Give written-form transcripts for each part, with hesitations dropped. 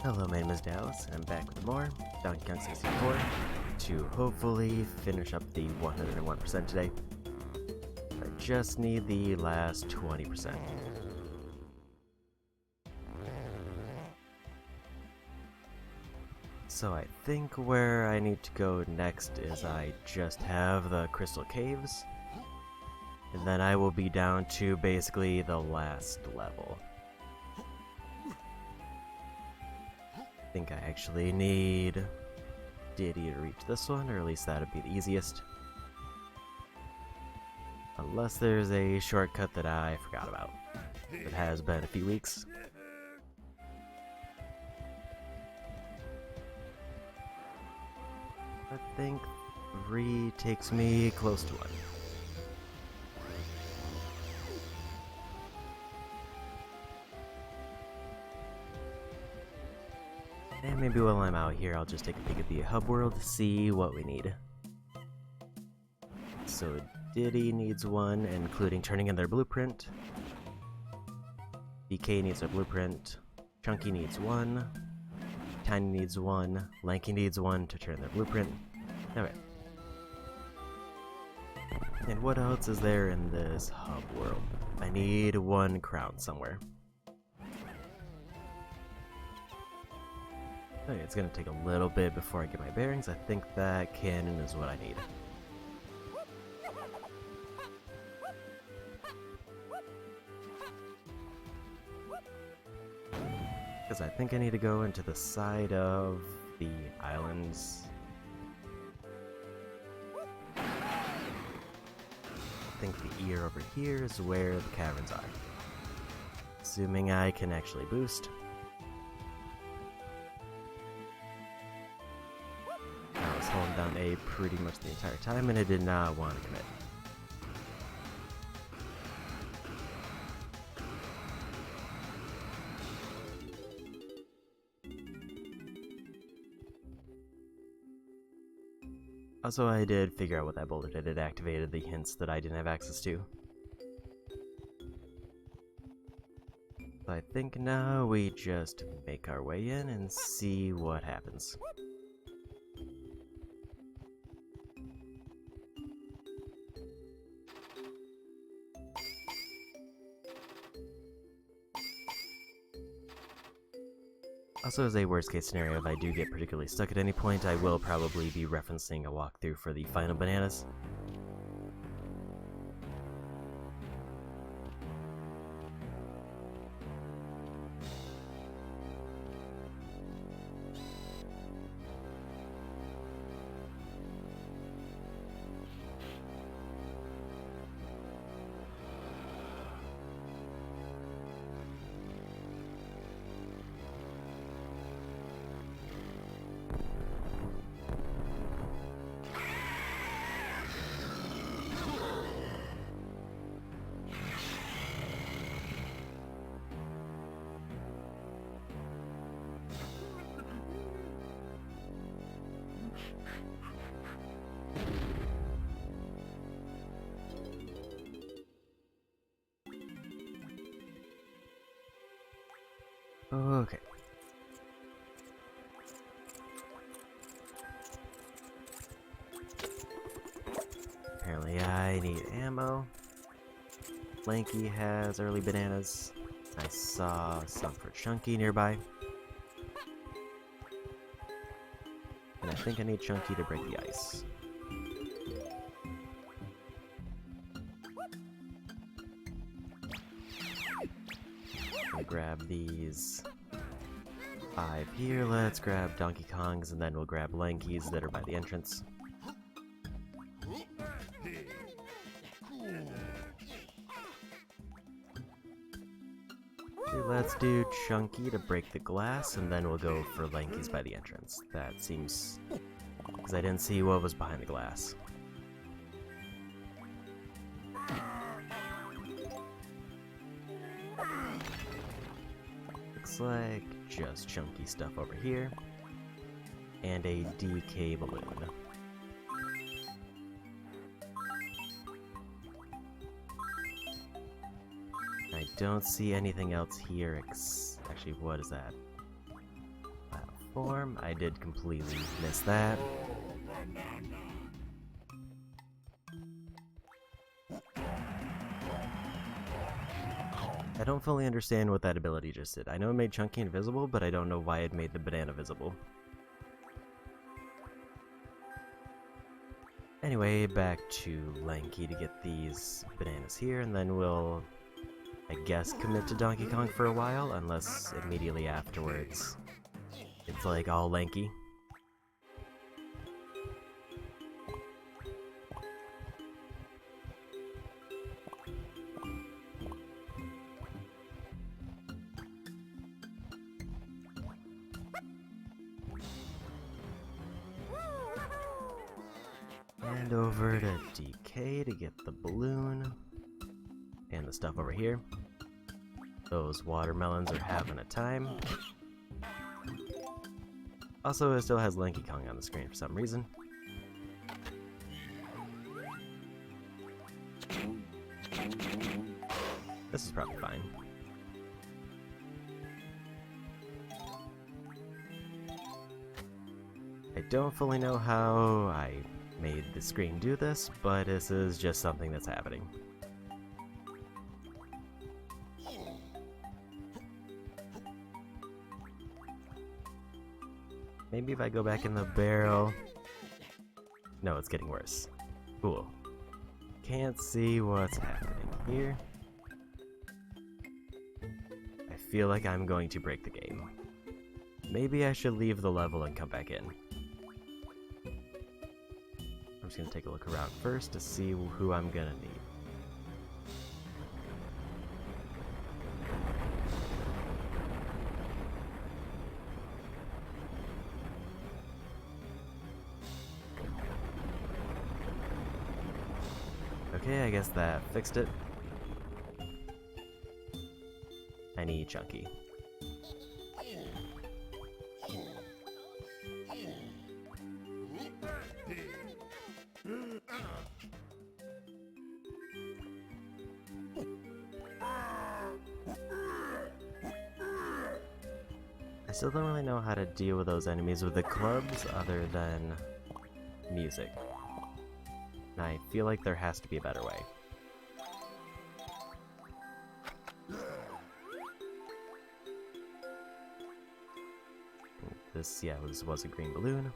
Hello, my name is Dallas, and I'm back with more Donkey Kong 64 to hopefully finish up the 101% today. I just need the last 20%. So I think where I need to go next is I just have the Crystal Caves, and then I will be down to basically the last level. I think I actually need Diddy to reach this one, or at least that would be the easiest. Unless there's a shortcut that I forgot about. It has been a few weeks. I think 3 takes me close to 1. And maybe while I'm out here, I'll just take a peek at the hub world to see what we need. So Diddy needs 1, including turning in their blueprint. DK needs their blueprint. Chunky needs 1. Tiny needs 1. Lanky needs 1 to turn their blueprint. Okay. And what else is there in this hub world? I need 1 crown somewhere. Okay, it's gonna take a little bit before I get my bearings. I think that cannon is what I need. Because I think I need to go into the side of the islands. I think the ear over here is where the caverns are. Assuming I can actually boost. I was holding down A pretty much the entire time and I did not want to commit. Also, I did figure out what that boulder did. It activated the hints that I didn't have access to. So I think now we just make our way in and see what happens. Also, as a worst case scenario, if I do get particularly stuck at any point, I will probably be referencing a walkthrough for the final bananas. Okay. Apparently I need ammo. Lanky has early bananas. I saw some for Chunky nearby. And I think I need Chunky to break the ice. I grab these 5 here. Let's grab Donkey Kong's and then we'll grab Lanky's that are by the entrance. Okay, let's do Chunky to break the glass and then we'll go for Lanky's by the entrance. That seems... because I didn't see what was behind the glass. Looks like just chunky stuff over here. And a DK balloon. I don't see anything else here. Actually, what is that? platform. I did completely miss that. I don't fully understand what that ability just did. I know it made Chunky invisible, but I don't know why it made the banana visible. Anyway, back to Lanky to get these bananas here, and then we'll, I guess, commit to Donkey Kong for a while, unless immediately afterwards it's like all Lanky. And over to DK to get the balloon and the stuff over here. Those watermelons are having a time. Also, it still has Lanky Kong on the screen for some reason. This is probably fine. I don't fully know how I made the screen do this, but this is just something that's happening. Maybe if I go back in the barrel... No, it's getting worse. Cool. Can't see what's happening here. I feel like I'm going to break the game. Maybe I should leave the level and come back in. I'm just gonna take a look around first to see who I'm gonna need. Okay, I guess that fixed it. I need Chunky. I still don't really know how to deal with those enemies with the clubs other than music. And I feel like there has to be a better way. This was a green balloon.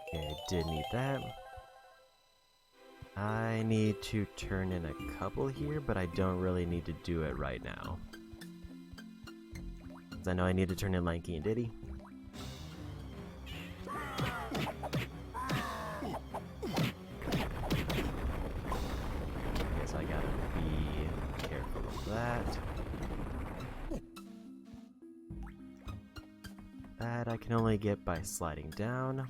Okay, I did need that. I need to turn in a couple here, but I don't really need to do it right now. Because I know I need to turn in Lanky and Diddy. Guess I gotta be careful of that. That I can only get by sliding down.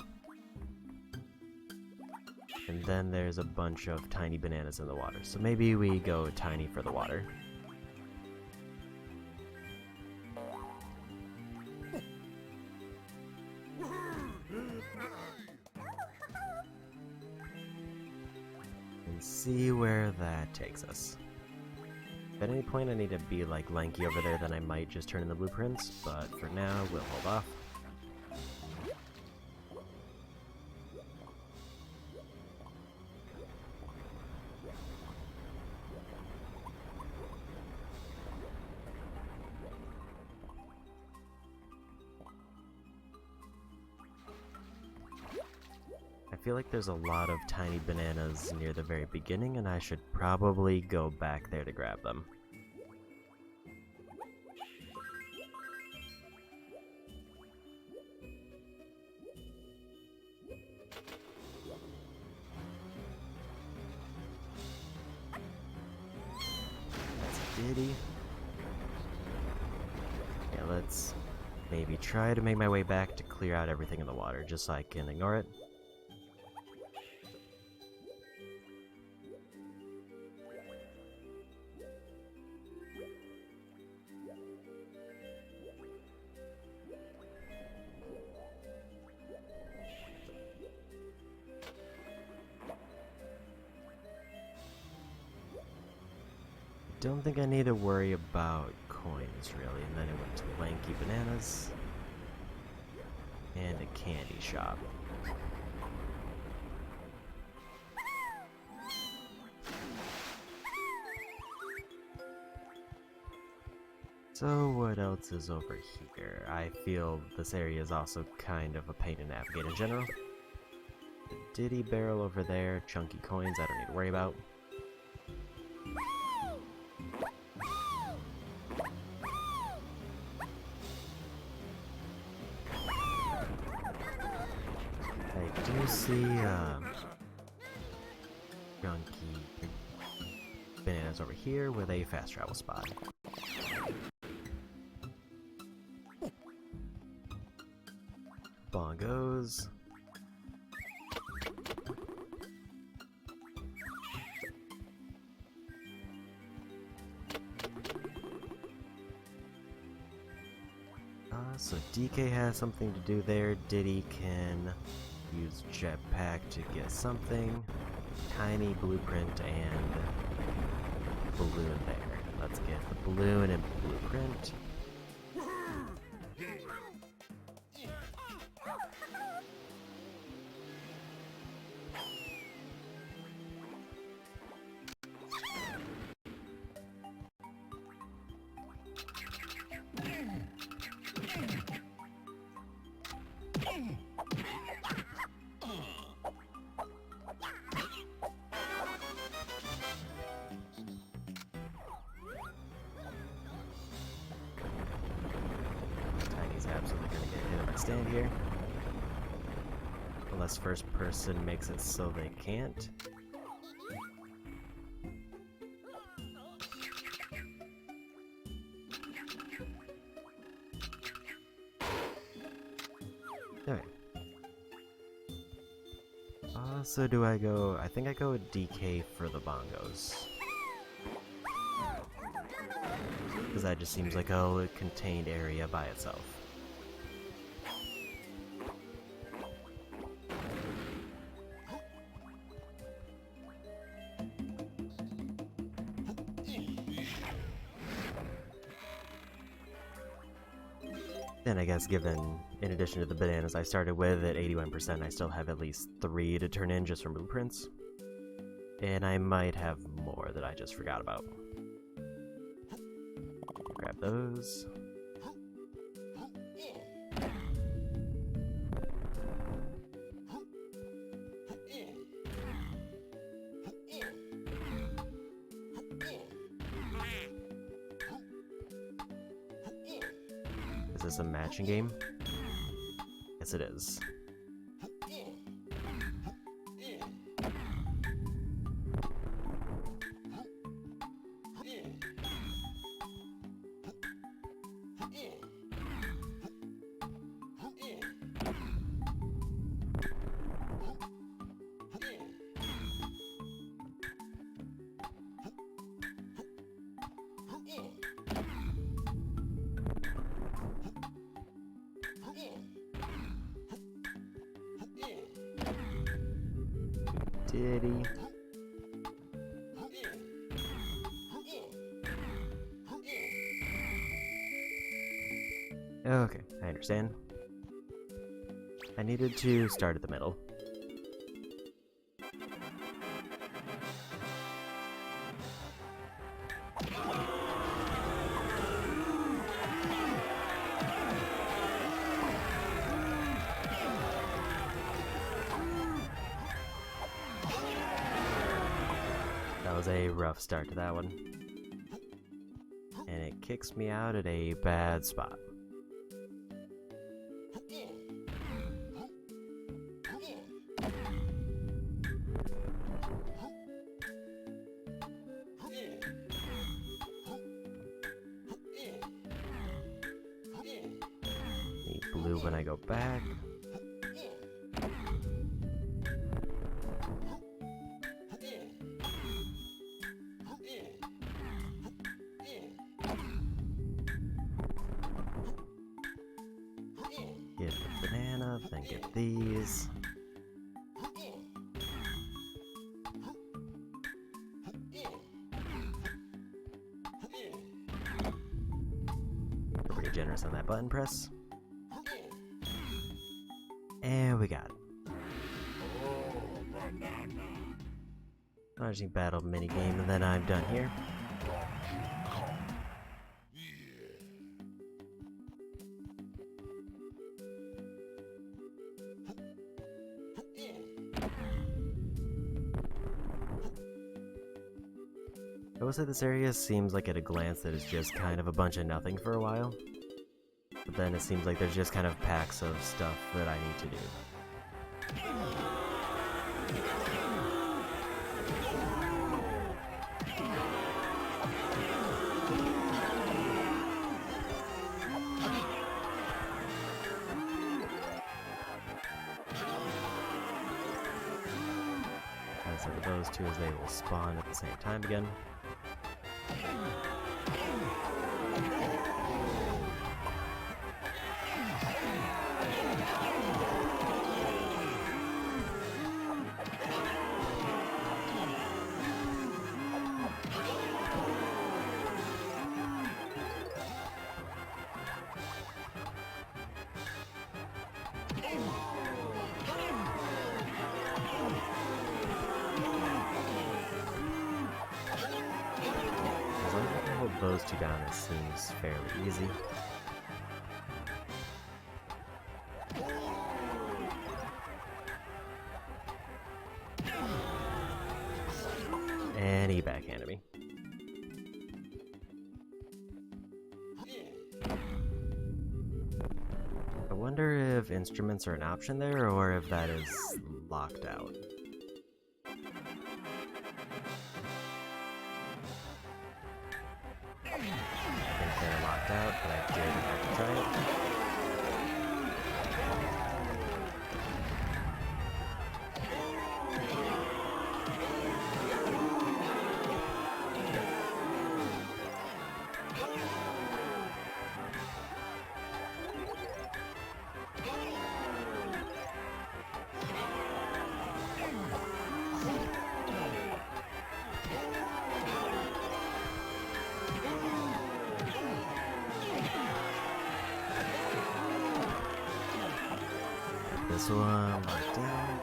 And then there's a bunch of tiny bananas in the water. So maybe we go tiny for the water. And see where that takes us. If at any point I need to be like Lanky over there, then I might just turn in the blueprints. But for now, we'll hold off. I feel like there's a lot of tiny bananas near the very beginning, and I should probably go back there to grab them. That's a Diddy. Yeah, let's maybe try to make my way back to clear out everything in the water, just so I can ignore it. don't think I need to worry about coins, really. And then it went to lanky bananas. And a candy shop. So what else is over here? I feel this area is also kind of a pain to navigate in general. The Diddy barrel over there, chunky coins I don't need to worry about. I do see chunky bananas over here with a fast travel spot. Bongos. So DK has something to do there. Diddy can use jetpack to get something. Tiny blueprint and balloon there. Let's get the balloon and blueprint. Absolutely gonna get hit if I stand here. Unless first person makes it so they can't. Okay. So do I go... I think I go with DK for the bongos. Because that just seems like a contained area by itself. And I guess given, in addition to the bananas I started with at 81%, I still have at least 3 to turn in just from blueprints. And I might have more that I just forgot about. Grab those. Is this a matching game? Yes, it is. Diddy. Okay, I understand. I needed to start at the middle. That was a rough start to that one. And it kicks me out at a bad spot. Need blue when I go back. Get the banana, then get these. generous on that button press. And we got it. Largely battle minigame, and then I'm done here. I will say this area seems like at a glance that it's just kind of a bunch of nothing for a while. But then it seems like there's just kind of packs of stuff that I need to do. So with those two, as they will spawn at the same time again. Those two down, it seems fairly easy. And he backhanded me. I wonder if instruments are an option there, or if that is locked out. Out, but I did have to try it. This one locked down.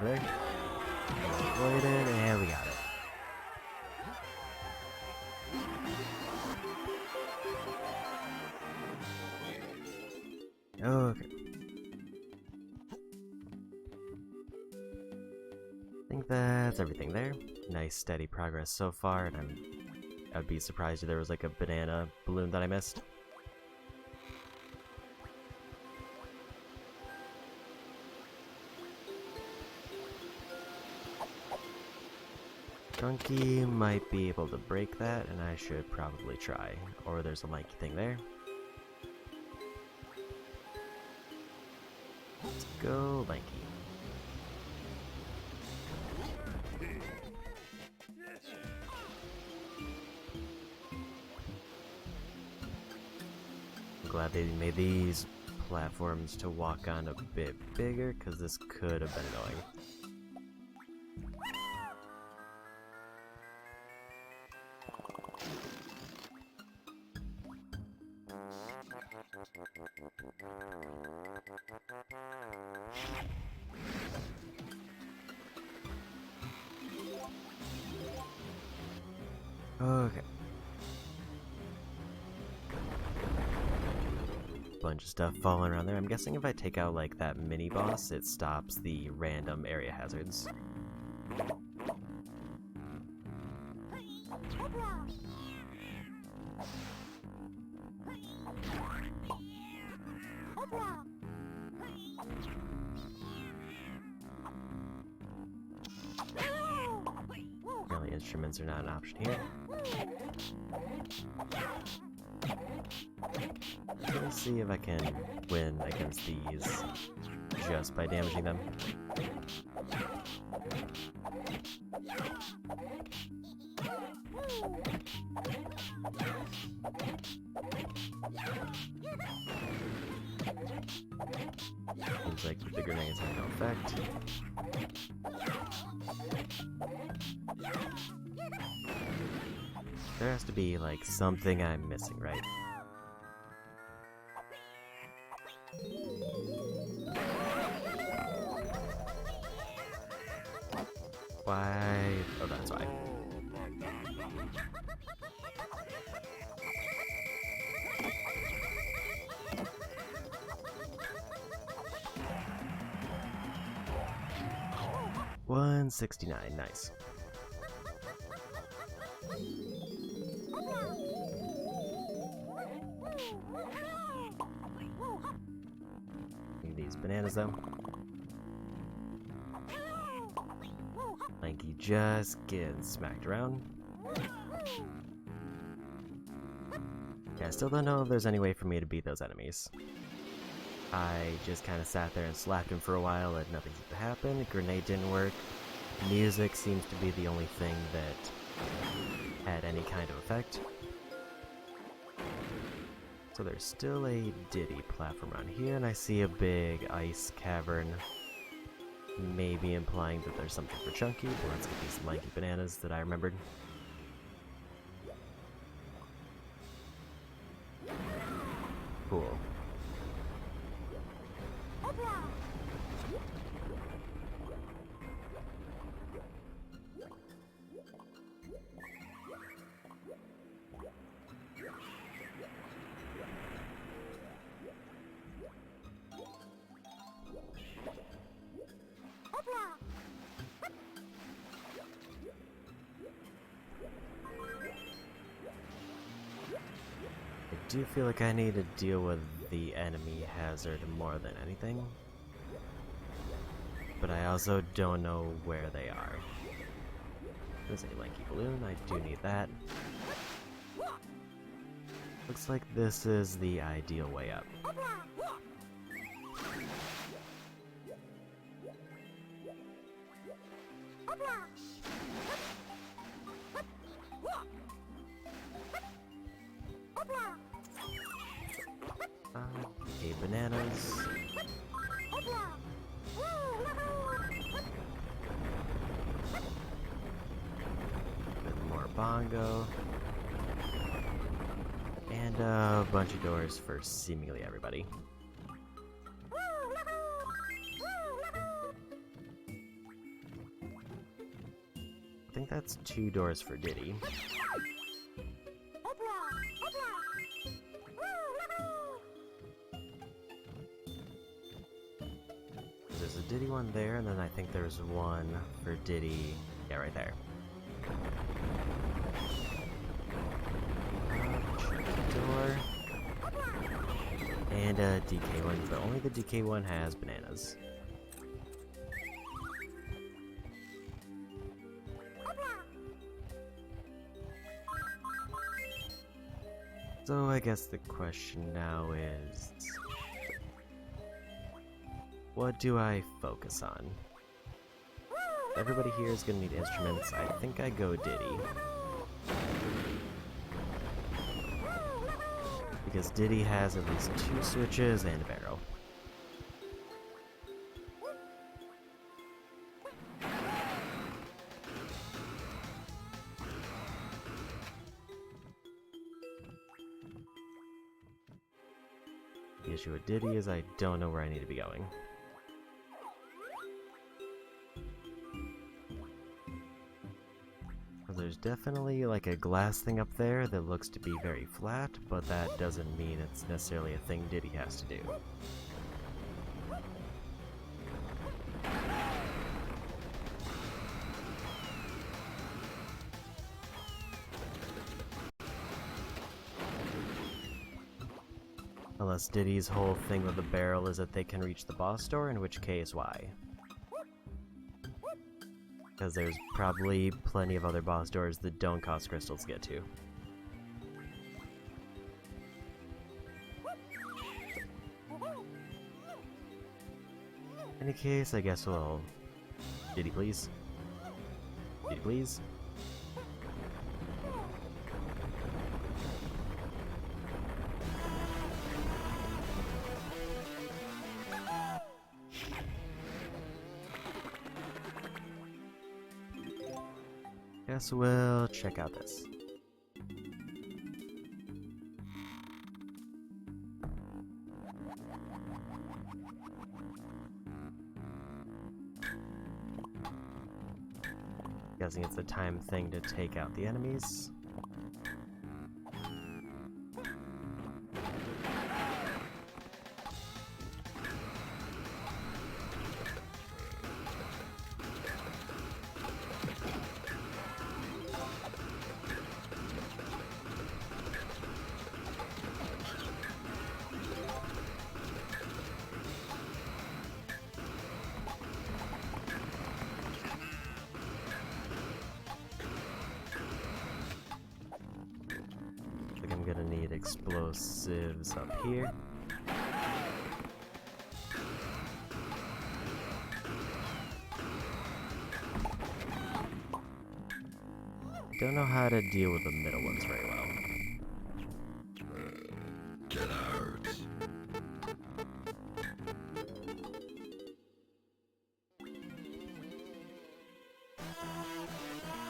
There. Avoid it, and we got it. Okay. I think that's everything there. Nice steady progress so far, and I'd be surprised if there was like a banana balloon that I missed. Donkey might be able to break that, and I should probably try. Or there's a lanky thing there. Let's go, lanky. I'm glad they made these platforms to walk on a bit bigger, because this could have been annoying. Okay. Bunch of stuff falling around there. I'm guessing if I take out like that mini boss, it stops the random area hazards. Apparently instruments are not an option here. Let's see if I can win against these just by damaging them. Seems like the grenades have no effect. There has to be, like, something I'm missing, right? Why? Oh, that's why. $169, nice. Need these bananas though. Lanky just getting smacked around. Yeah, I still don't know if there's any way for me to beat those enemies. I just kind of sat there and slapped him for a while and nothing seemed to happen. A grenade didn't work. Music seems to be the only thing that had any kind of effect. So there's still a Diddy platform around here, and I see a big ice cavern. Maybe implying that there's something for Chunky, but let's get these lanky bananas that I remembered. Cool. I do feel like I need to deal with the enemy hazard more than anything, but I also don't know where they are. There's a lanky balloon, I do need that. Looks like this is the ideal way up. Okay, bananas. Bit more bongo. And a bunch of doors for seemingly everybody. I think that's 2 doors for Diddy. There's a Diddy one there, and then I think there's one for Diddy. Yeah, right there. Door. And a DK one, but only the DK one has bananas. So I guess the question now is, what do I focus on? Everybody here is gonna need instruments. I think I go Diddy. Because Diddy has at least 2 switches and a barrel. The issue with Diddy is I don't know where I need to be going. There's definitely like a glass thing up there that looks to be very flat, but that doesn't mean it's necessarily a thing Diddy has to do. Unless Diddy's whole thing with the barrel is that they can reach the boss door, in which case, why? Because there's probably plenty of other boss doors that don't cost crystals to get to. any case, I guess we'll... Did he please? Did he please? Guess we'll check out this. Guessing it's a time thing to take out the enemies. I'm gonna need explosives up here. Don't know how to deal with the middle ones very well. Get out.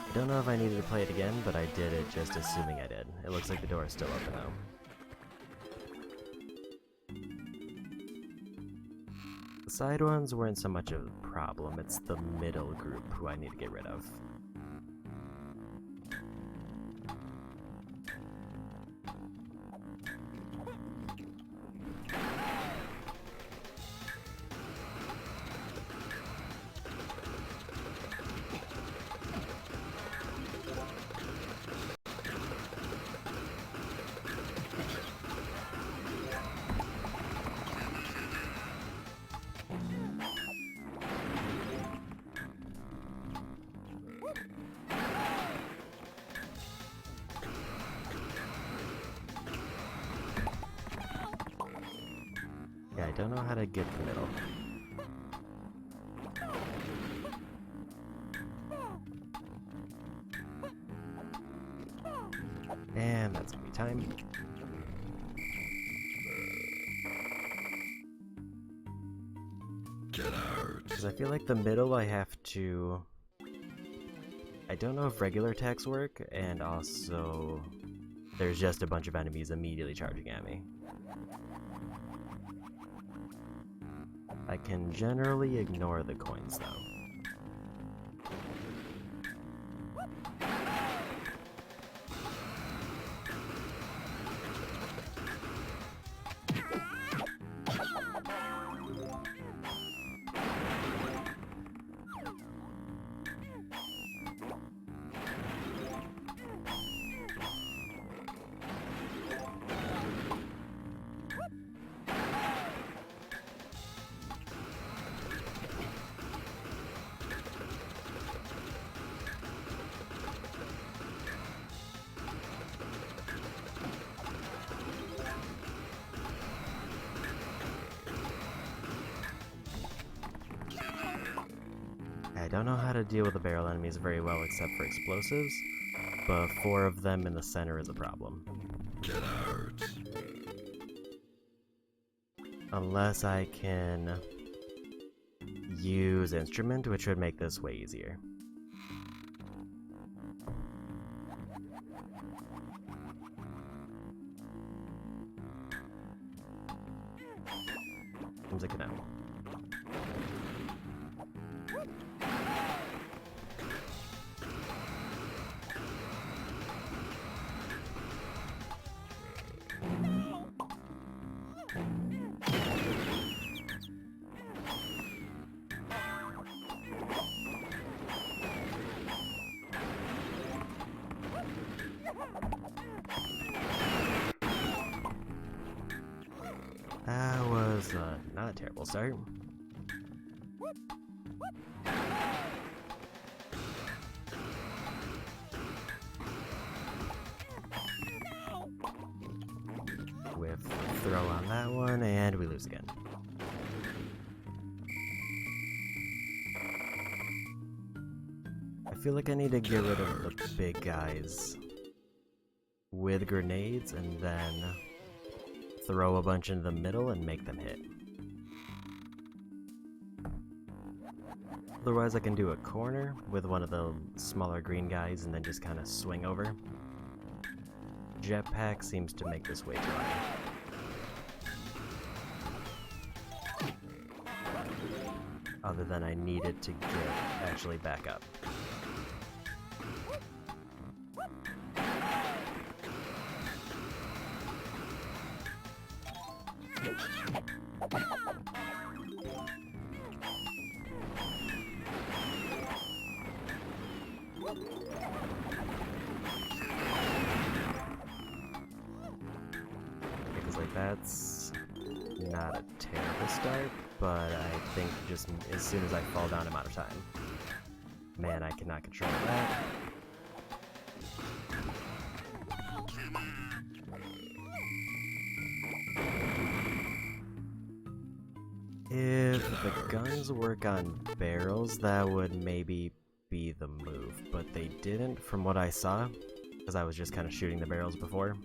I don't know if I needed to play it again, but I did it just assuming I did. It looks like the door is still open though. The side ones weren't so much of a problem, it's the middle group who I need to get rid of. Yeah, I don't know how to get the middle. And that's gonna be time. Get out. Because I feel like the middle I have to... I don't know if regular attacks work, and also there's just a bunch of enemies immediately charging at me. I can generally ignore the coins though. I don't know how to deal with the barrel enemies very well except for explosives, but 4 of them in the center is a problem. Get out. Unless I can use instrument, which would make this way easier. Seems like a no. That was not a terrible start. With throw on that one, and we lose again. feel like I need to get rid of the big guys with grenades and then throw a bunch into the middle and make them hit. Otherwise I can do a corner with one of the smaller green guys and then just kind of swing over. Jetpack seems to make this way too high. Other than I needed to get actually back up. Because like that's not a terrible start, but I think just as soon as I fall down I'm out of time. Man, I cannot control that. If the guns work on barrels, that would maybe be the move, but they didn't from what I saw, because I was just kind of shooting the barrels before.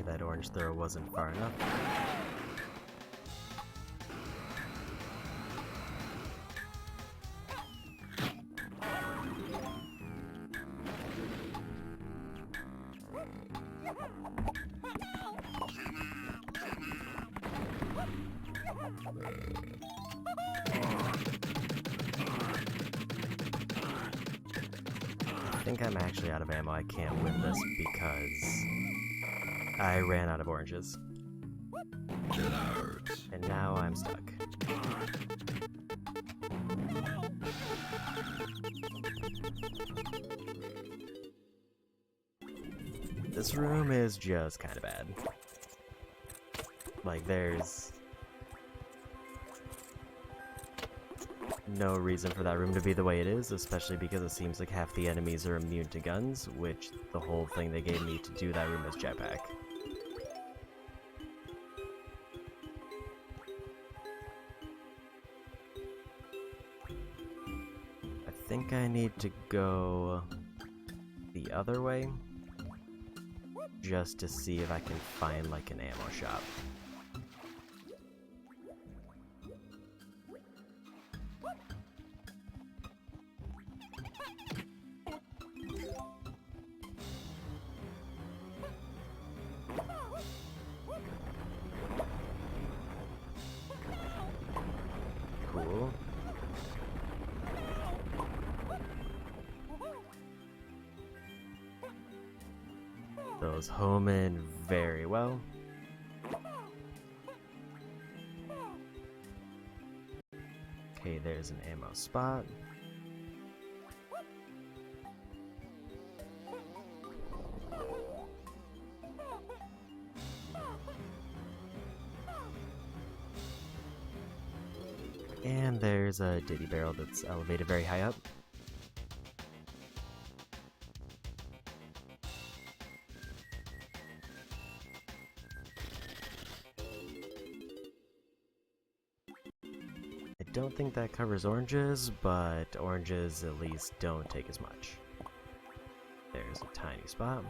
That orange throw wasn't far enough. I think I'm actually out of ammo. I can't win this because I ran out of oranges. Get out. And now I'm stuck. This room is just kind of bad. Like, there's no reason for that room to be the way it is, especially because it seems like half the enemies are immune to guns, which the whole thing they gave me to do that room is jetpack. I think I need to go the other way, just to see if I can find like an ammo shop. Cool. Those home in very well. Okay, there's an ammo spot. And there's a ditty barrel that's elevated very high up. I don't think that covers oranges, but oranges at least don't take as much. There's a tiny spot.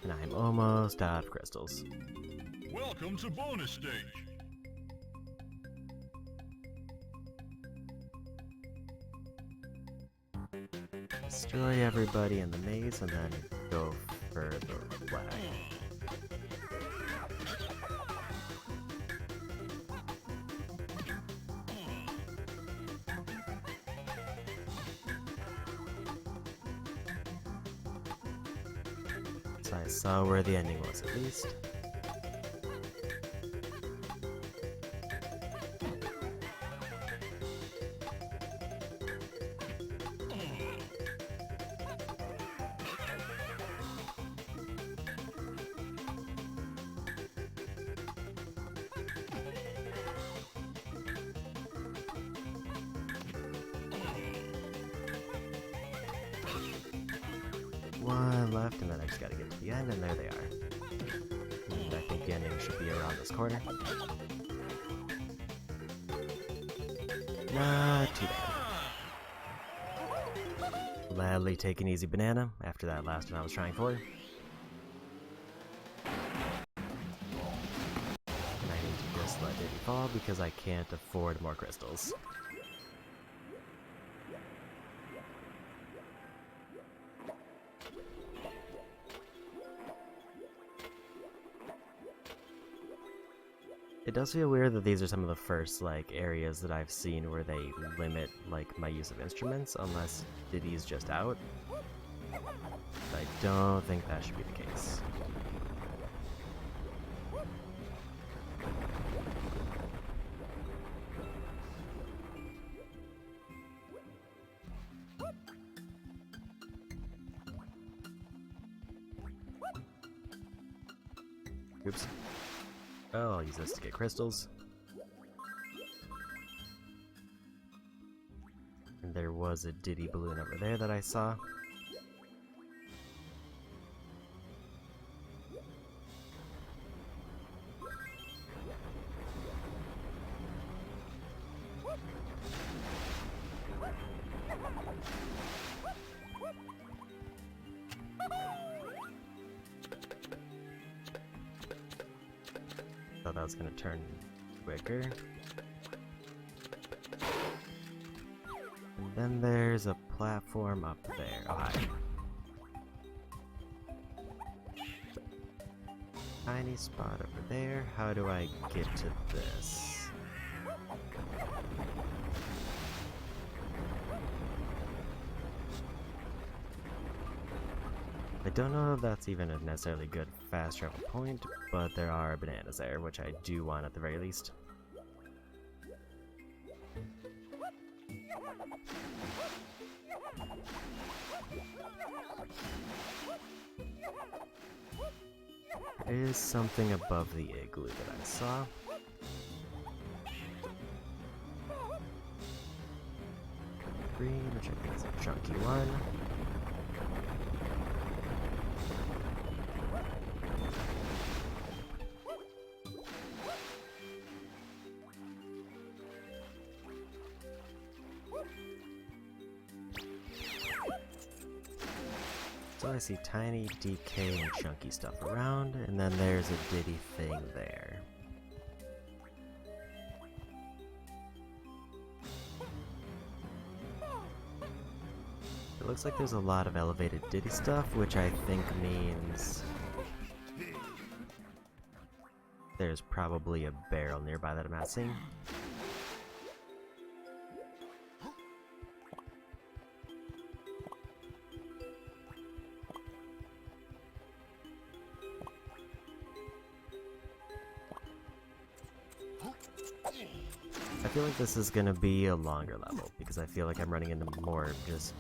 And I'm almost out of crystals. Welcome to bonus stage. Destroy everybody in the maze and then go for the flag. So I saw where the ending was, at least. One left, and then I just gotta get to the end, and there they are. And I think the ending should be around this corner. Not too bad. Gladly take an easy banana after that last one I was trying for. And I need to just let Diddy fall because I can't afford more crystals. It does feel weird that these are some of the first, like, areas that I've seen where they limit, like, my use of instruments, unless Diddy's just out. I don't think that should be the case. Oops. Oh, I'll use this to get crystals. And there was a Diddy balloon over there that I saw. Thought that was gonna turn quicker. And then there's a platform up there. Oh, hi. Tiny spot over there. How do I get to this? I don't know if that's even a necessarily good fast travel point, but there are bananas there, which I do want at the very least. There is something above the igloo that I saw. Green, which I think is a chunky one. So I see tiny, DK, and chunky stuff around, and then there's a Diddy thing there. It looks like there's a lot of elevated Diddy stuff, which I think means there's probably a barrel nearby that I'm not seeing. I feel like this is gonna be a longer level, because I feel like I'm running into more just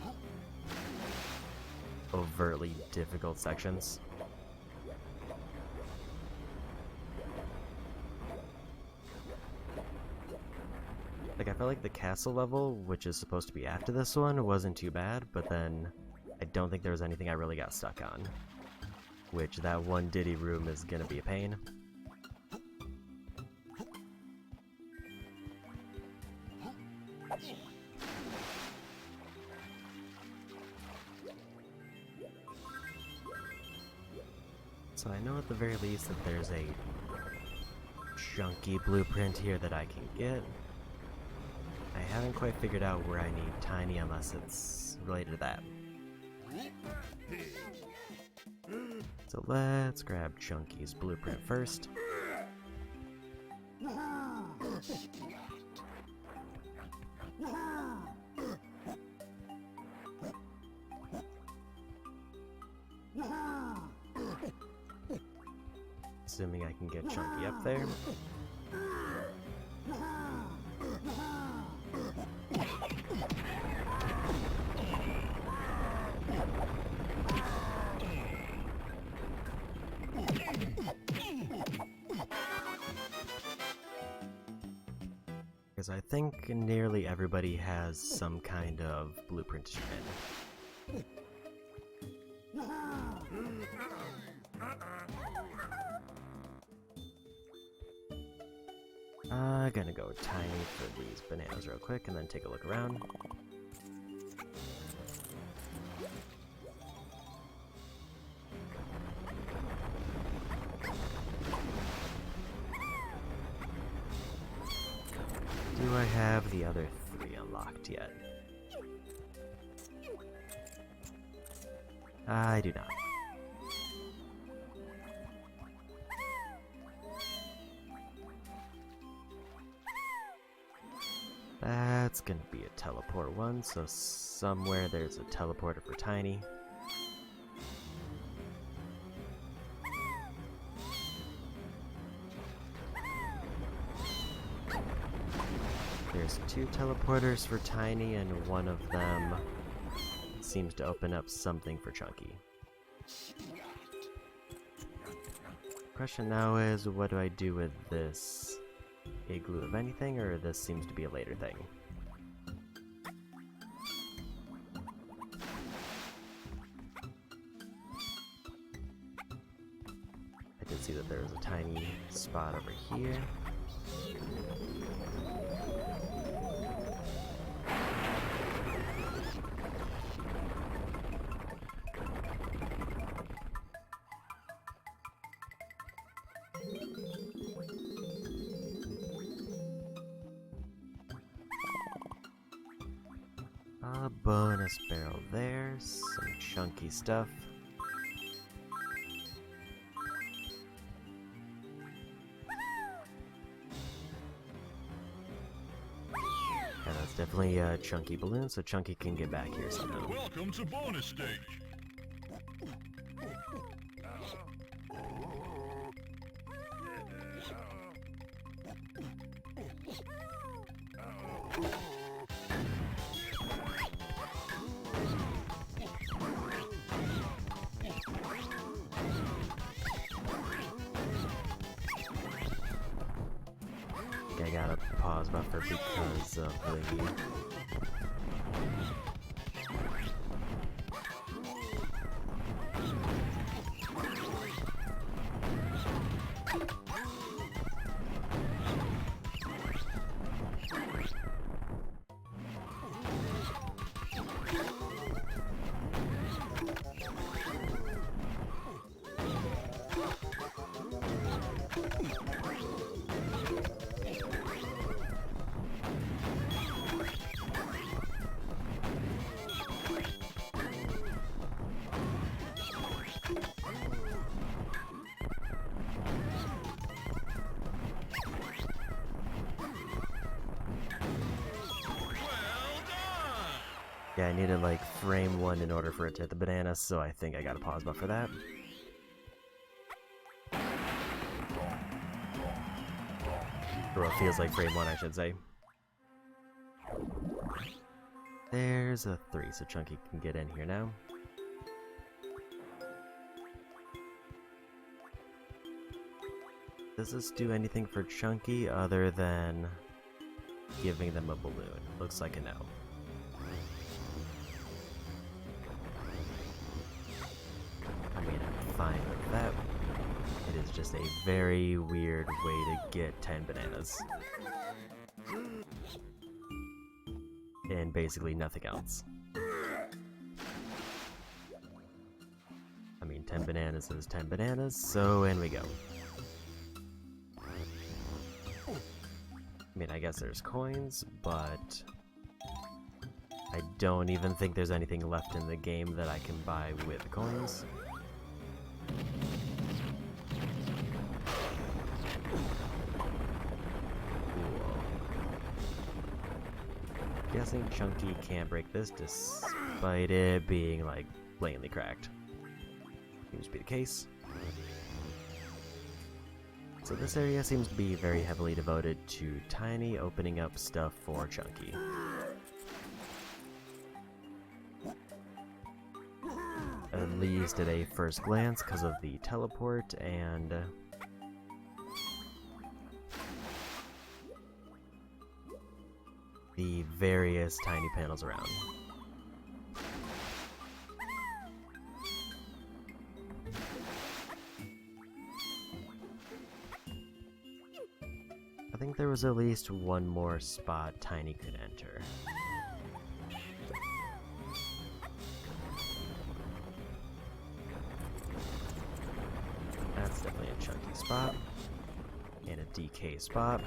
overtly difficult sections. Like, I felt like the castle level, which is supposed to be after this one, wasn't too bad, but then I don't think there was anything I really got stuck on. Which, that one Diddy room is gonna be a pain. So I know at the very least that there's a chunky blueprint here that I can get. I haven't quite figured out where I need tiny unless it's related to that. So let's grab Chunky's blueprint first. assuming I can get Chunky up there. Because I think nearly everybody has some kind of blueprint to turn in. Gonna go tiny for these bananas real quick and then take a look around. Do I have the other 3 unlocked yet? I do not. That's gonna be a teleport one, so somewhere there's a teleporter for Tiny. There's 2 teleporters for Tiny, and one of them seems to open up something for Chunky. Question now is, what do I do with this igloo of anything, or this seems to be a later thing? I did see that there was a tiny spot over here. A bonus barrel there, some chunky stuff. Yeah, that's definitely a chunky balloon, so Chunky can get back here somehow. Welcome to bonus stage. I got a pause buffer because of the... Yeah, I needed like frame 1 in order for it to hit the banana, so I think I got a pause buffer for that. Or what feels like frame 1, I should say. There's a 3, so Chunky can get in here now. Does this do anything for Chunky other than giving them a balloon? Looks like a no. I mean, I'm fine with that. It is just a very weird way to get 10 bananas. And basically nothing else. I mean, 10 bananas is 10 bananas, so in we go. I mean, I guess there's coins, but I don't even think there's anything left in the game that I can buy with coins. Guessing Chunky can't break this despite it being like blatantly cracked. Seems to be the case. So this area seems to be very heavily devoted to Tiny opening up stuff for Chunky. At least at a first glance, because of the teleport and the various tiny panels around. I think there was at least one more spot Tiny could enter. That's definitely a Chunky spot. And a DK spot.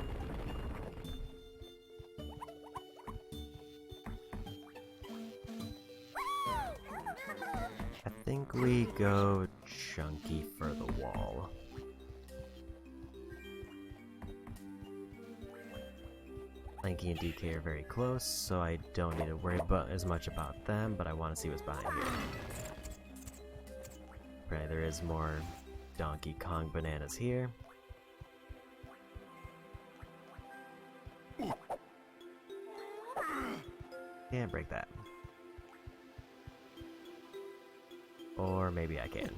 I think we go Chunky for the wall. Lanky and DK are very close, so I don't need to worry as much about them, but I want to see what's behind here. Right, there is more Donkey Kong bananas here. Can't break that. Or maybe I can.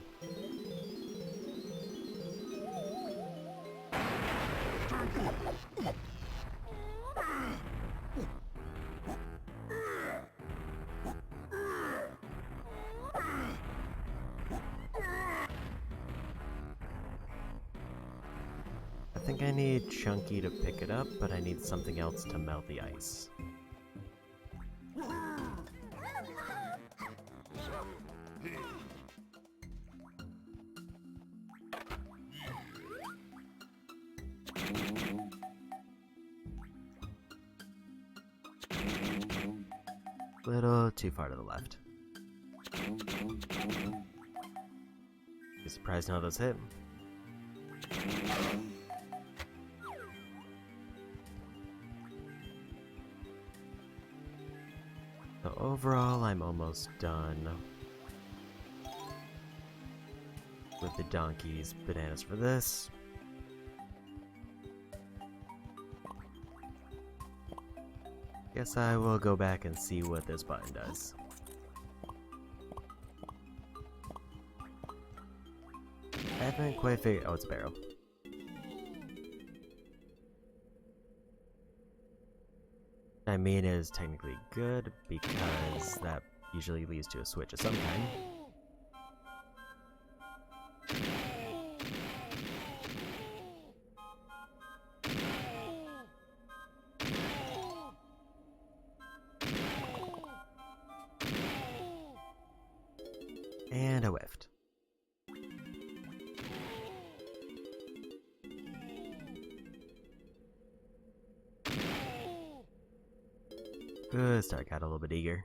I think I need Chunky to pick it up, but I need something else to melt the ice. Little too far to the left. Be surprised none of those hit. So overall, I'm almost done with the donkeys, bananas for this. Guess I will go back and see what this button does. I haven't quite figured. Oh, it's a barrel. I mean, it is technically good because that usually leads to a switch of some kind. And I whiffed. Good start, got a little bit eager.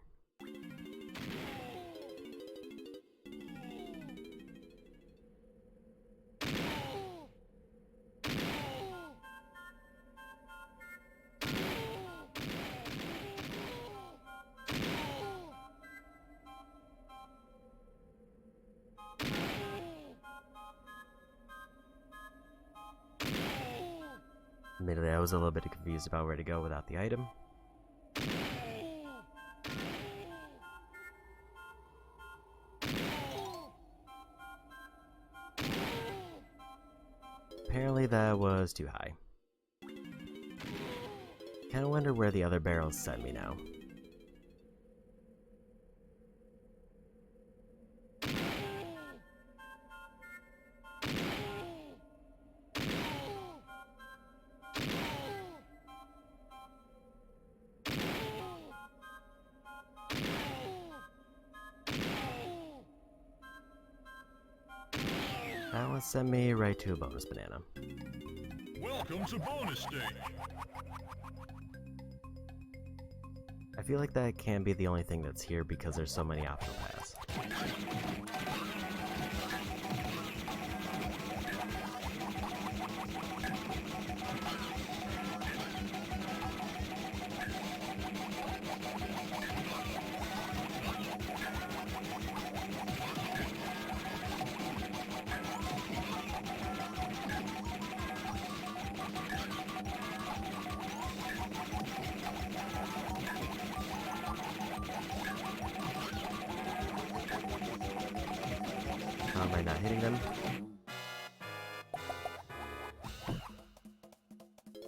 Admittedly, I was a little bit confused about where to go without the item. Apparently that was too high. Kinda wonder where the other barrels sent me now. That one sent me right to a bonus banana. Welcome to bonus stage. I feel like that can be the only thing that's here because there's so many optional paths. not hitting them.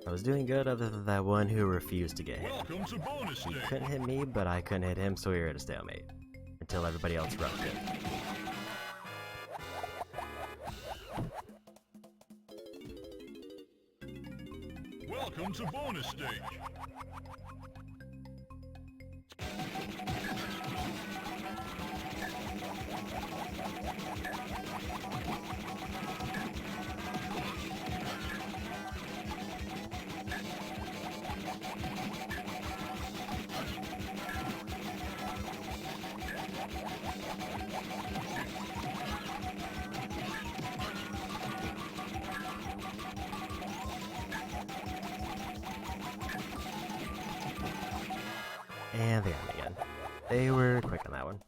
I was doing good other than that one who refused to get hit. Welcome to bonus He stage. couldn't hit me, but I couldn't hit him, so we were at a stalemate. Until everybody else rushed it. Welcome to bonus stage. And they got me again. They were quick on that one.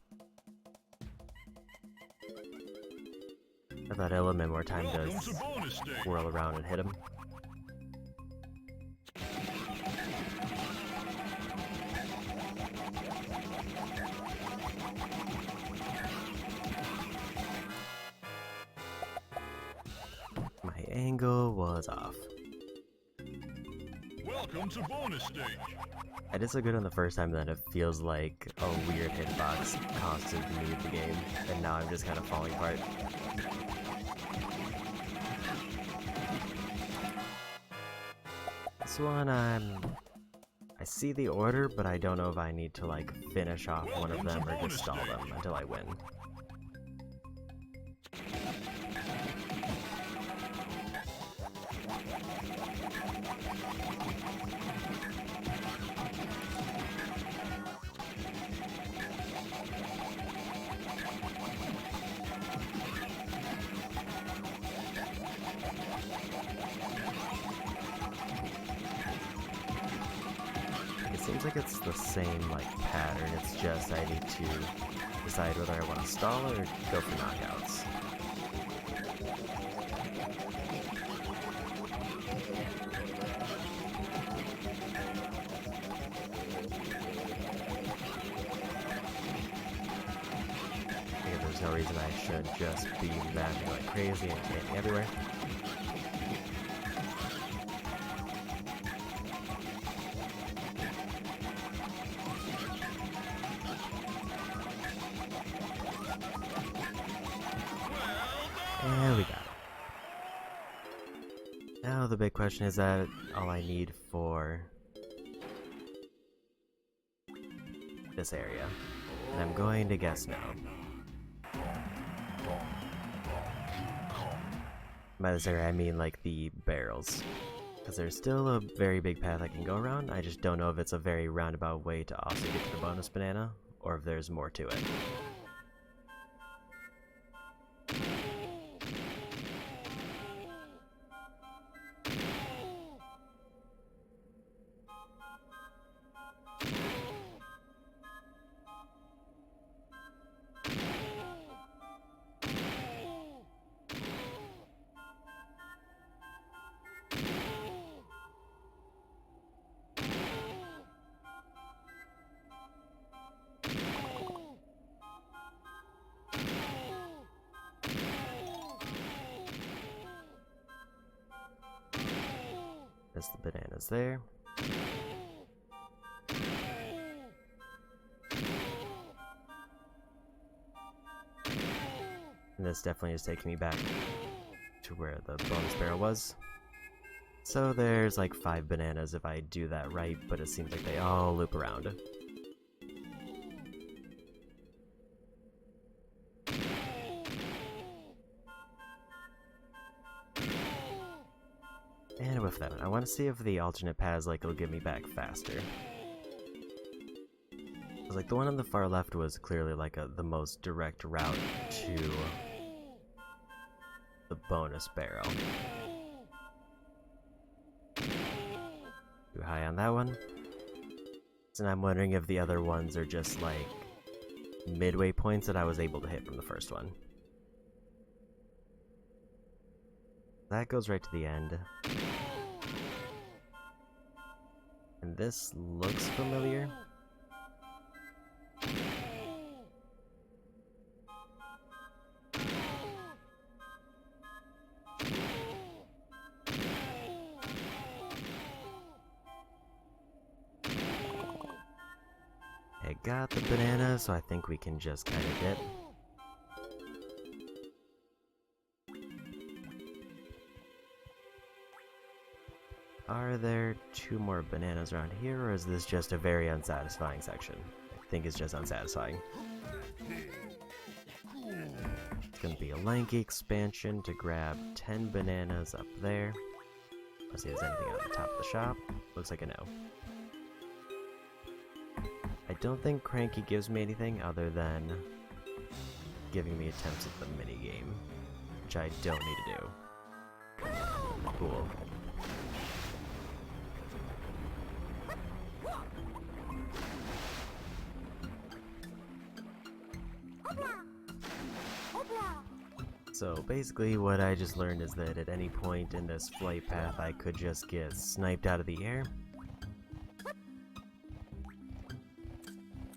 I thought a little bit more time Welcome to to bonus stage. whirl around and hit him. My angle was off. Welcome to bonus stage. I did so good on the first time that it feels like a weird hitbox costed me the game, and now I'm just kind of falling apart. This one, I see the order, but I don't know if I need to like finish off one of them or just stall them until I win. It seems like it's the same like pattern, it's just I need to decide whether I want to stall or go for knockouts. I think there's no reason I should just be mashing like crazy and camping everywhere. And we got it. Now the big question is that all I need for this area. And I'm going to guess now. By this area I mean like the barrels. Because there's still a very big path I can go around, I just don't know if it's a very roundabout way to also get to the bonus banana, or if there's more to it. There's the bananas there. And this definitely is taking me back to where the bonus barrel was. So there's like 5 bananas if I do that right, but it seems like they all loop around. And with that, I want to see if the alternate paths like will get me back faster. Cause like the one on the far left was clearly like the most direct route to the bonus barrel. Too high on that one. And I'm wondering if the other ones are just like midway points that I was able to hit from the first one. That goes right to the end. And this looks familiar. got the banana, so I think we can just kind of dip. Are there 2 more bananas around here, or is this just a very unsatisfying section? I think it's just unsatisfying. It's gonna be a lanky expansion to grab 10 bananas up there. Let's see if there's anything on the top of the shop. Looks like a no. I don't think Cranky gives me anything other than giving me attempts at the minigame, which I don't need to do. Cool. So basically what I just learned is that at any point in this flight path I could just get sniped out of the air.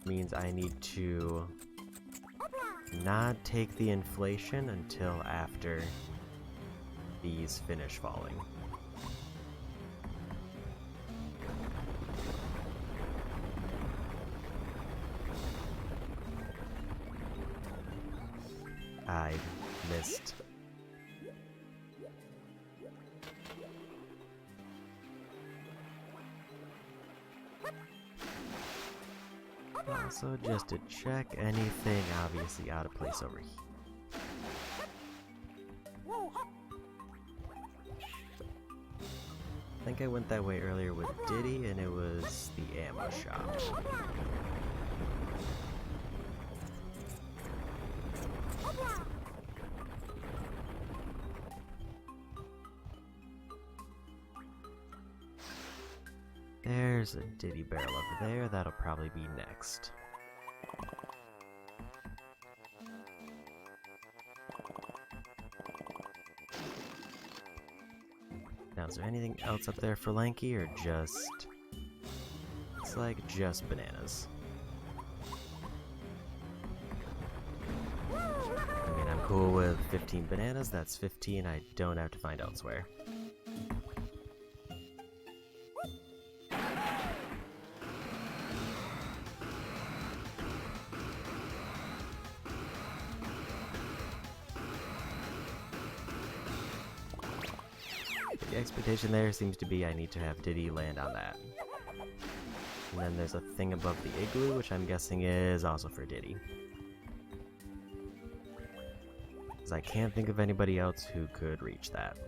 Means I need to not take the inflation until after these finish falling. I missed. Also, just to check anything obviously out of place over here. I think I went that way earlier with Diddy, and it was the ammo shop. There's a Diddy barrel over there, that'll probably be next. Now, is there anything else up there for Lanky, or just... Looks like just bananas. I mean, I'm cool with 15 bananas, that's 15 I don't have to find elsewhere. The expectation there seems to be I need to have Diddy land on that. And then there's a thing above the igloo, which I'm guessing is also for Diddy. Because I can't think of anybody else who could reach that.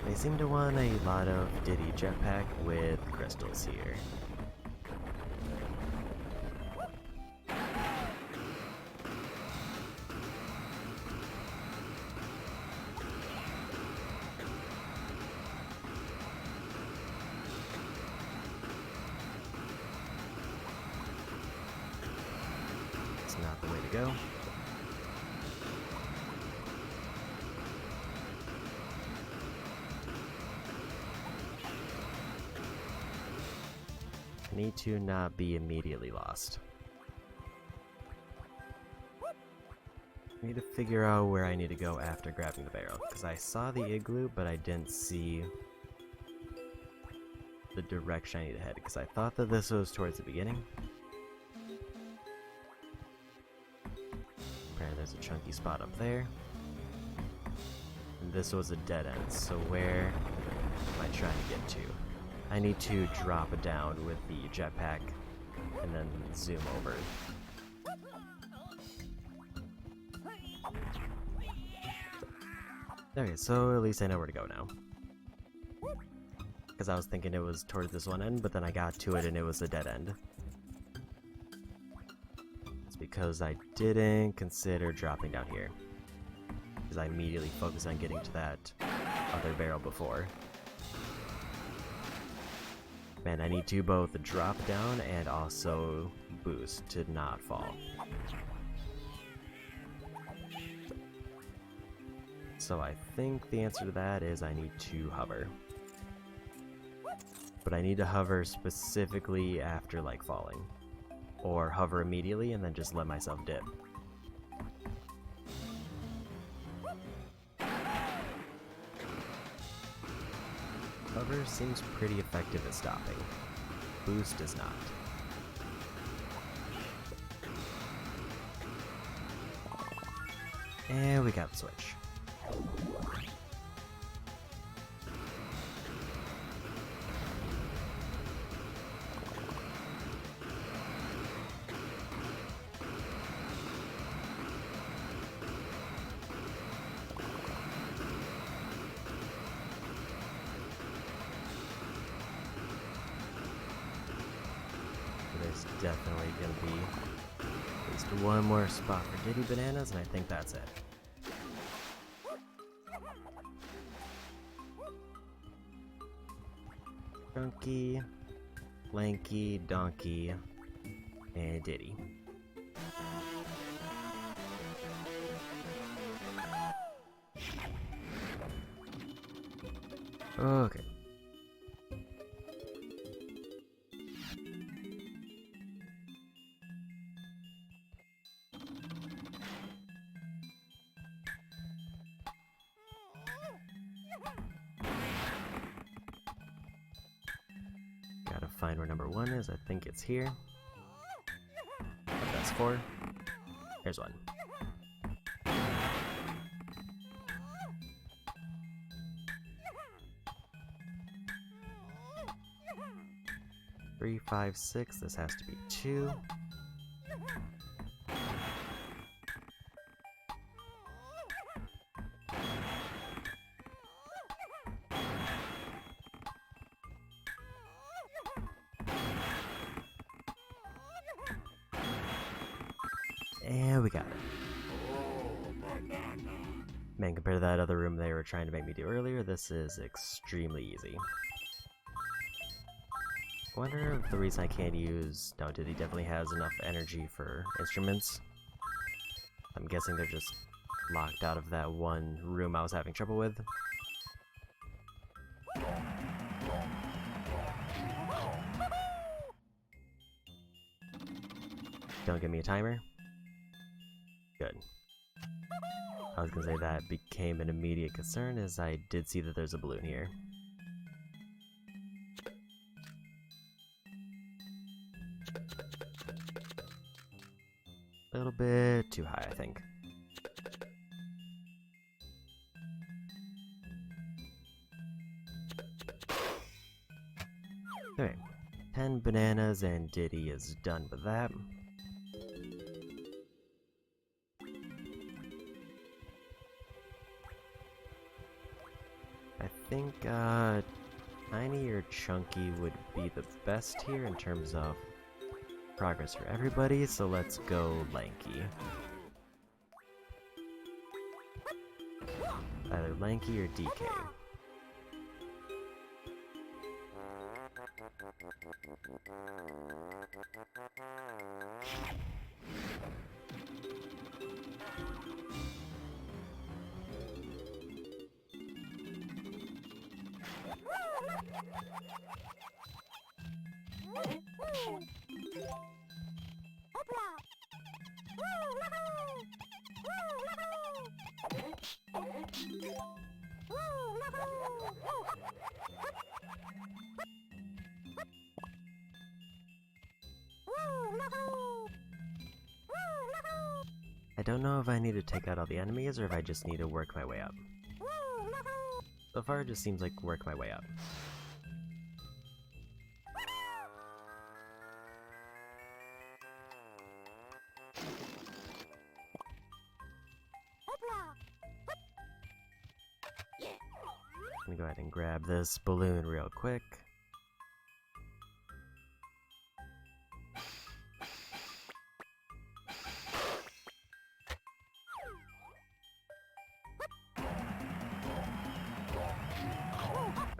They seem to want a lot of Diddy jetpack with crystals here. Not the way to go. I need to not be immediately lost. I need to figure out where I need to go after grabbing the barrel, because I saw the igloo, but I didn't see the direction I need to head, because I thought that this was towards the beginning. There's a chunky spot up there. And this was a dead end, so where am I trying to get to? I need to drop it down with the jetpack and then zoom over. Okay, so at least I know where to go now. Because I was thinking it was towards this one end, but then I got to it and it was a dead end. Because I didn't consider dropping down here. Because I immediately focused on getting to that other barrel before. Man, I need to both drop down and also boost to not fall. So I think the answer to that is I need to hover. But I need to hover specifically after, like, falling. Or hover immediately and then just let myself dip. however, seems pretty effective at stopping. Boost is not. And we got the switch. There's definitely going to be at least one more spot for Diddy Bananas, and I think that's it. Chunky, Lanky, Donkey, and Diddy. Okay. Gotta find where number 1 is. I think it's here. Oh, that's 4. There's 1. Three, 5, 6. This has to be 2. And we got it. Man, compared to that other room they were trying to make me do earlier, this is extremely easy. I wonder if the reason I can't use... No, Diddy definitely has enough energy for instruments. I'm guessing they're just locked out of that one room I was having trouble with. Don't give me a timer. Good. I was gonna say that became an immediate concern as I did see that there's a balloon here. A little bit too high, I think. Okay, 10 bananas and Diddy is done with that. I think Tiny or Chunky would be the best here in terms of progress for everybody, so let's go Lanky. Either Lanky or DK. I don't know if I need to take out all the enemies or if I just need to work my way up. So far it just seems like work my way up. Let me go ahead and grab this balloon real quick.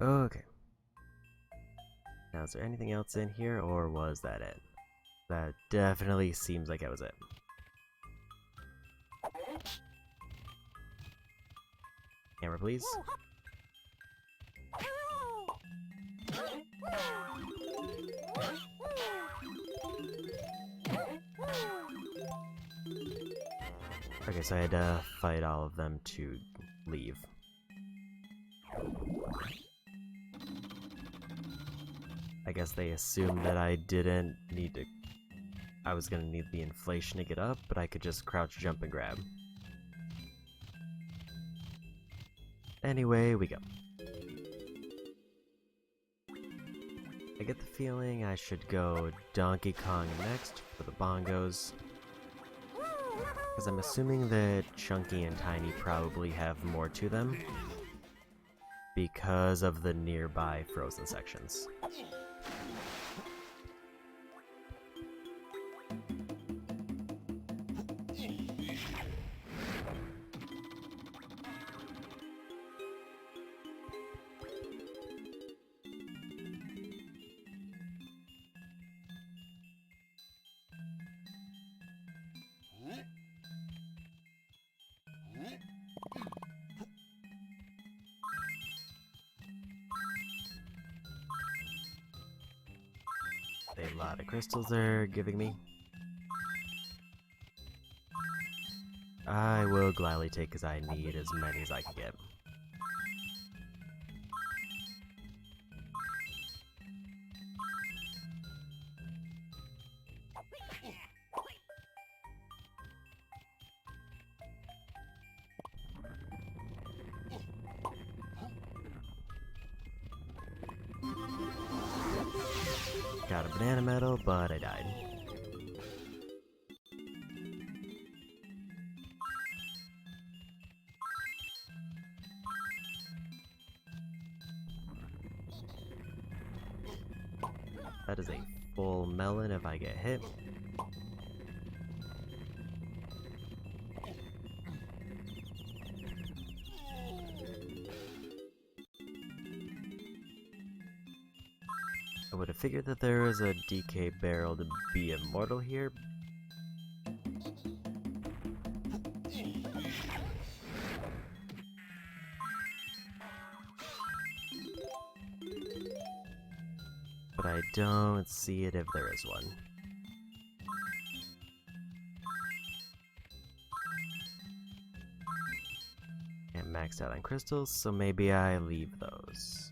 Okay. Now, is there anything else in here, or was that it? That definitely seems like it was it. Camera, please. Okay, so I had to fight all of them to leave. I guess they assumed that I didn't need to... I was gonna need the inflation to get up, but I could just crouch, jump, and grab. Anyway, we go. I get the feeling I should go Donkey Kong next for the bongos, because I'm assuming that Chunky and Tiny probably have more to them because of the nearby frozen sections. A lot of crystals they're giving me. I will gladly take because I need as many as I can get. Got a banana medal, but I died. That is a full melon if I get hit. I would have figured that there was a DK barrel to be immortal here. But I don't see it if there is one. And maxed out on crystals, so maybe I leave those.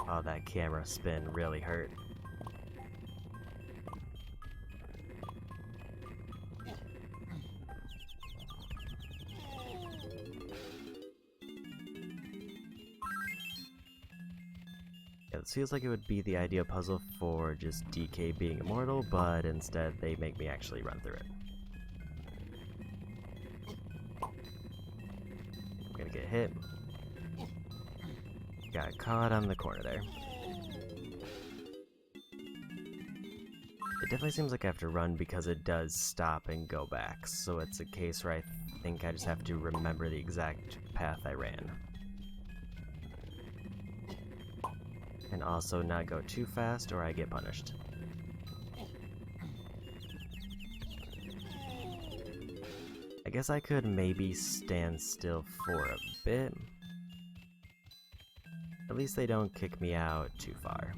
Oh, that camera spin really hurt. Yeah, this feels like it would be the ideal puzzle for just DK being immortal, but instead they make me actually run through it. I'm gonna get hit. Got caught on the corner there. It definitely seems like I have to run because it does stop and go back, so it's a case where I think I just have to remember the exact path I ran. And also not go too fast or I get punished. I guess I could maybe stand still for a bit. At least they don't kick me out too far.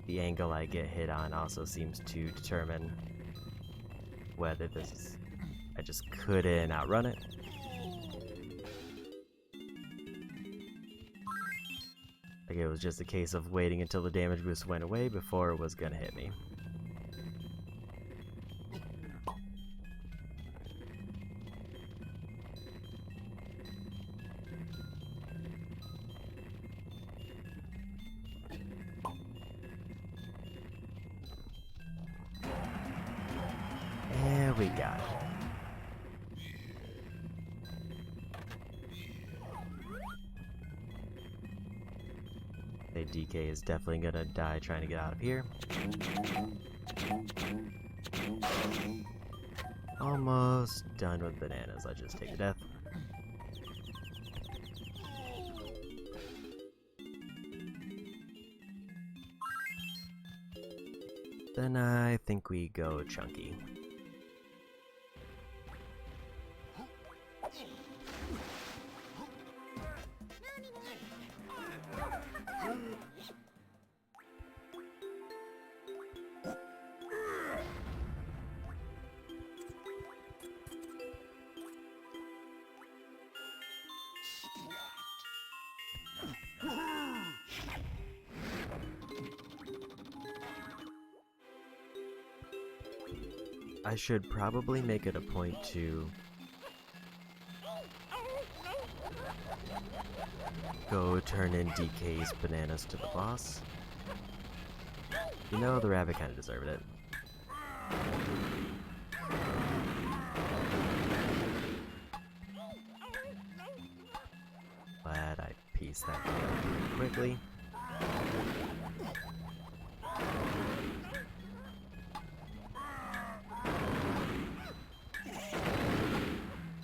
The angle I get hit on also seems to determine whether this is... I just couldn't outrun it. Like it was just a case of waiting until the damage boost went away before it was gonna hit me. There we got it. DK is definitely gonna die trying to get out of here. Almost done with bananas. I just take a death. Then I think we go Chunky. I should probably make it a point to go turn in DK's bananas to the boss. You know, the rabbit kind of deserved it. Glad I pieced that together pretty quickly.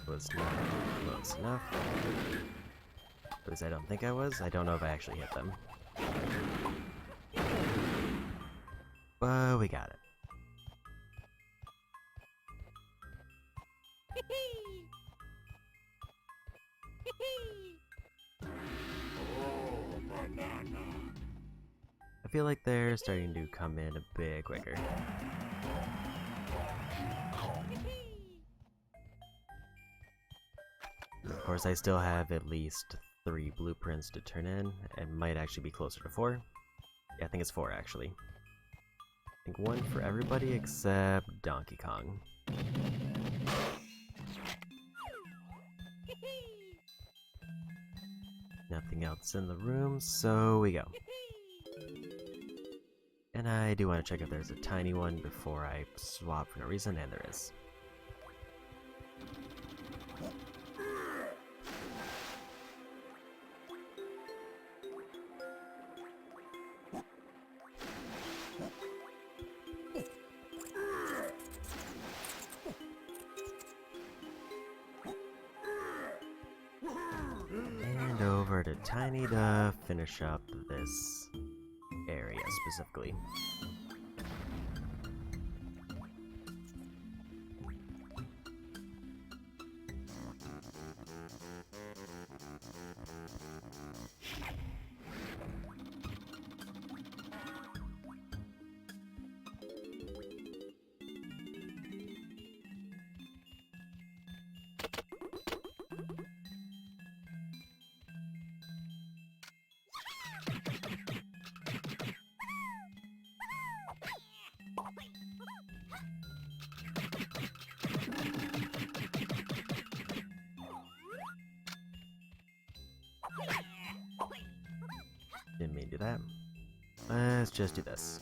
Was not close enough. At least I don't think I was. I don't know if I actually hit them. But we got it. I feel like they're starting to come in a bit quicker. Of course, I still have at least 3 blueprints to turn in, and might actually be closer to 4. Yeah, I think it's 4 actually. I think 1 for everybody except Donkey Kong. Nothing else in the room, so we go. And I do want to check if there's a tiny one before I swap for no reason, and there is. And over to Tiny to finish up this area specifically. Didn't mean to do that. Let's just do this.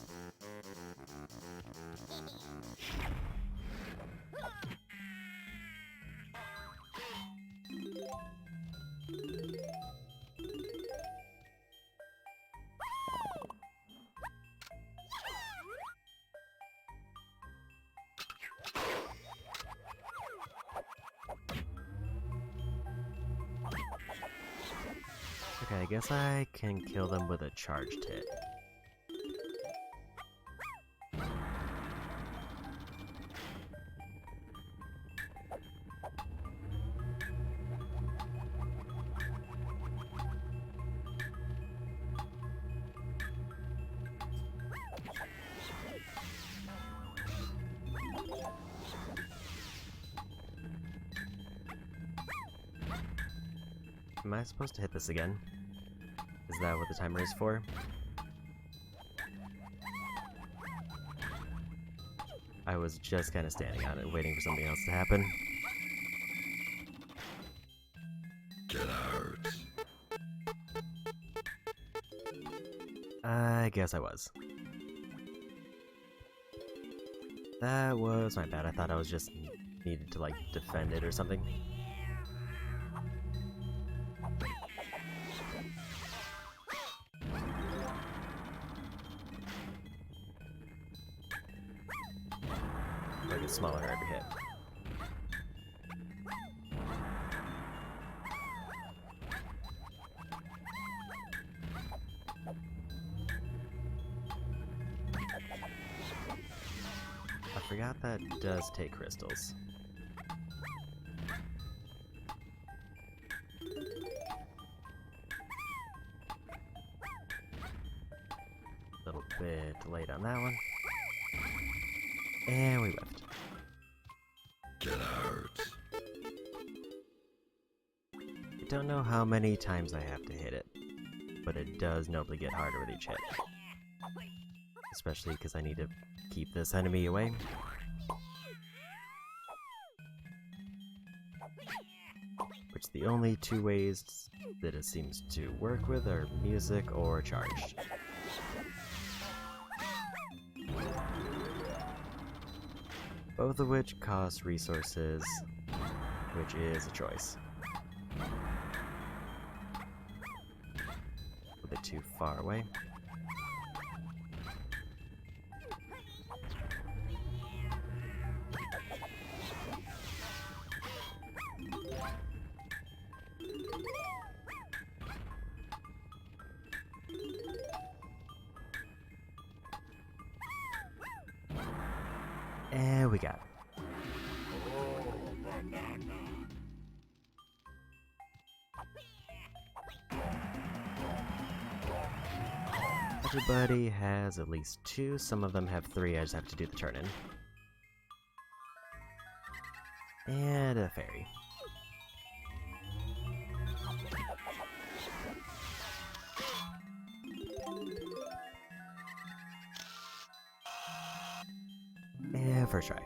Okay, I guess I can kill them with a charged hit. Am I supposed to hit this again? Is that what the timer is for? I was just kind of standing on it, waiting for something else to happen. Get out. I guess I was. That was my bad. I thought I was just needed to, like, defend it or something. Like, it's smaller every hit. I forgot that does take crystals. A little bit late on that one. And we whiffed. Get out. I don't know how many times I have to hit it, but it does notably get harder with each hit. Especially because I need to keep this enemy away. which the only two ways that it seems to work with are music or charged. Both of which cost resources, which is a choice. A bit too far away. And we got it. Everybody has at least two, some of them have three, I just have to do the turn-in. And a fairy. And first try.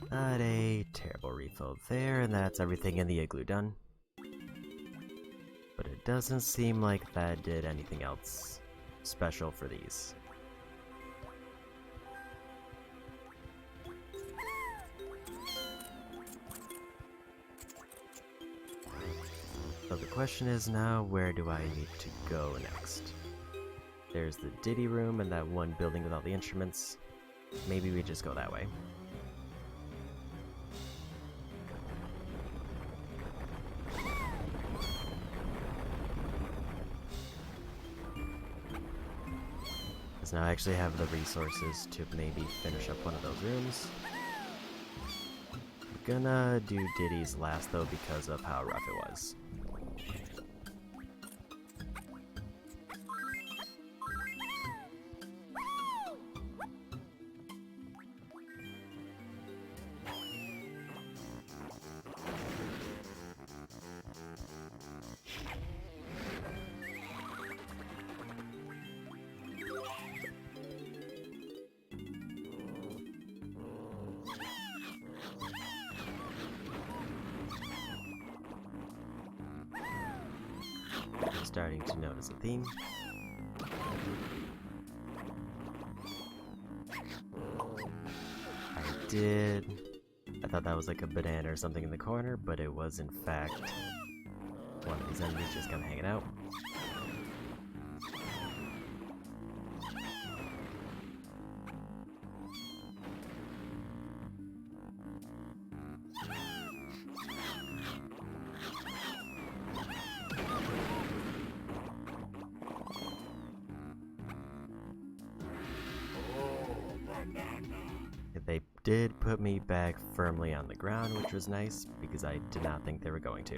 Not a terrible refill there, and that's everything in the igloo done. But it doesn't seem like that did anything else special for these. So the question is now, where do I need to go next? There's the Diddy room and that one building with all the instruments. Maybe we just go that way. Because now I actually have the resources to maybe finish up one of those rooms. I'm gonna do Diddy's last though because of how rough it was. Starting to notice a theme. I thought that was like a banana or something in the corner, but it was in fact one of these enemies just kind of hanging out. They did put me back firmly on the ground, which was nice, because I did not think they were going to.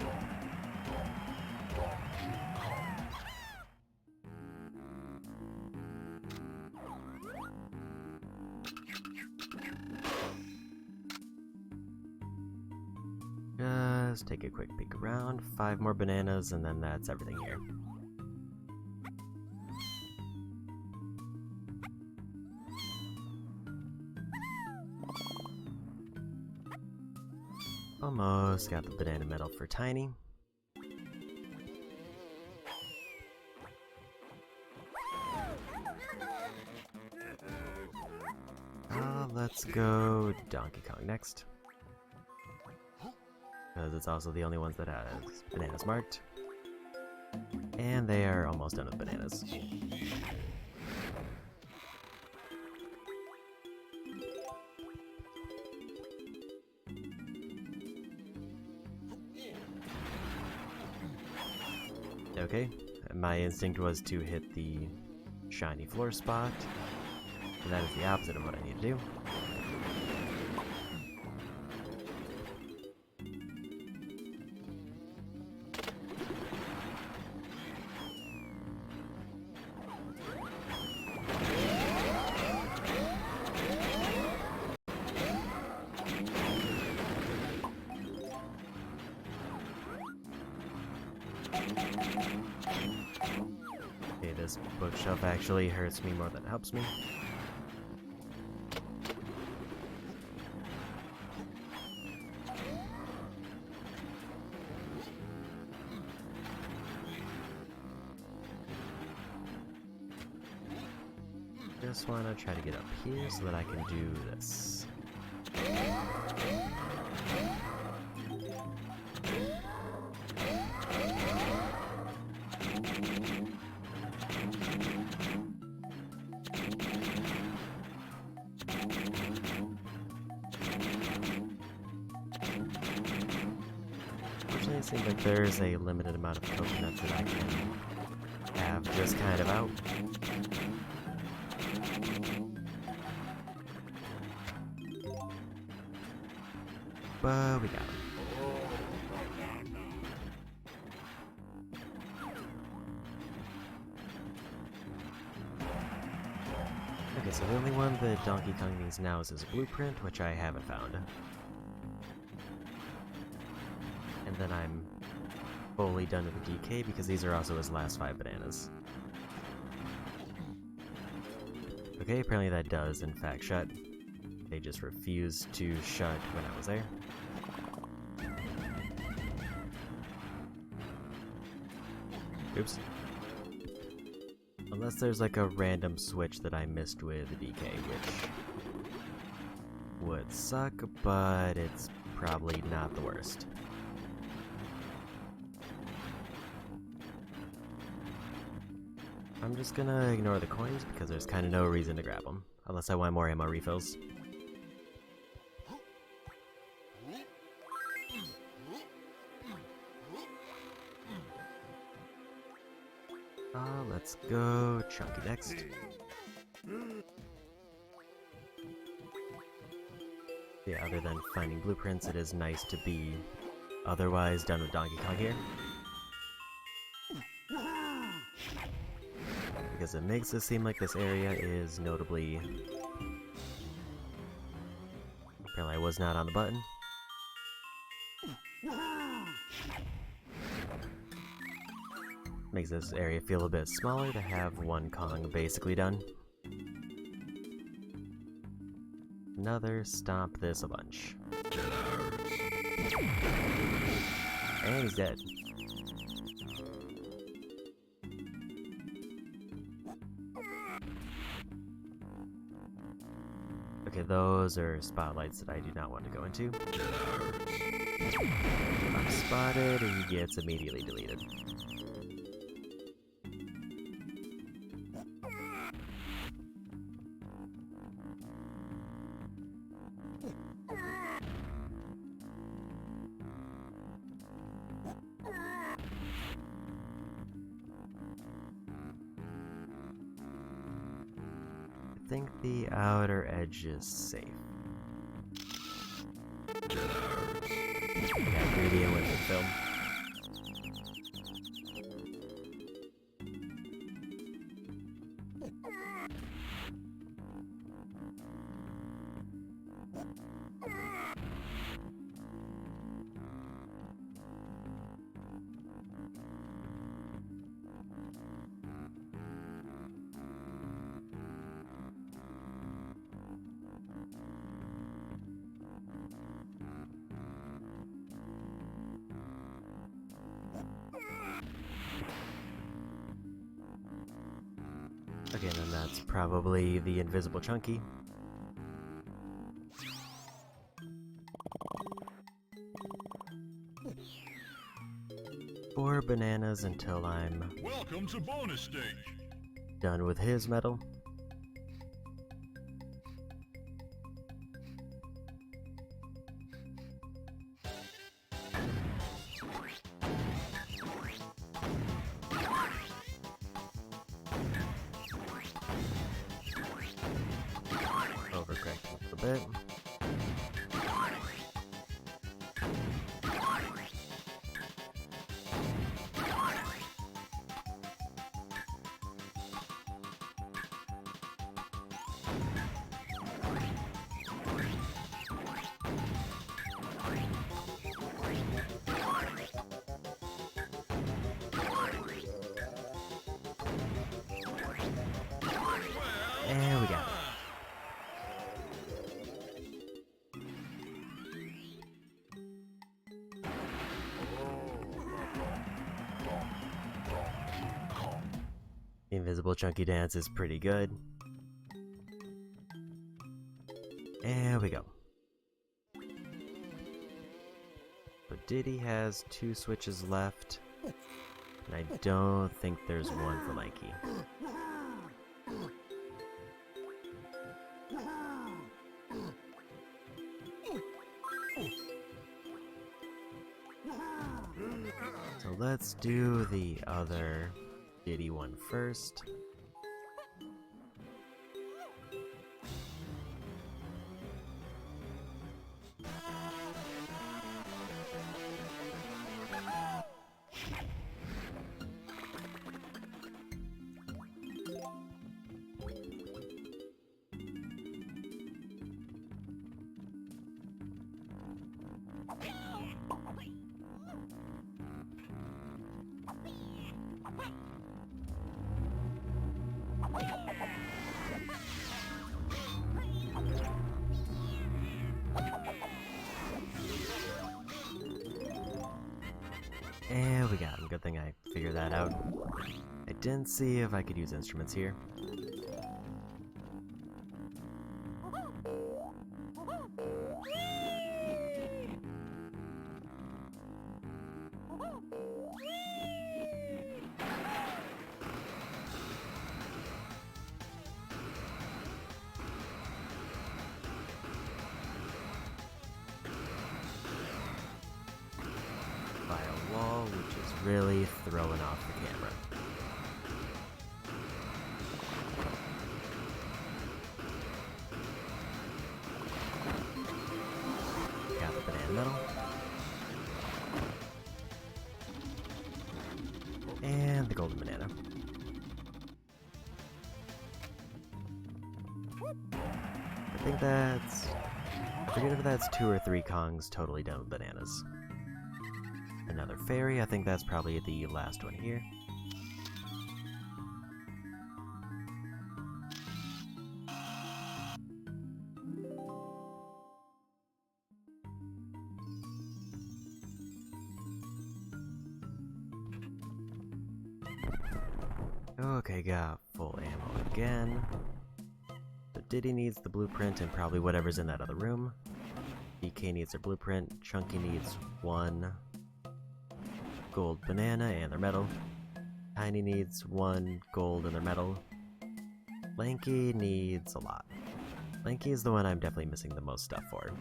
Just take a quick peek around, 5 more bananas, and then that's everything here. Almost got the banana medal for Tiny. Let's go Donkey Kong next. Because it's also the only ones that has bananas marked. And they are almost done with bananas. Okay, my instinct was to hit the shiny floor spot, and that is the opposite of what I need to do. Okay, this bookshelf actually hurts me more than it helps me. Just want to try to get up here so that I can do this. Fortunately, it seems like there's a limited amount of coconuts that I can have just kind of out. But we got him. Okay, so the only one that Donkey Kong needs now is his blueprint, which I haven't found. And then I'm fully done with the DK because these are also his last 5 bananas. Okay, apparently that does in fact shut. They just refused to shut when I was there. Oops. Unless there's like a random switch that I missed with the DK, which would suck, but it's probably not the worst. I'm just gonna ignore the coins because there's kind of no reason to grab them, unless I want more ammo refills. Let's go Chunky next. Yeah, other than finding blueprints, it is nice to be otherwise done with Donkey Kong here. Because it makes it seem like this area is notably... Apparently I was not on the button. Makes this area feel a bit smaller to have one Kong basically done. Another stomp this a bunch. Get out. And he's dead. Okay, those are spotlights that I do not want to go into. Get out. I'm spotted, and he gets immediately deleted. I think the outer edge is safe. Get out. Yeah, greedy and with the film. Okay, then that's probably the invisible Chunky. Four bananas until I'm Welcome to bonus stage. done with his medal. Overcorrecting a little bit. And we got it. The invisible chunky dance is pretty good. And we go. So Diddy has 2 switches left, and I don't think there's one for Lanky. So let's do the other Diddy one first. And we got him. Good thing I figured that out. I didn't see if I could use instruments here. By a wall, which is really throwing off the camera. Got the banana medal. And the golden banana. I think that's... I forget if that's 2 or 3 Kongs totally done with bananas. Another fairy, I think that's probably the last one here. Okay, got full ammo again. So Diddy needs the blueprint and probably whatever's in that other room. DK needs their blueprint, Chunky needs 1 gold banana and their medal. Tiny needs 1 gold and their medal. Lanky needs a lot. Lanky is the one I'm definitely missing the most stuff for.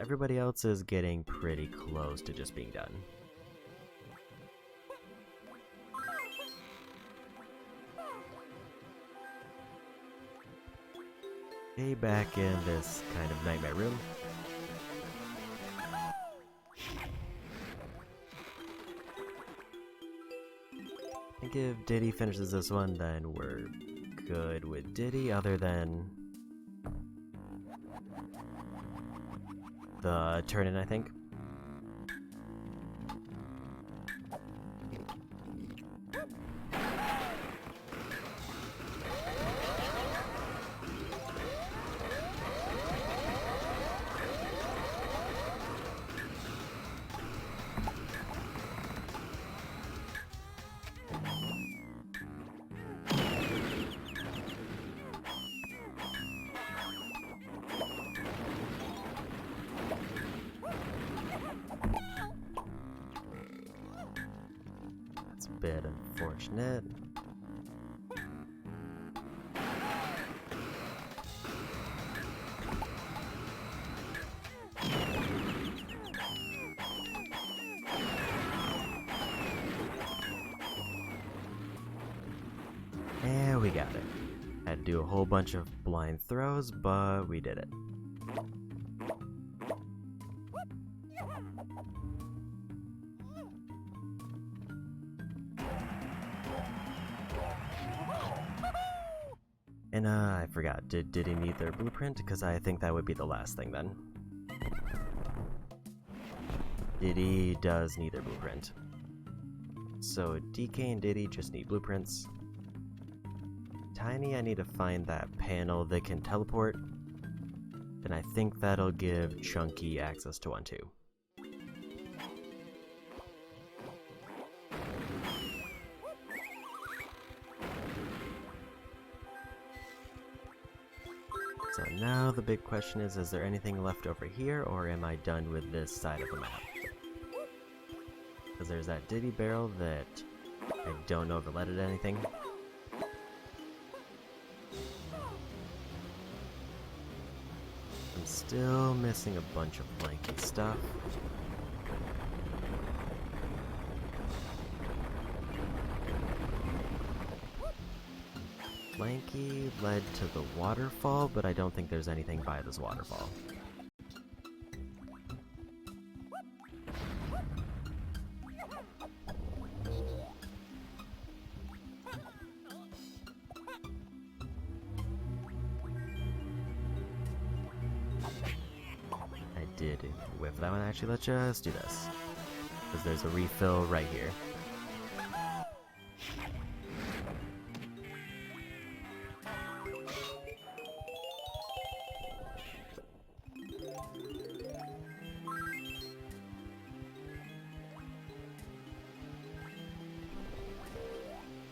Everybody else is getting pretty close to just being done. Okay, back in this kind of nightmare room. I think if Diddy finishes this one, then we're good with Diddy, other than the turn-in, I think. That's a bit unfortunate. And we got it. Had to do a whole bunch of blind throws, but we did it. And I forgot, did he need their blueprint? Because I think that would be the last thing then. Diddy does need their blueprint. So DK and Diddy just need blueprints. Tiny, I need to find that panel that can teleport. And I think that'll give Chunky access to one too. So now the big question is there anything left over here, or am I done with this side of the map? Because there's that Diddy barrel that I don't know if it let it anything. I'm still missing a bunch of blanky stuff. Blanky led to the waterfall, but I don't think there's anything by this waterfall. I did whiff that one. Actually, let's just do this. Because there's a refill right here.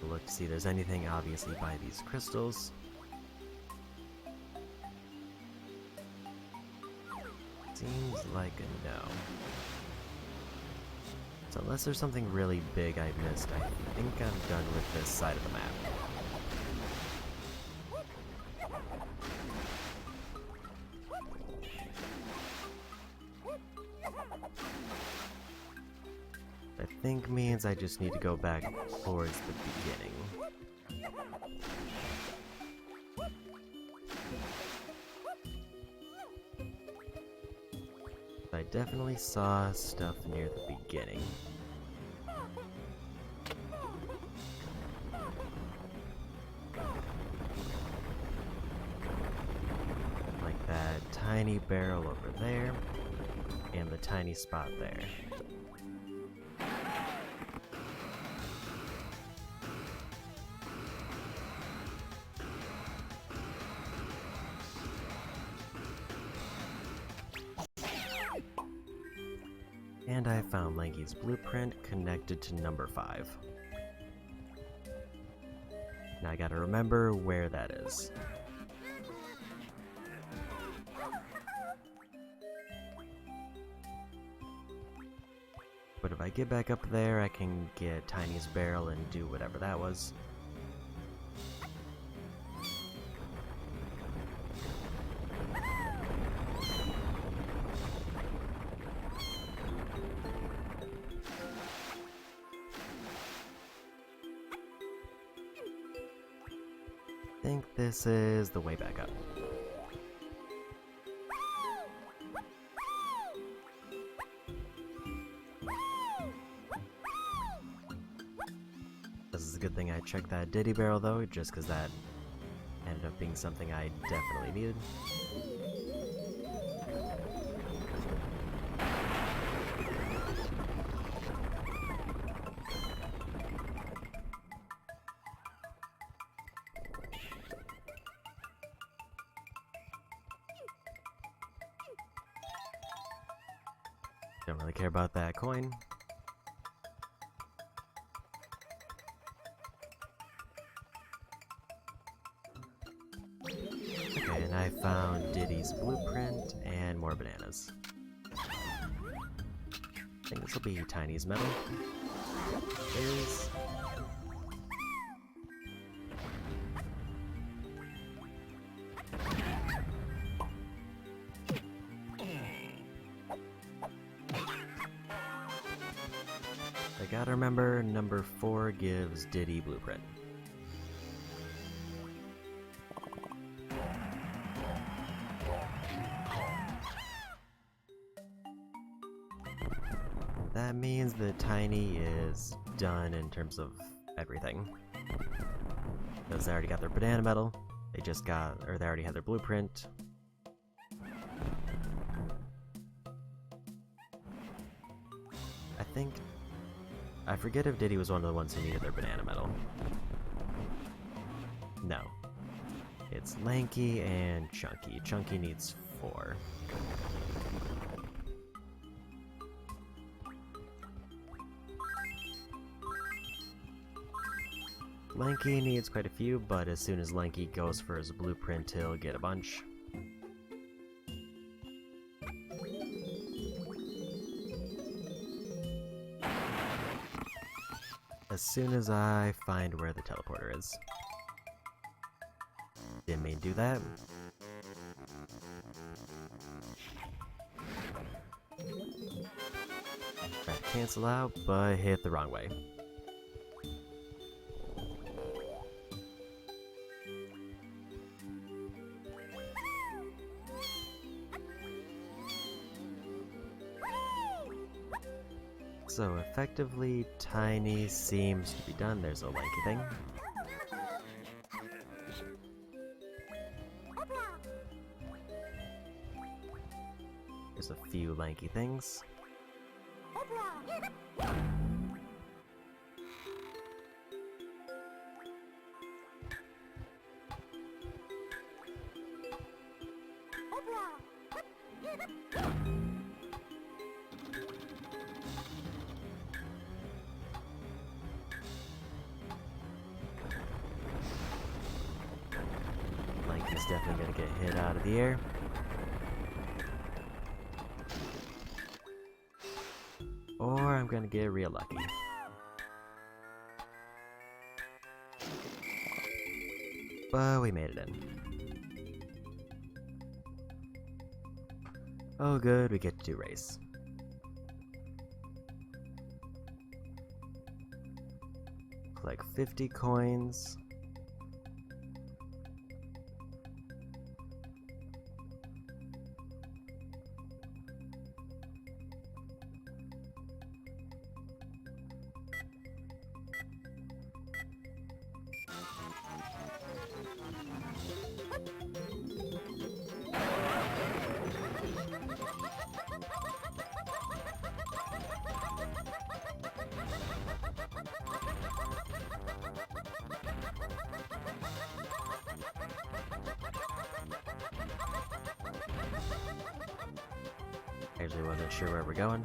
Look to see if there's anything obviously by these crystals. Seems like a no. So unless there's something really big I missed, I think I'm done with this side of the map. I think means I just need to go back towards the beginning. I definitely saw stuff near the beginning. Like that tiny barrel over there, and the tiny spot there. And I found Lanky's blueprint connected to number 5. Now I gotta remember where that is. But if I get back up there, I can get Tiny's barrel and do whatever that was. I think this is the way back up. This is a good thing I checked that Diddy barrel though, just because that ended up being something I definitely needed. Don't really care about that coin. Okay, and I found Diddy's blueprint and more bananas. I think this will be Tiny's medal. Is I gotta remember, number 4 gives Diddy blueprint. That means that Tiny is done in terms of everything. Because they already got their banana medal, they already had their blueprint. I forget if Diddy was one of the ones who needed their banana medal. No, It's Lanky and Chunky. Chunky needs 4. Lanky needs quite a few, but as soon as Lanky goes for his blueprint, he'll get a bunch. As soon as I find where the teleporter is. Didn't mean to do that. Tried to cancel out, but hit the wrong way. So effectively, Tiny seems to be done. There's a Lanky thing. There's a few Lanky things. Lanky's definitely gonna get hit out of the air. Or I'm gonna get real lucky. But we made it in. Oh good, we get to do race. Collect 50 coins. Actually wasn't sure where we're going.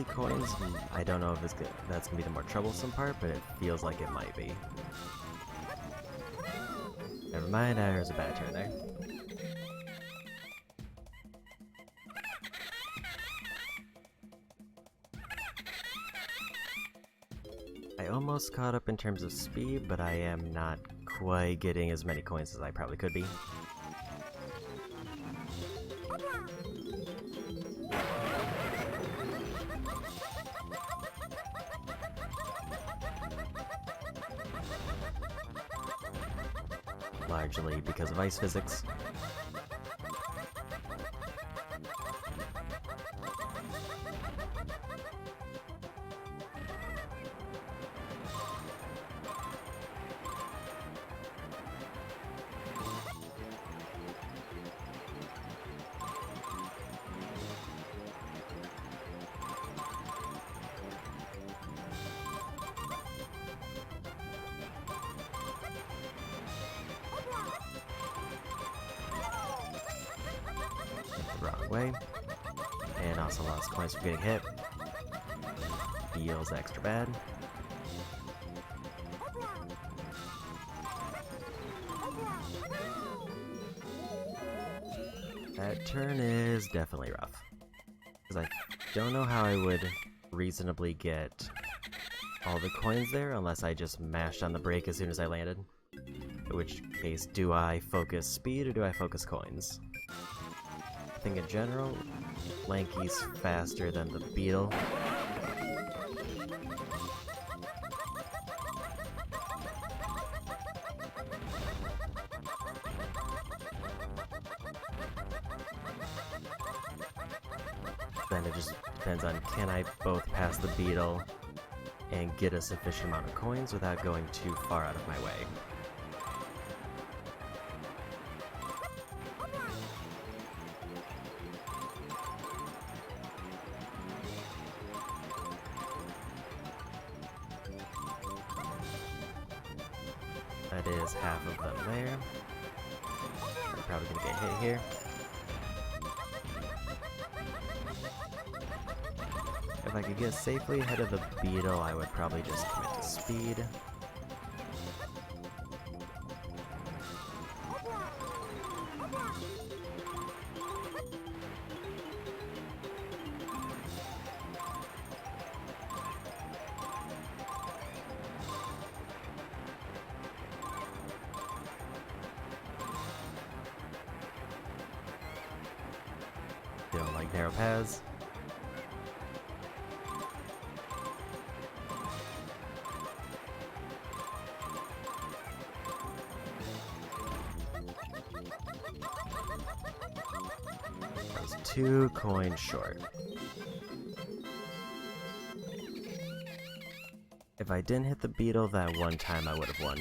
Coins. I don't know if that's gonna be the more troublesome part, but it feels like it might be. Never mind, there's a bad turn there. I almost caught up in terms of speed, but I am not quite getting as many coins as I probably could be. Largely because of ice physics. Wrong way. And also lost coins from getting hit. Feels extra bad. That turn is definitely rough. Because I don't know how I would reasonably get all the coins there unless I just mashed on the brake as soon as I landed. In which case, do I focus speed or do I focus coins? I think in general, Lanky's faster than the beetle. then it just depends on, can I both pass the beetle and get a sufficient amount of coins without going too far out of my way. That is half of them there. I'm probably gonna get hit here. If I could get safely ahead of the beetle, I would probably just commit to speed. You don't like narrow paths. I was 2 coins short. If I didn't hit the beetle that one time, I would have won.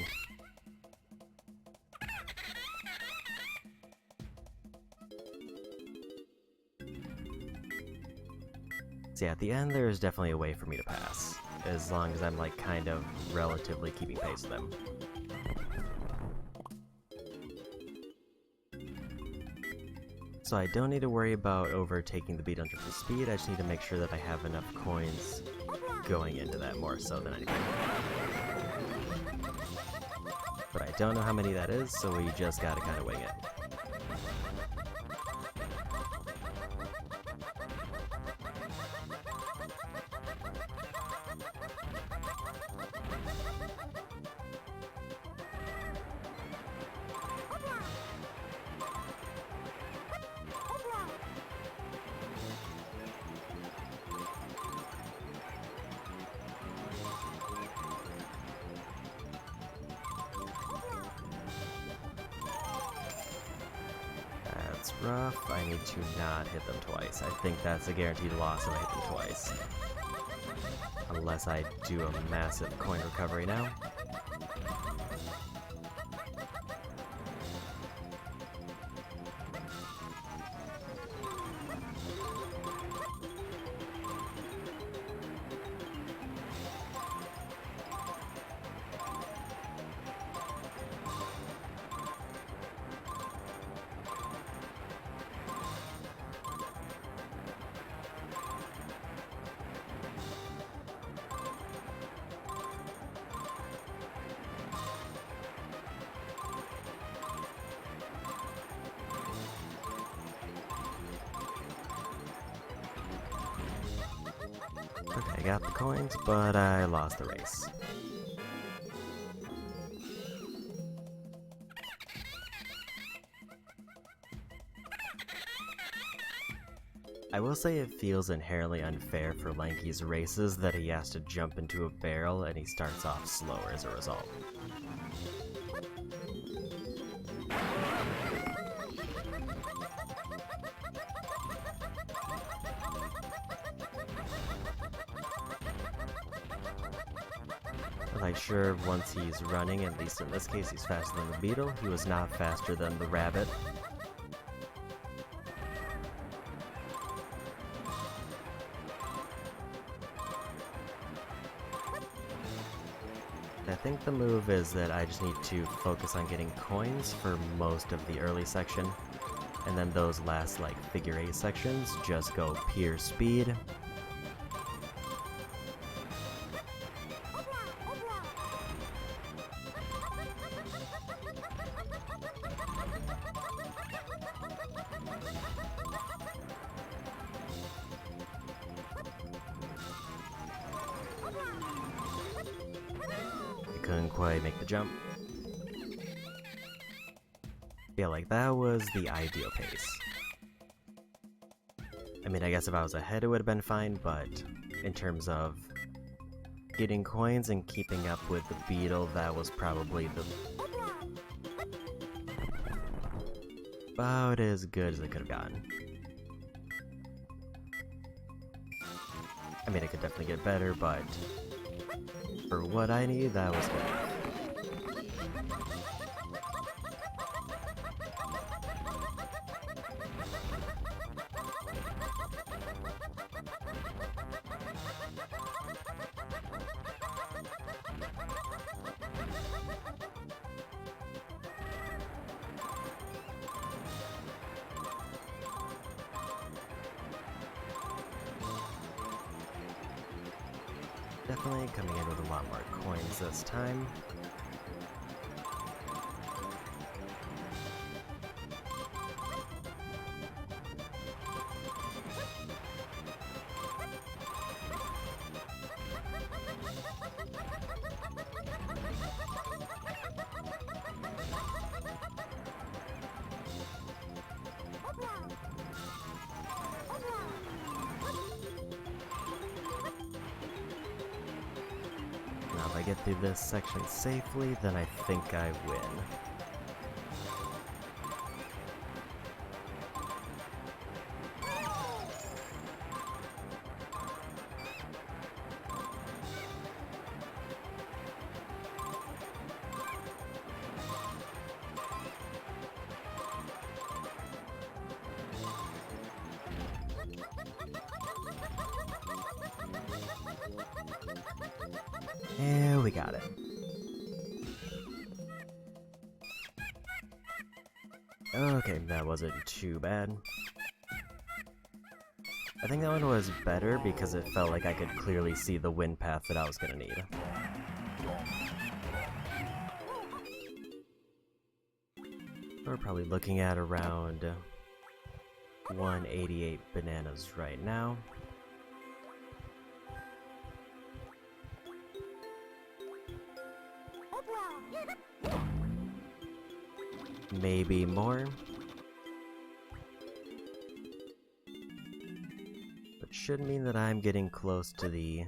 So yeah, at the end there is definitely a way for me to pass, as long as I'm like kind of relatively keeping pace with them. So I don't need to worry about overtaking the beetle for speed, I just need to make sure that I have enough coins going into that more so than anything. But I don't know how many that is, so we just gotta kinda wing it. That's rough. I need to not hit them twice. I think that's a guaranteed loss if I hit them twice. Unless I do a massive coin recovery now. Okay, I got the coins, but I lost the race. I will say it feels inherently unfair for Lanky's races that he has to jump into a barrel and he starts off slower as a result. Like, sure, once he's running, at least in this case he's faster than the beetle, he was not faster than the rabbit. I think the move is that I just need to focus on getting coins for most of the early section, and then those last, like, figure 8 sections just go pure speed. Couldn't quite make the jump. Yeah, like, that was the ideal pace. I mean, I guess if I was ahead it would have been fine, but in terms of getting coins and keeping up with the beetle, that was probably about as good as it could have gotten. mean, it could definitely get better, but for what I need, that was good. Definitely coming in with a lot more coins this time. Now if I get through this section safely, then I think I win. And we got it. Okay, that wasn't too bad. I think that one was better because it felt like I could clearly see the wind path that I was gonna need. We're probably looking at around 188 bananas right now. Maybe more. But should mean that I'm getting close to the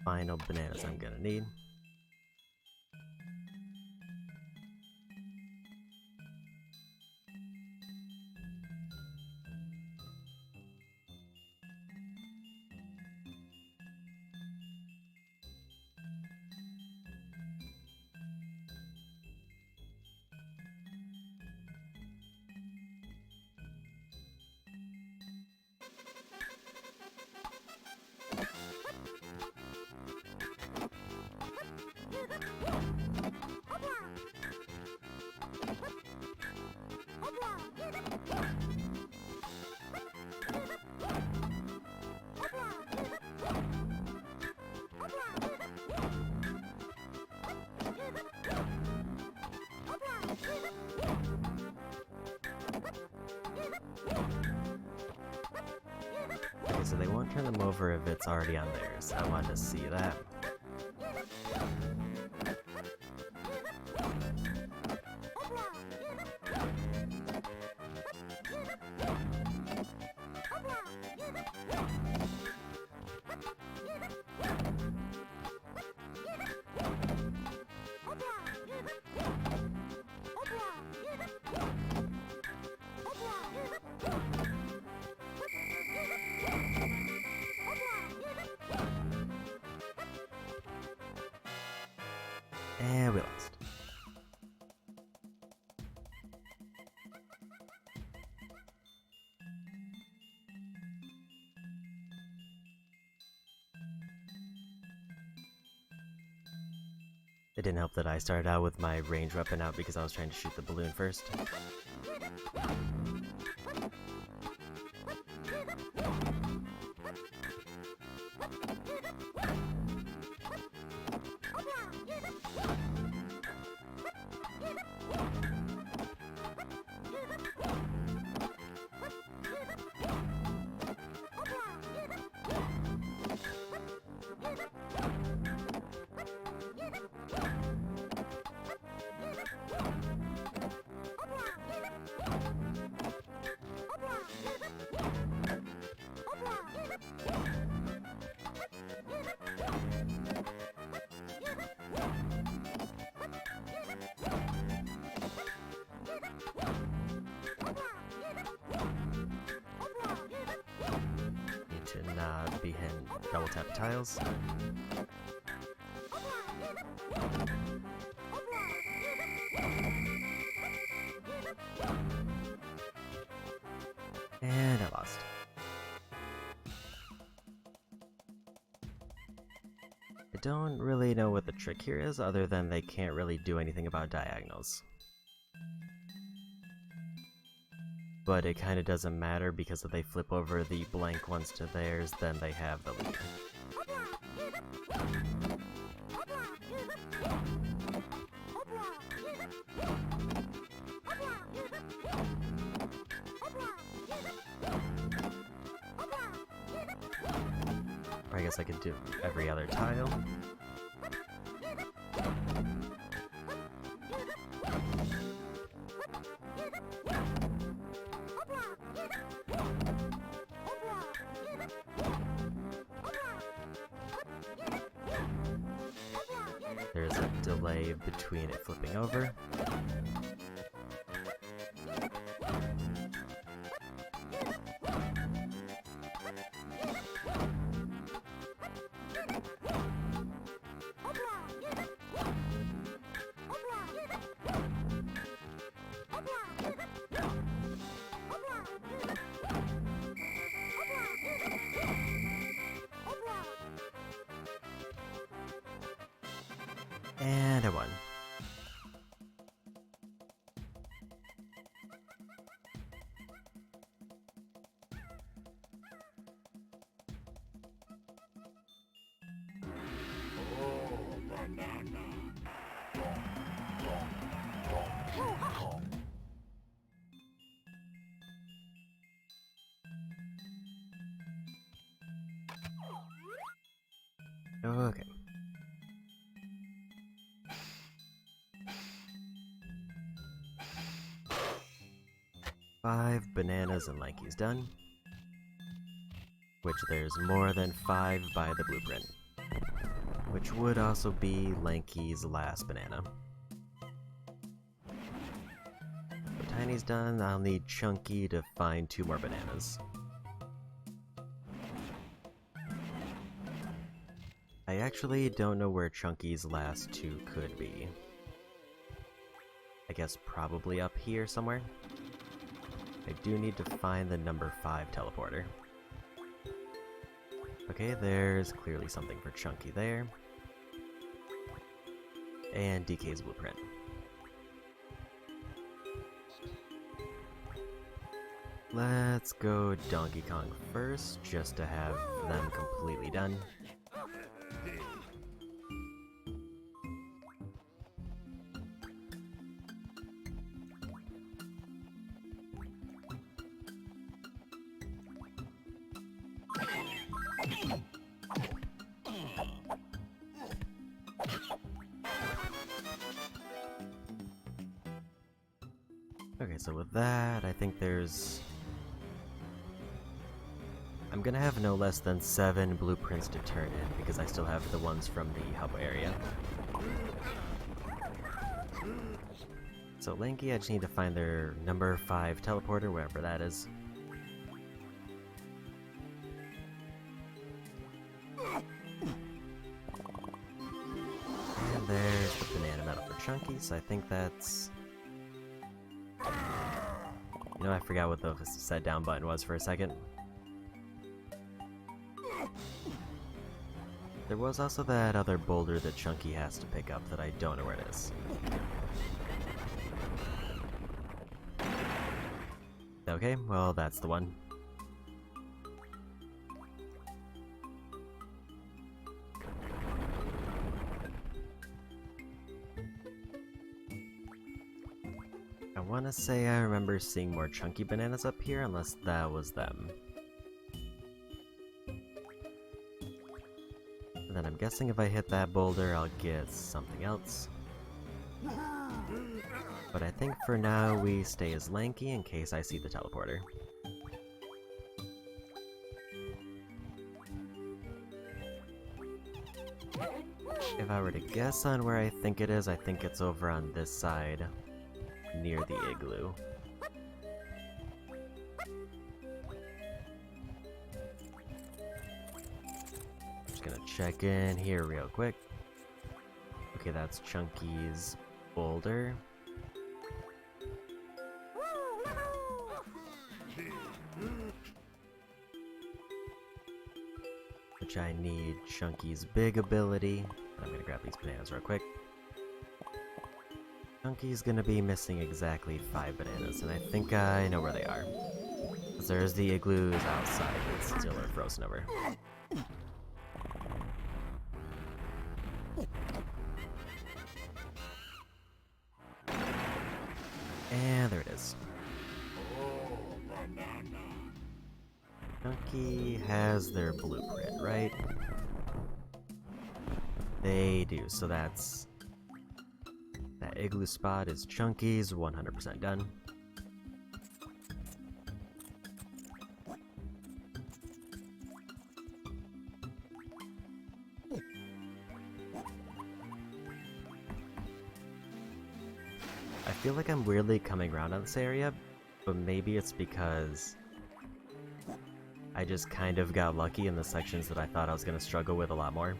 final bananas I'm gonna need. Okay, so they won't turn them over if it's already on theirs. I wanted to see that. And we lost. It didn't help that I started out with my range weapon out because I was trying to shoot the balloon first. behind double tap tiles. And I lost. I don't really know what the trick here is, other than they can't really do anything about diagonals. But it kind of doesn't matter, because if they flip over the blank ones to theirs, then they have the lead. Or I guess I could do every other tile. There's a delay between it flipping over. And I won. Okay. Five bananas and lankies done. Which there's more than 5 by the blueprint. Which would also be Lanky's last banana. So Tiny's done, I'll need Chunky to find 2 more bananas. I actually don't know where Chunky's last 2 could be. I guess probably up here somewhere. I do need to find the number 5 teleporter. Okay, there's clearly something for Chunky there. And DK's blueprint. Let's go Donkey Kong first, just to have them completely done. Okay, so with that, I think I'm gonna have no less than 7 blueprints to turn in, because I still have the ones from the hub area. So Lanky, I just need to find their number 5 teleporter, wherever that is. And there's the banana medal for Chunky, so I think that's... You know, I forgot what the set down button was for a second. There was also that other boulder that Chunky has to pick up that I don't know where it is. Okay, well, that's the one. I want to say I remember seeing more Chunky bananas up here, unless that was them. And then I'm guessing if I hit that boulder, I'll get something else. But I think for now, we stay as Lanky in case I see the teleporter. If I were to guess on where I think it is, I think it's over on this side, near the igloo. gonna check in here real quick. Okay, that's Chunky's boulder. Which I need Chunky's big ability. I'm gonna grab these bananas real quick. Chunky's gonna be missing exactly 5 bananas, and I think I know where they are. 'Cause there's the igloos outside that still are frozen over. And there it is. Chunky has their blueprint, right? They do, so that's... That igloo spot is Chunky's, 100% done. I feel like I'm weirdly coming around on this area, but maybe it's because I just kind of got lucky in the sections that I thought I was going to struggle with a lot more.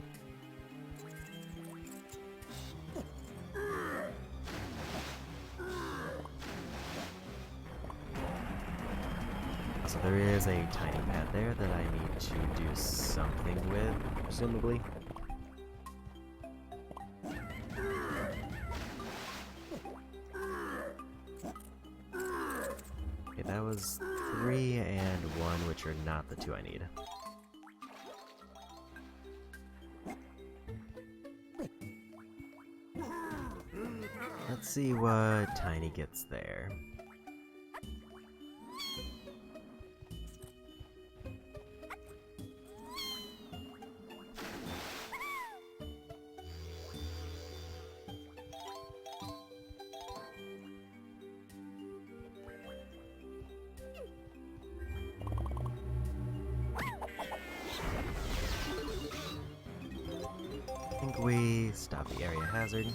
So there is a tiny pad there that I need to do something with, presumably. Okay, that was 3 and 1, which are not the 2 I need. Let's see what Tiny gets there. I think we stop the area hazard.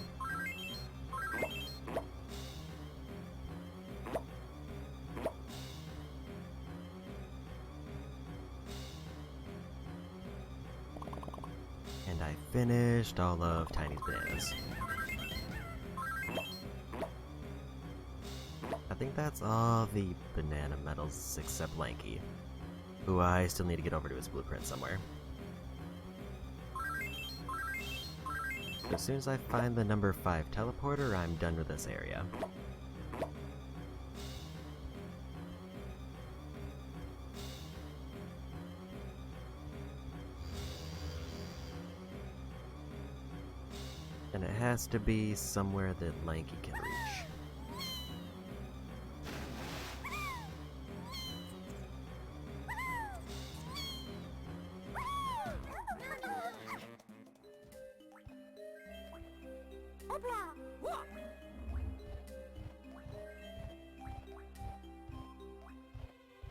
And I finished all of Tiny's bananas. I think that's all the banana medals except Lanky, who I still need to get over to his blueprint somewhere. As soon as I find the number 5 teleporter, I'm done with this area. And it has to be somewhere that Lanky can reach.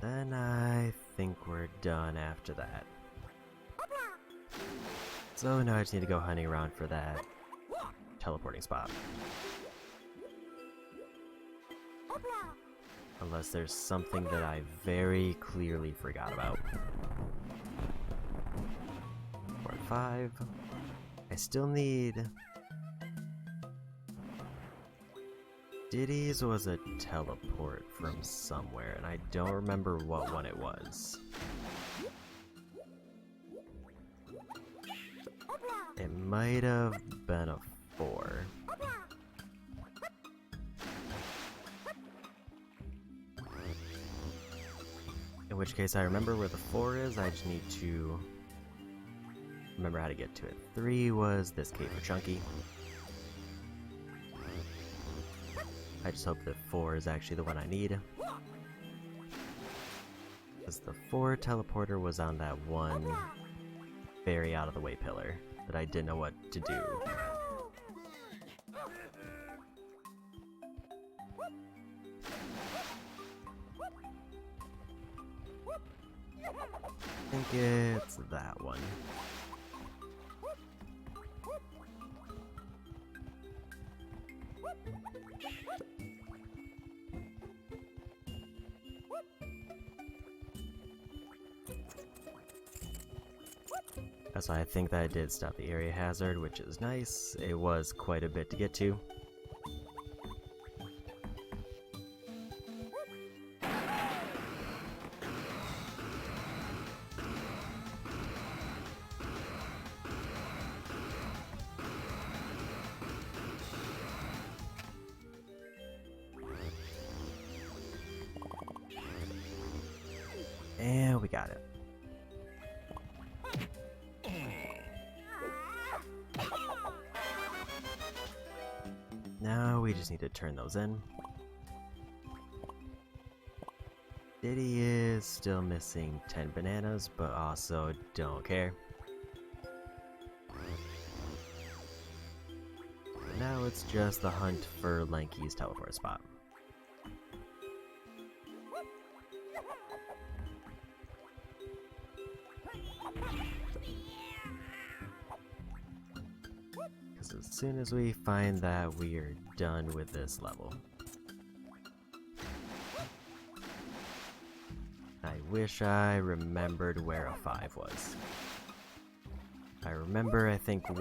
Then I think we're done after that. So now I just need to go hunting around for that teleporting spot. Unless there's something that I very clearly forgot about. 4 and 5. I still need... Diddy's was a teleport from somewhere, and I don't remember what one it was. It might have been a 4. In which case I remember where the 4 is, I just need to remember how to get to it. 3 was this cave for Chunky. I just hope that 4 is actually the one I need. Because the 4 teleporter was on that one very out of the way pillar that I didn't know what to do. I think it's that one. So I think that did stop the area hazard, which is nice. It was quite a bit to get to. And we got it. Now we just need to turn those in. Diddy is still missing 10 bananas, but also don't care. Now it's just the hunt for Lanky's teleport spot. Because as soon as we find that, we are done with this level. I wish I remembered where a 5 was. I remember, I think I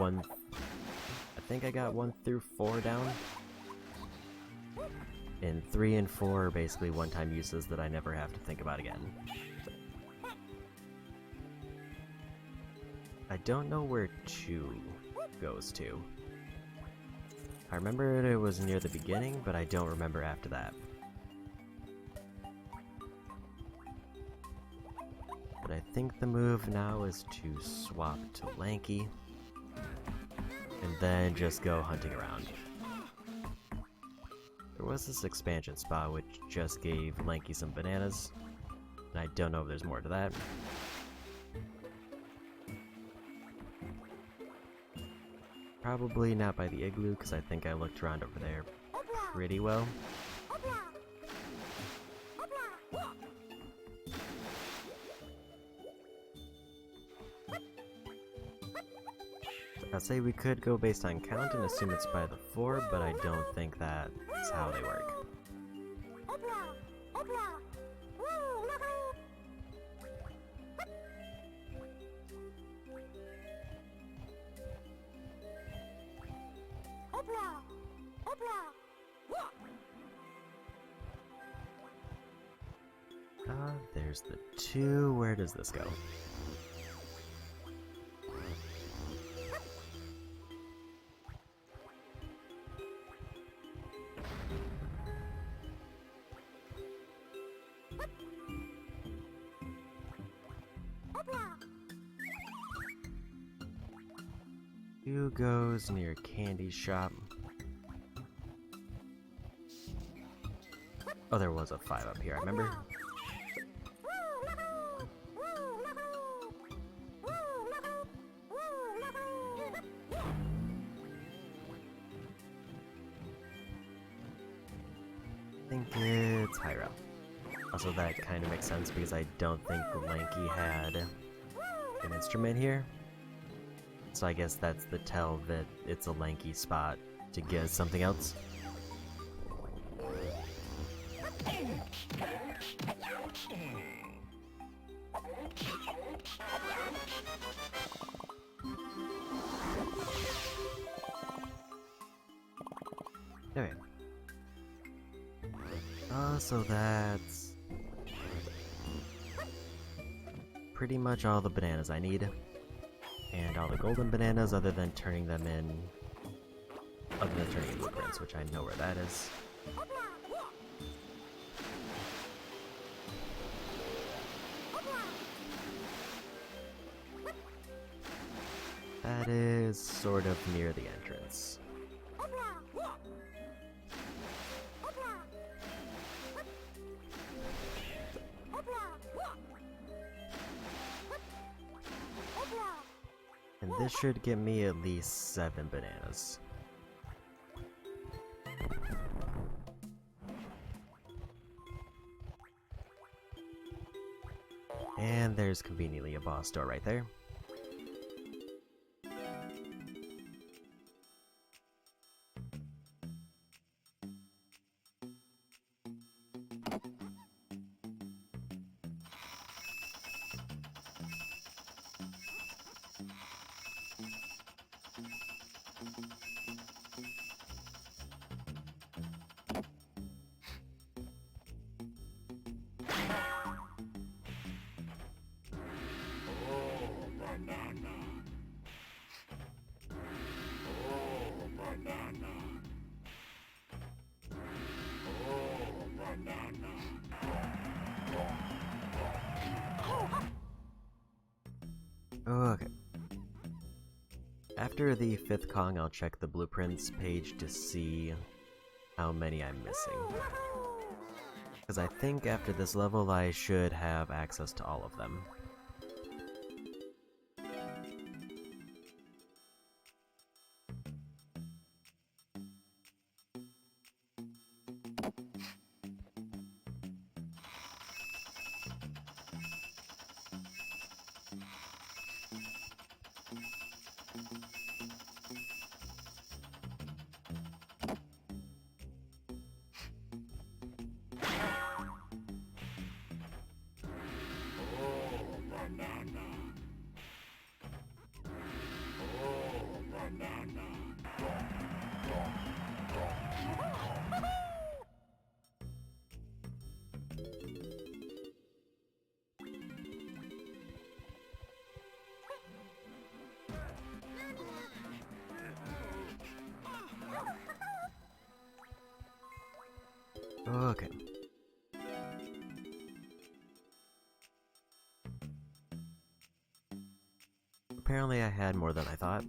got 1 through 4 down. And 3 and 4 are basically one-time uses that I never have to think about again. I don't know where 2 goes to. I remember it was near the beginning, but I don't remember after that. But I think the move now is to swap to Lanky, and then just go hunting around. There was this expansion spot which just gave Lanky some bananas, and I don't know if there's more to that. Probably not by the igloo, because I think I looked around over there pretty well. I'd say we could go based on count and assume it's by the 4, but I don't think that's how they work. There's the 2. Where does this go? Two goes near candy shop. Oh, there was a 5 up here, I remember. I think it's higher up. Also, that kind of makes sense because I don't think Lanky had an instrument here. So I guess that's the tell that it's a Lanky spot to get something else. Okay. So that's pretty much all the bananas I need. And all the golden bananas other than turning them in blueprints, which I know where that is. That is sort of near the entrance. And this should give me at least 7 bananas. And there's conveniently a boss door right there. Okay. After the 5th Kong, I'll check the blueprints page to see how many I'm missing. Because I think after this level I should have access to all of them. Okay. Apparently I had more than I thought.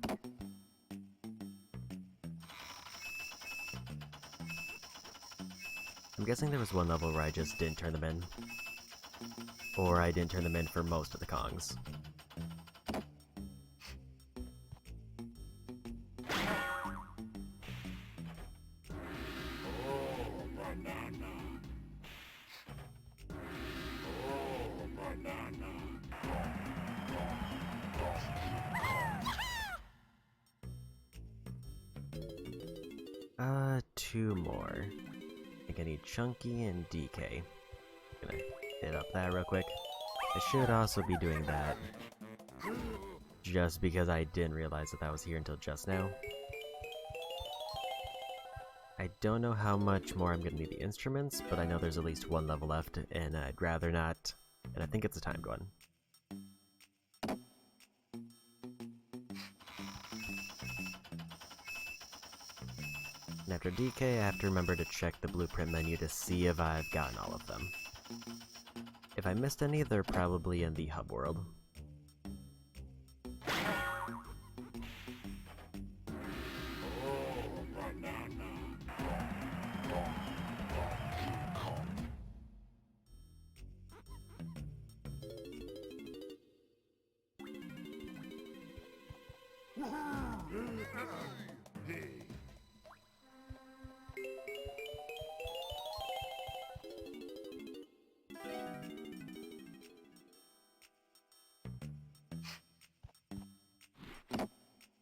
I'm guessing there was one level where I just didn't turn them in. Or I didn't turn them in for most of the Kongs. Two more. I think I need Chunky and DK. Gonna hit up that real quick. I should also be doing that. Just because I didn't realize that was here until just now. I don't know how much more I'm gonna need the instruments, but I know there's at least one level left, and I'd rather not. And I think it's a timed one. And after DK, I have to remember to check the blueprint menu to see if I've gotten all of them. If I missed any, they're probably in the hub world.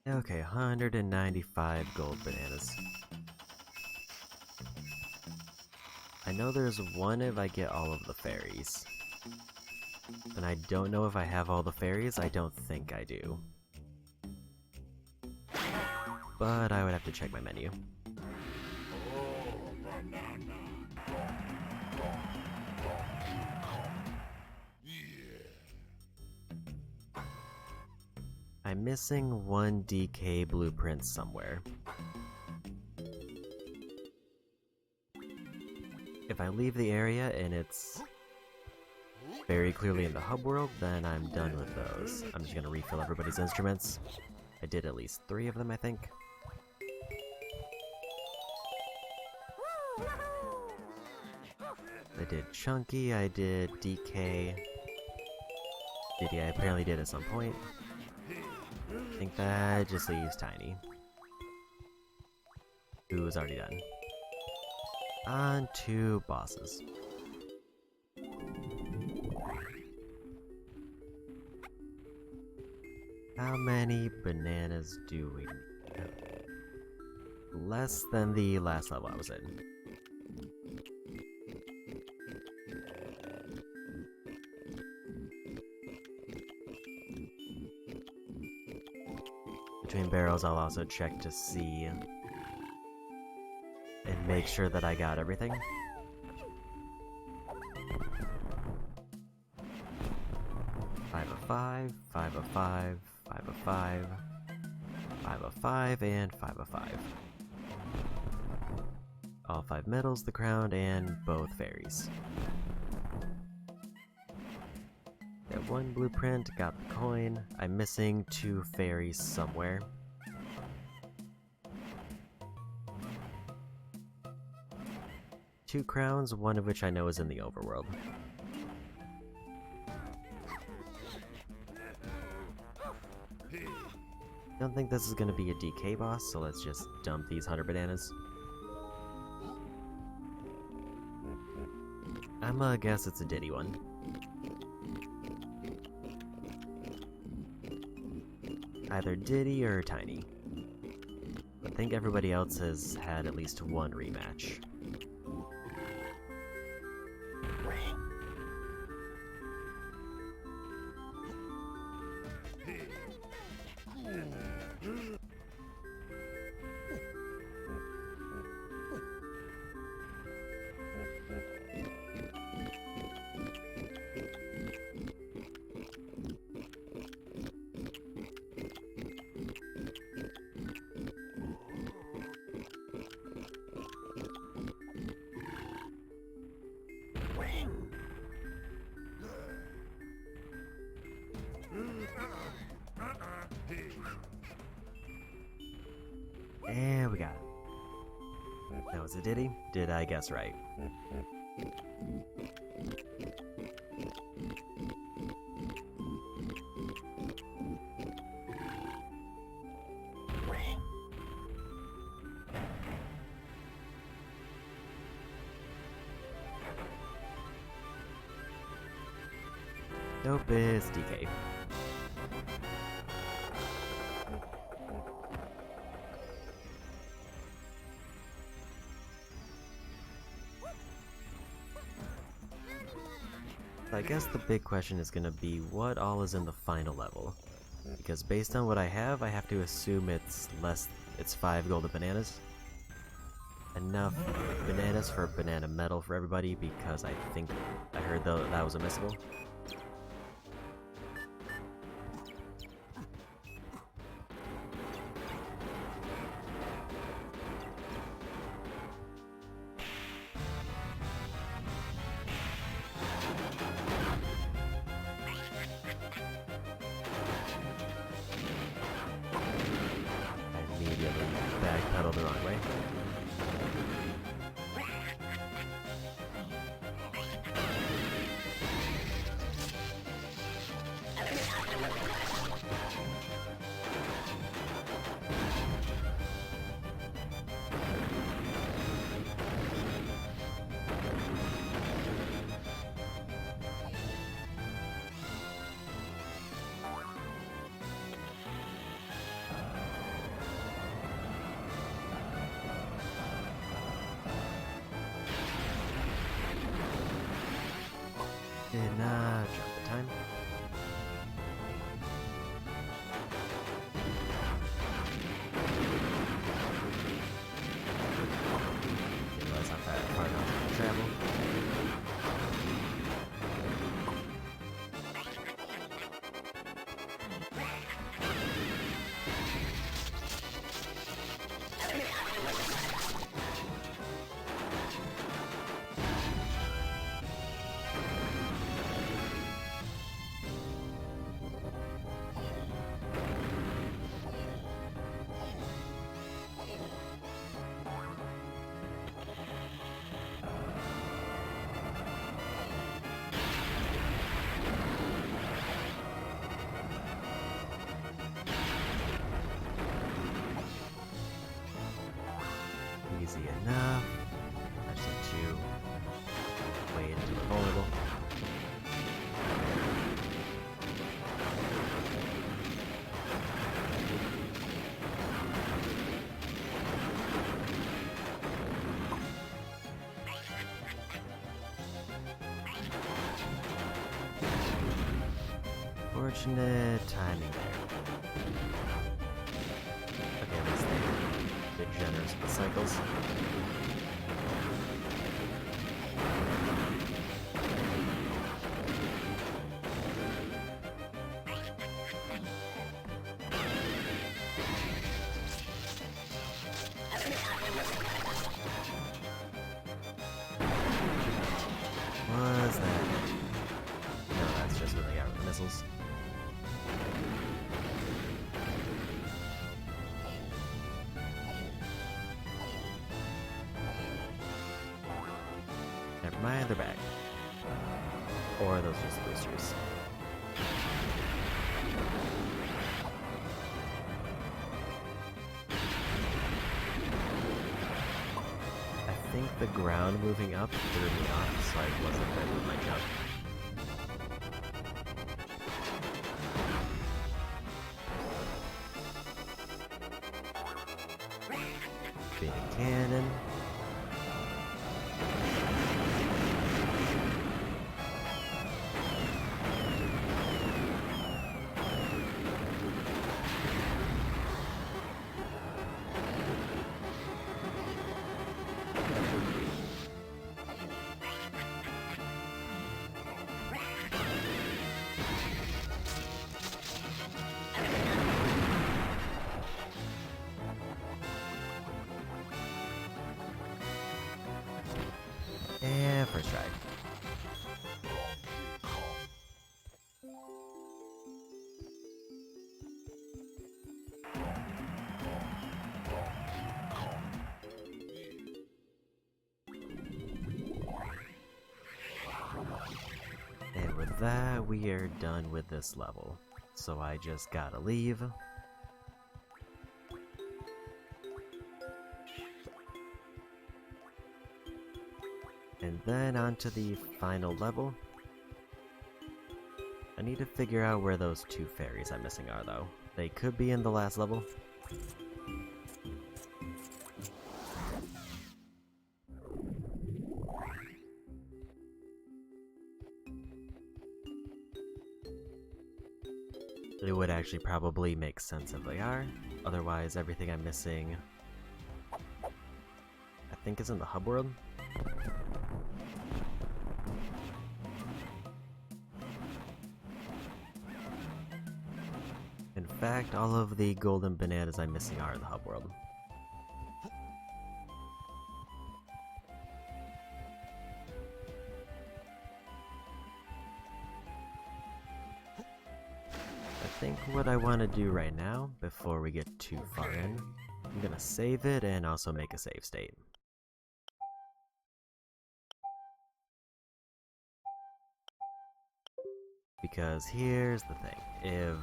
Okay, 195 gold bananas. I know there's one if I get all of the fairies. And I don't know if I have all the fairies, I don't think I do. But I would have to check my menu. I'm missing one DK blueprint somewhere. If I leave the area and it's very clearly in the hub world, then I'm done with those. I'm just gonna refill everybody's instruments. I did at least 3 of them, I think. I did Chunky, I did DK. Diddy, I apparently did at some point. I think that just leaves Tiny, who was already done. On to bosses. How many bananas do we need? Less than the last level I was in. Between barrels, I'll also check to see and make sure that I got everything. Five of 5, 5 of 5, 5 of 5, 5 of 5, and 5 of 5. All 5 medals, the crown, and both fairies. Got one blueprint, got the coin. I'm missing 2 fairies somewhere. Two crowns, one of which I know is in the overworld. Don't think this is gonna be a DK boss, so let's just dump these 100 bananas. I'm gonna guess it's a Diddy one. Either Diddy or Tiny. I think everybody else has had at least one rematch. And we got it. That was a Diddy. Did I guess right? Nope, it's DK. I guess the big question is gonna be what all is in the final level. Because based on what I have to assume it's 5 golden bananas. Enough bananas for banana medal for everybody, because I think I heard that was unmissable. Backpedal the wrong way. Did not jump the time. Realize how far enough to travel. Easy enough. I just have to wait into the vulnerable. Fortunate timing there. Okay, let's stay a bit generous with cycles. Was that? No, that's just really out. Never mind, they're back. Or are those just boosters? I think the ground moving up threw me off, so I wasn't ready with my jump. Big cannon. And first try. And with that, we are done with this level. So I just gotta leave. And then on to the final level. I need to figure out where those two fairies I'm missing are, though. They could be in the last level. It would actually probably make sense if they are. Otherwise, everything I'm missing, I think, is in the hub world. In fact, all of the golden bananas I'm missing are in the hub world. I think what I want to do right now, before we get too far in, I'm gonna save it and also make a save state. Because here's the thing, if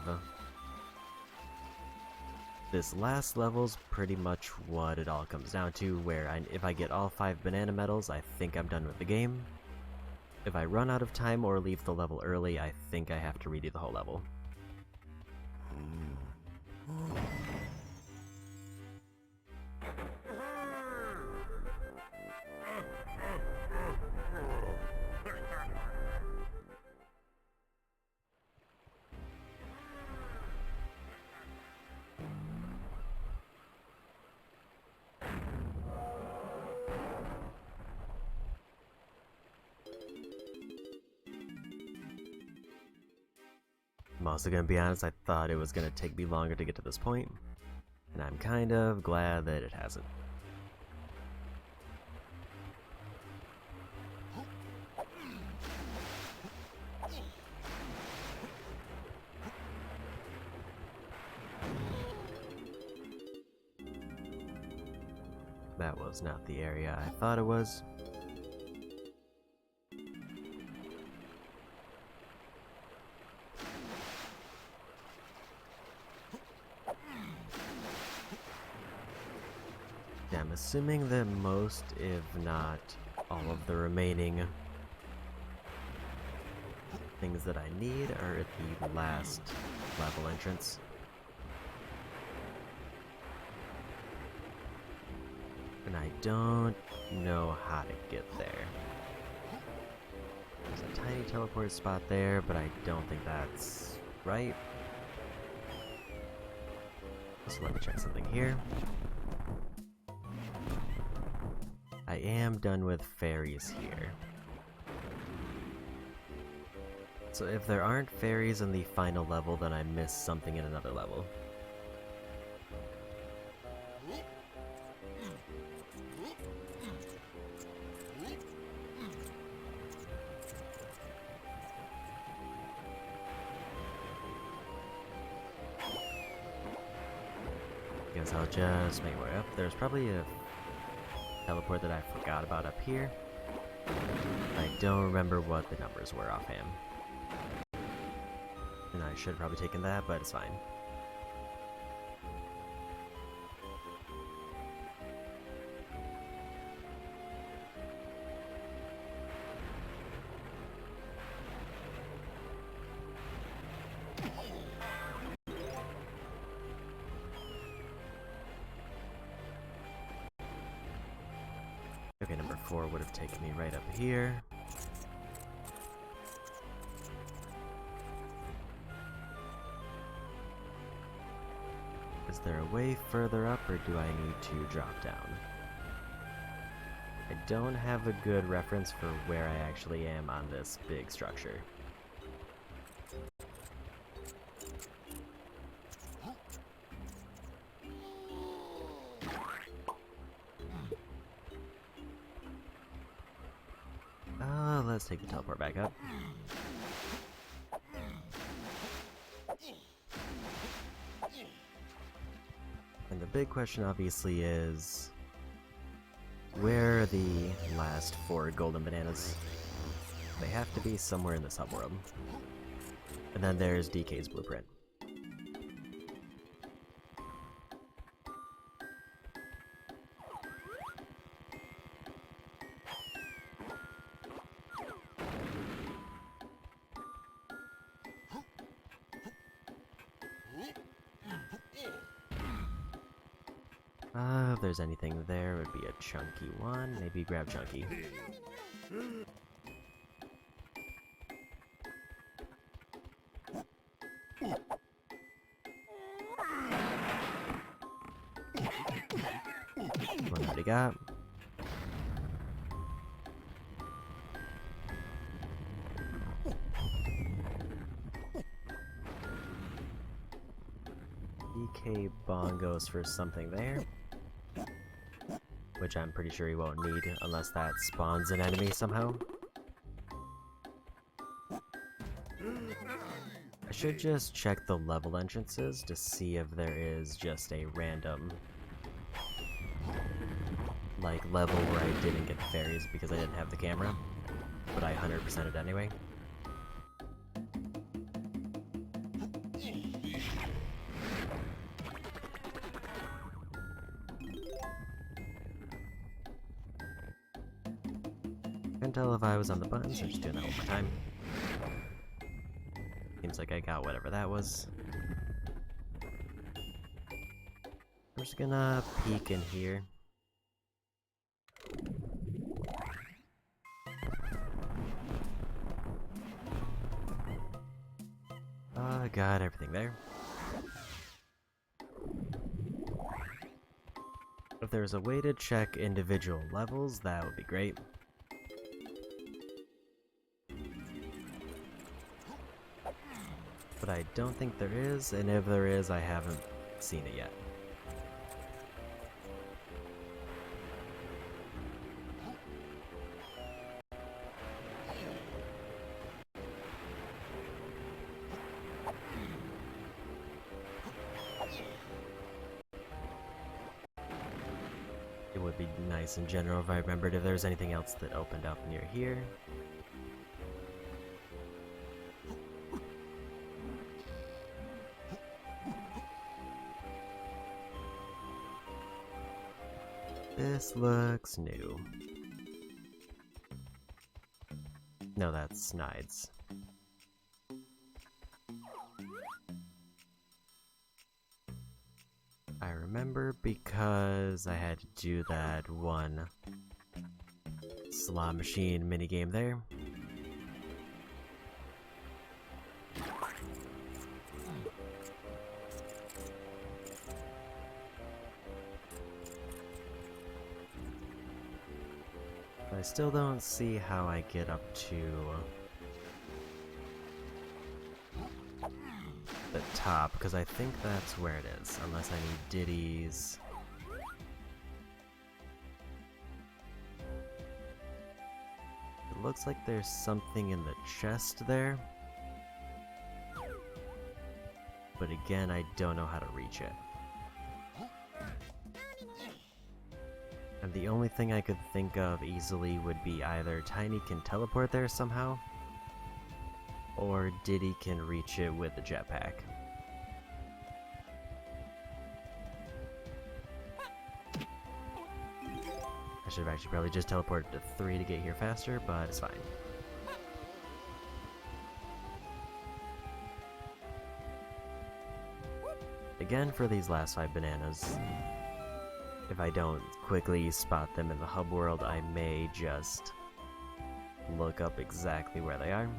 this last level's pretty much what it all comes down to, where if I get all 5 banana medals, I think I'm done with the game. If I run out of time or leave the level early, I think I have to redo the whole level. I'm also gonna be honest, I thought it was gonna take me longer to get to this point, and I'm kind of glad that it hasn't. That was not the area I thought it was. I'm assuming that most, if not all of the remaining things that I need are at the last level entrance. And I don't know how to get there. There's a tiny teleport spot there, but I don't think that's right. So let me check something here. I am done with fairies here. So if there aren't fairies in the final level, then I missed something in another level. Guess I'll just make my way up. There's probably a teleport that I forgot about up here. I don't remember what the numbers were offhand. And I should have probably taken that, but it's fine. Okay, number 4 would have taken me right up here. Is there a way further up, or do I need to drop down? I don't have a good reference for where I actually am on this big structure. Let's take the teleport back up. And the big question obviously is, where are the last 4 golden bananas? They have to be somewhere in the subworld. And then there's DK's blueprint. If there's anything there, it would be a chunky one. Maybe grab chunky. One already got. DK bongos for something there. Which I'm pretty sure he won't need unless that spawns an enemy somehow. I should just check the level entrances to see if there is just a random like level where I didn't get the fairies because I didn't have the camera, but I 100%ed anyway. Can't tell if I was on the buttons, so just doing that one more time. Seems like I got whatever that was. I'm just gonna peek in here. I got everything there. If there's a way to check individual levels, that would be great. But I don't think there is, and if there is, I haven't seen it yet. It would be nice in general if I remembered if there was anything else that opened up near here. This looks new. No, that's Snides. I remember because I had to do that one slot machine minigame there. I still don't see how I get up to the top, because I think that's where it is, unless I need ditties. It looks like there's something in the chest there, but again, I don't know how to reach it. And the only thing I could think of easily would be either Tiny can teleport there somehow, or Diddy can reach it with a jetpack. I should have actually probably just teleported to 3 to get here faster, but it's fine. Again, for these last 5 bananas, if I don't quickly spot them in the hub world, I may just look up exactly where they are.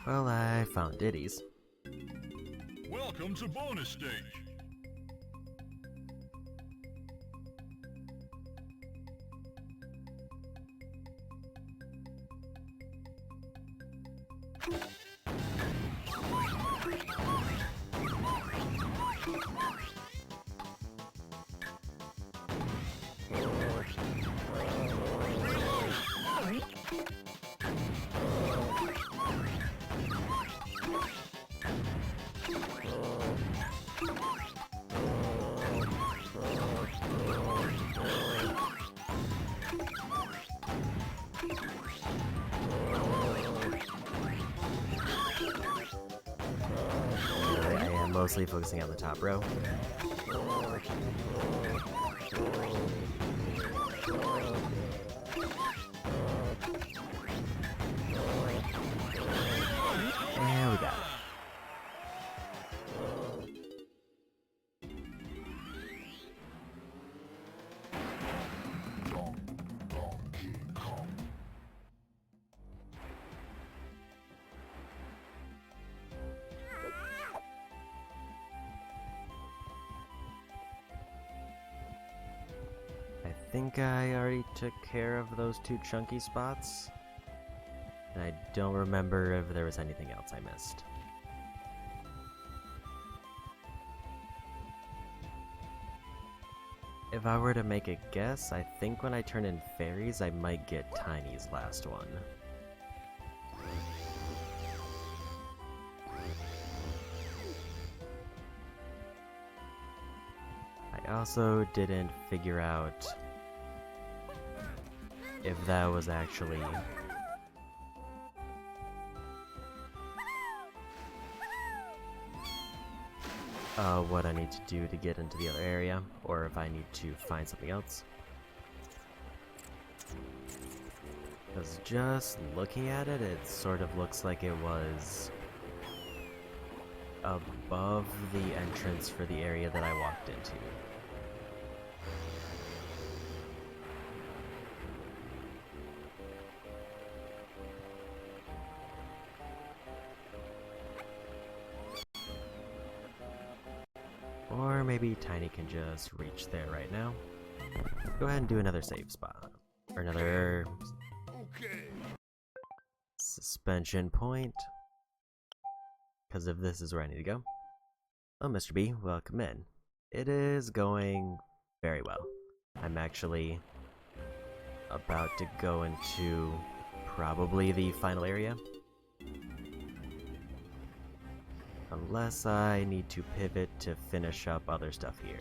Well, I found Diddy's. Welcome to bonus stage. I am mostly focusing on the top row. And we got it. I think I already took care of those 2 chunky spots. And I don't remember if there was anything else I missed. If I were to make a guess, I think when I turn in fairies, I might get Tiny's last one. I also didn't figure out if that was actually what I need to do to get into the other area, or if I need to find something else. Because just looking at it, it sort of looks like it was above the entrance for the area that I walked into. Or maybe Tiny can just reach there right now. Go ahead and do another save spot. Or another suspension point. Because if this is where I need to go. Oh, Mr. B, welcome in. It is going very well. I'm actually about to go into probably the final area. Unless I need to pivot to finish up other stuff here.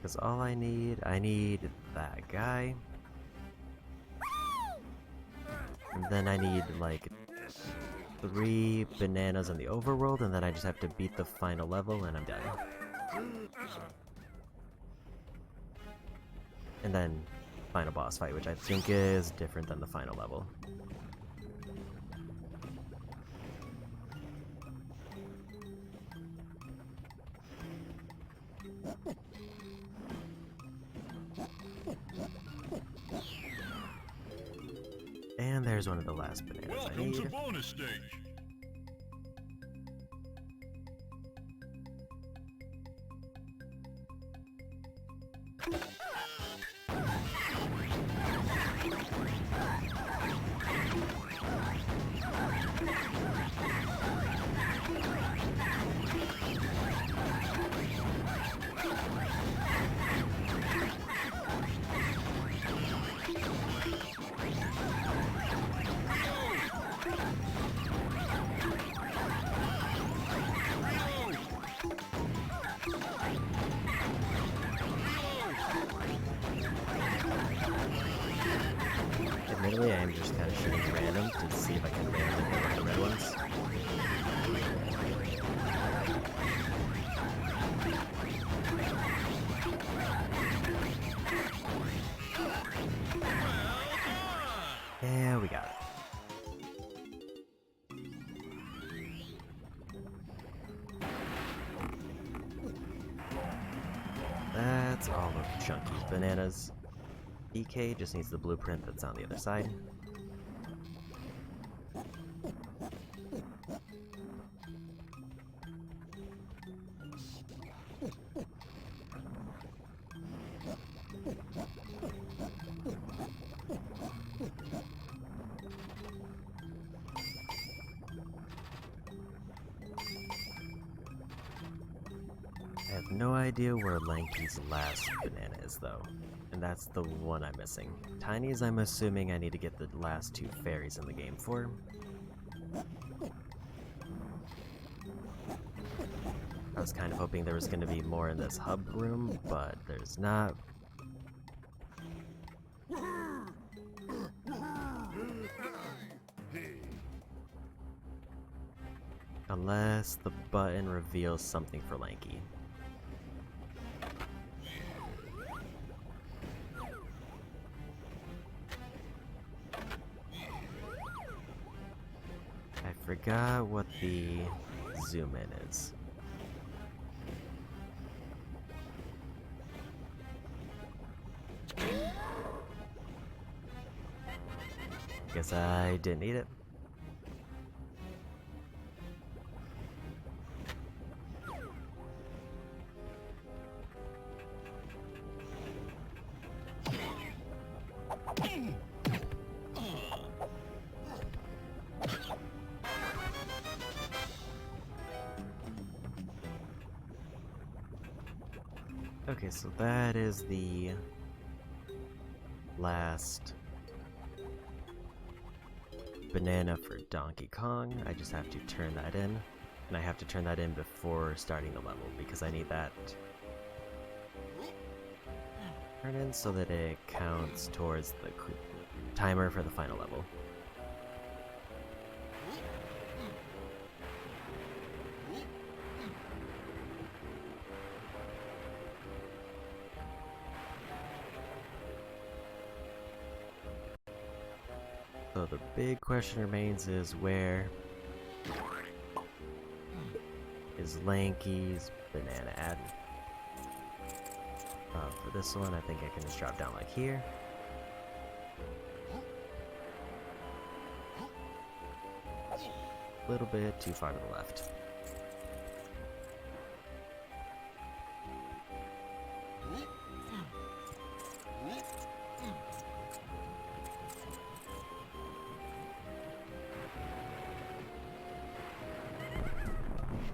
Because all I need that guy. And then I need like 3 bananas in the overworld, and then I just have to beat the final level and I'm done. And then final boss fight, which I think is different than the final level. And there's one of the last bananas I Welcome need. to bonus stage. shooting random to see if I can randomly hit one of the red ones. Yeah, we got it. That's all of the chunky bananas. DK just needs the blueprint that's on the other side. I have no idea where Lanky's last banana is though, and that's the one I'm missing. Tiny's I'm assuming I need to get the last two fairies in the game for. I was kind of hoping there was going to be more in this hub room, but there's not. Unless the button reveals something for Lanky. I forgot what the zoom in is. Guess I didn't need it. Okay, so that is the last banana for Donkey Kong. I just have to turn that in, and I have to turn that in before starting the level because I need that turn in so that it counts towards the timer for the final level. So the big question remains is where is Lanky's banana at? For this one, I think I can just drop down like here. A little bit too far to the left.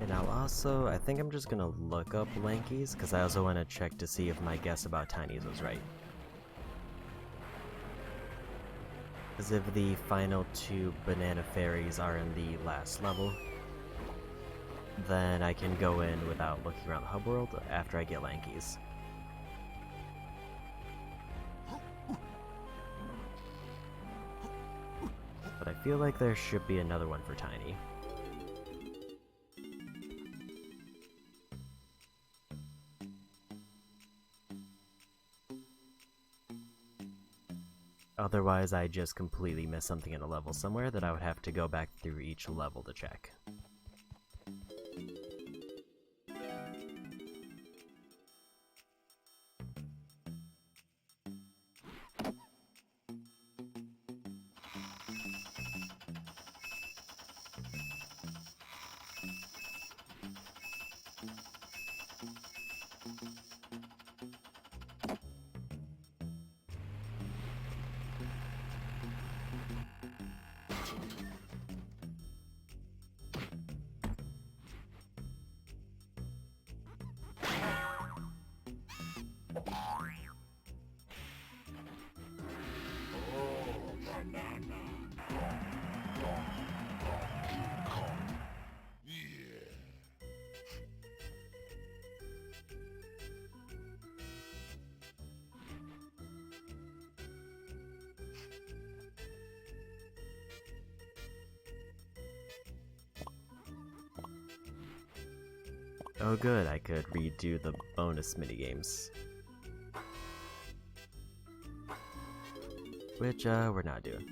And I'll also, I think I'm just gonna look up Lanky's, because I also want to check to see if my guess about Tiny's was right. Because if the final two banana fairies are in the last level, then I can go in without looking around the hub world after I get Lanky's. But I feel like there should be another one for Tiny. Otherwise, I just completely miss something in a level somewhere that I would have to go back through each level to check. Oh good, I could redo the bonus minigames. Which, we're not doing.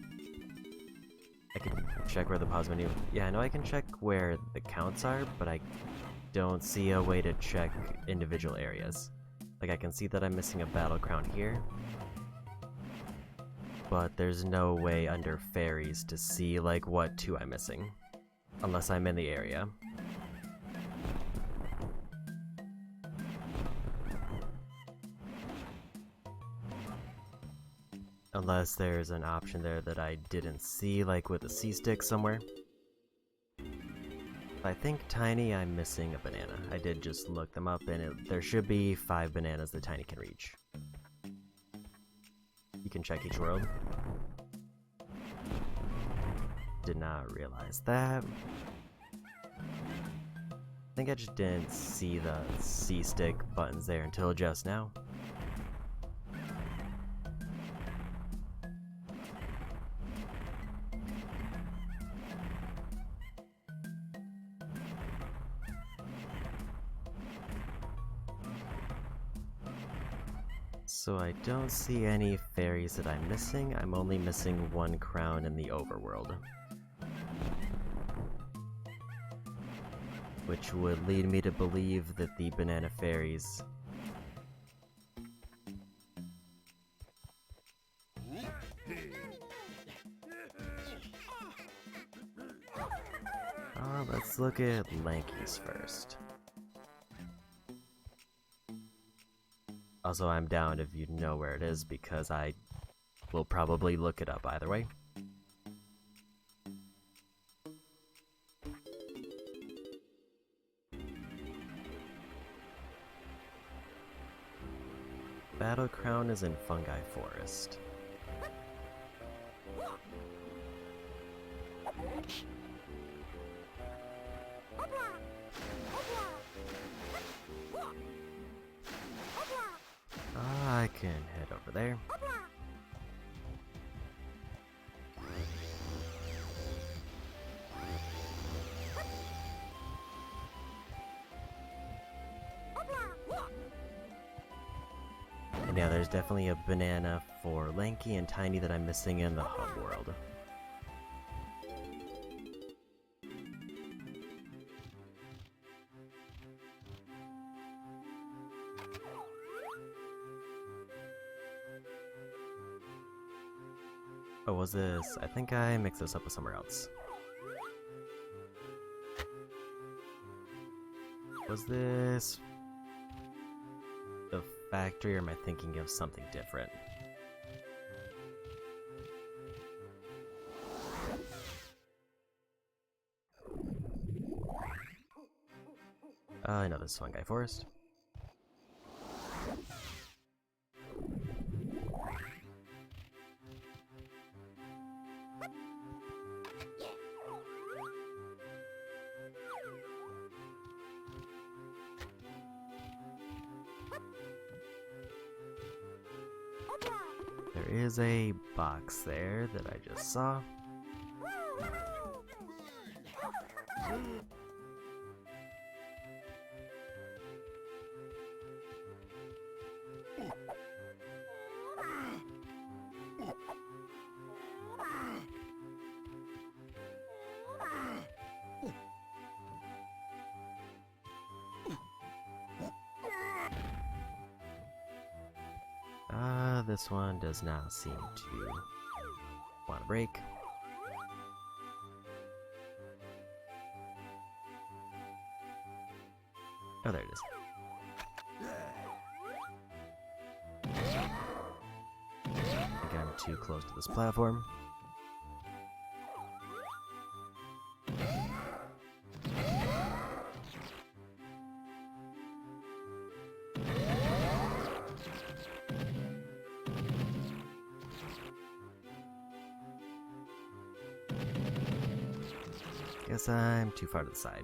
I can check where the pause menu... Yeah, I know I can check where the counts are, but I don't see a way to check individual areas. Like, I can see that I'm missing a battle crown here, but there's no way under fairies to see, like, what two I'm missing. Unless I'm in the area. Unless there's an option there that I didn't see, like with a C-stick somewhere. I think Tiny, I'm missing a banana. I did just look them up, and there should be 5 bananas that Tiny can reach. You can check each world. Did not realize that. I think I just didn't see the C-stick buttons there until just now. So I don't see any fairies that I'm missing. I'm only missing 1 crown in the overworld. Which would lead me to believe that the banana fairies... let's look at Lanky's first. Also, I'm down if you know where it is, because I will probably look it up either way. Battle Crown is in Fungi Forest. I can head over there. And yeah, there's definitely a banana for Lanky and Tiny that I'm missing in the hub world. Oh, was this? I think I mixed this up with somewhere else. Was this the factory, or am I thinking of something different? I know this is Fungi Forest. There is a box there that I just saw. This one does not seem to want to break. Oh, there it is. I think I'm too close to this platform. Guess I'm too far to the side.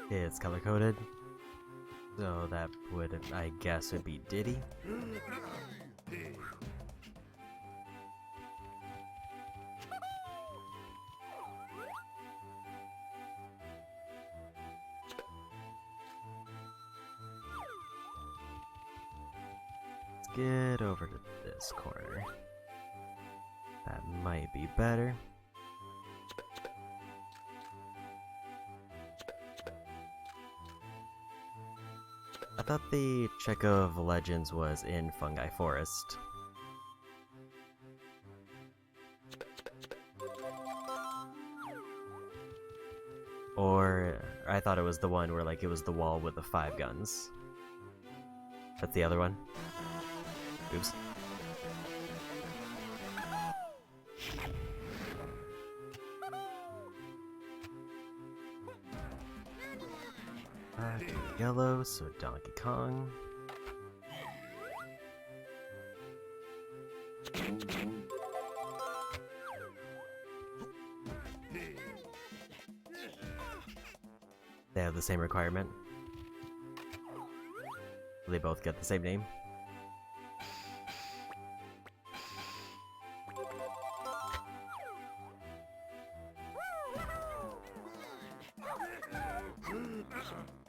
It's color-coded. So that would, I guess, would be Diddy. Let's get over to this corner. That might be better. I thought the Check of Legends was in Fungi Forest. Or I thought it was the one where like it was the wall with the 5 guns. That's the other one. Oops. Yellow, so Donkey Kong. They have the same requirement. They both get the same name.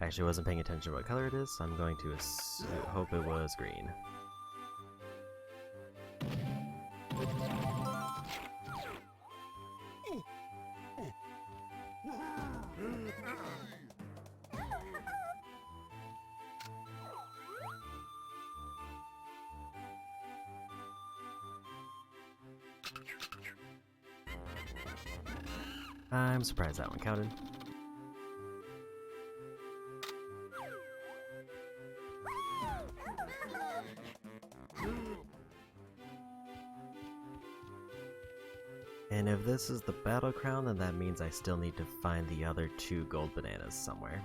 Actually, wasn't paying attention to what color it is, so I'm going to hope it was green. I'm surprised that one counted. And if this is the battle crown, then that means I still need to find the other 2 gold bananas somewhere.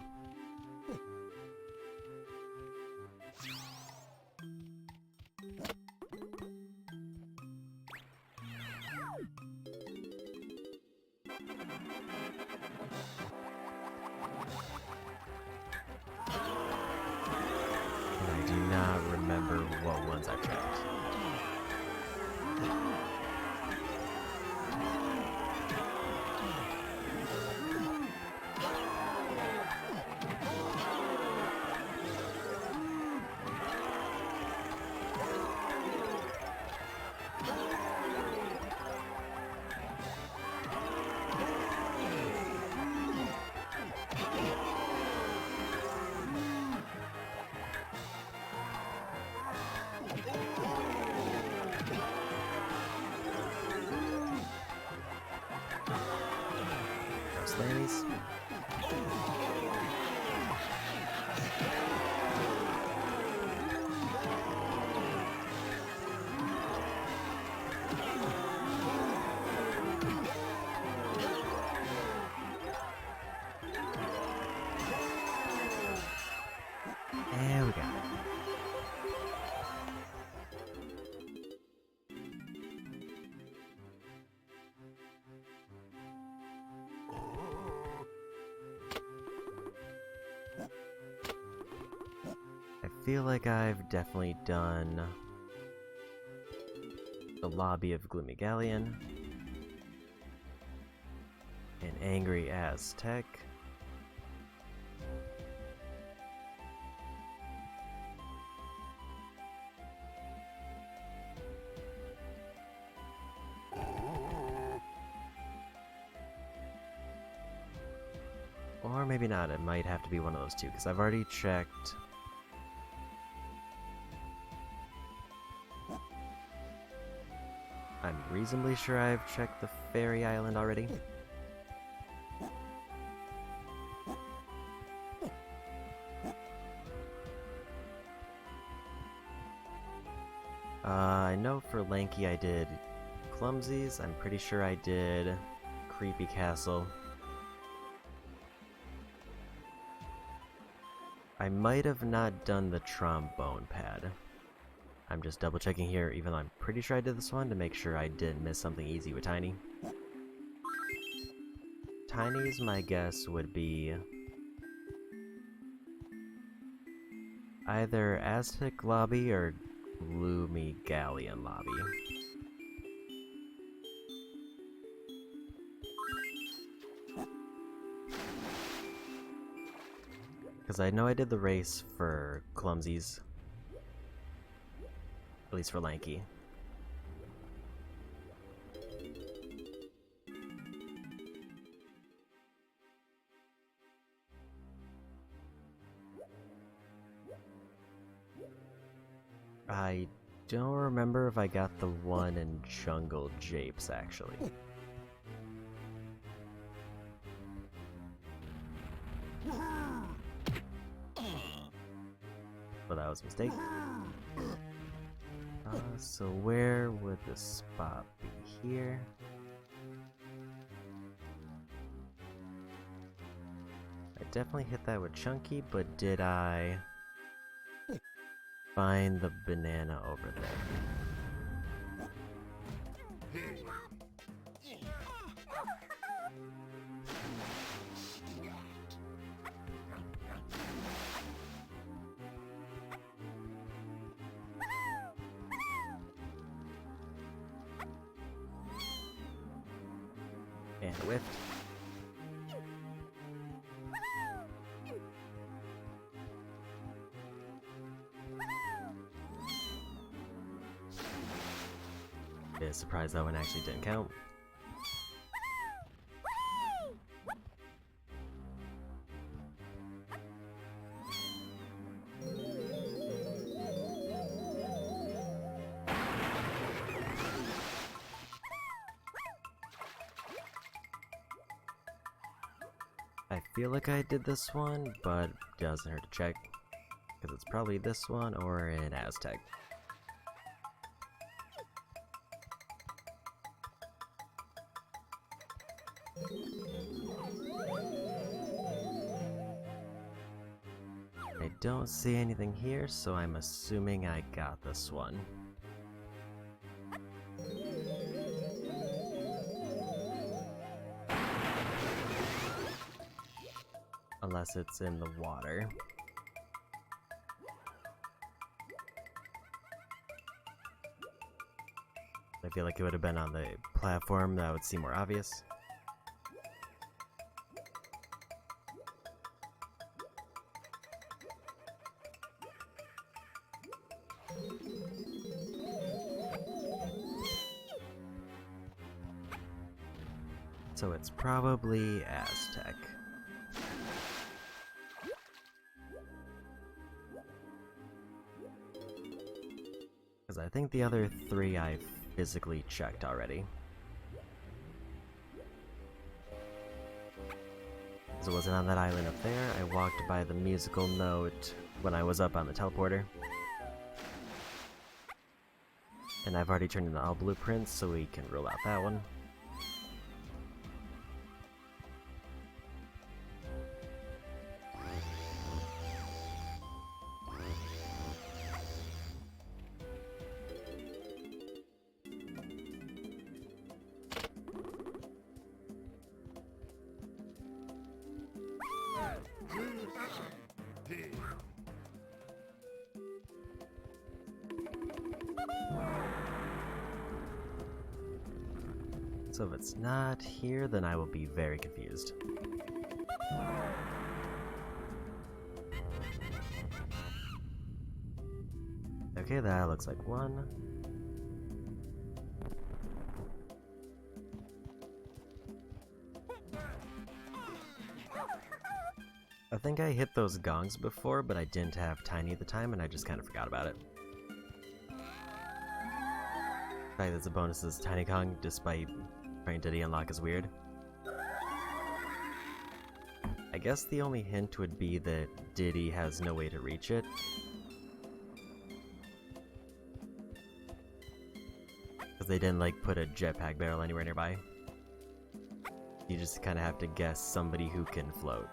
And I do not remember what ones I checked. Ladies. There we go. I feel like I've definitely done the lobby of Gloomy Galleon, an Angry Aztec, or maybe not, it might have to be one of those 2, because I've already checked. I'm reasonably sure I've checked the Fairy Island already. I know for Lanky I did Clumsies, I'm pretty sure I did Creepy Castle. I might have not done the Trombone Pad. I'm just double checking here, even though I'm pretty sure I did this one, to make sure I didn't miss something easy with Tiny. Tiny's, my guess, would be either Aztec Lobby or Gloomy Galleon Lobby. Because I know I did the race for Clumsies. At least for Lanky. I don't remember if I got the one in Jungle Japes, actually. But that was a mistake. So where would the spot be? Here? I definitely hit that with Chunky, but did I find the banana over there? And whiffed. Yeah, surprised that one actually didn't count. I feel like I did this one, but doesn't hurt to check. Because it's probably this one or an Aztec. I don't see anything here, so I'm assuming I got this one. Unless it's in the water. I feel like it would have been on the platform, that would seem more obvious. So it's probably Aztec. Because I think the other three I've physically checked already. So it wasn't on that island up there. I walked by the musical note when I was up on the teleporter. And I've already turned in all blueprints, so we can rule out that one. So if it's not here, then I will be very confused. Okay, that looks like one. I think I hit those gongs before, but I didn't have Tiny at the time, and I just kind of forgot about it. The fact that it's a bonus is Tiny Kong, despite trying to de-unlock, is weird. I guess the only hint would be that Diddy has no way to reach it. Because they didn't, like, put a jetpack barrel anywhere nearby. You just kind of have to guess somebody who can float.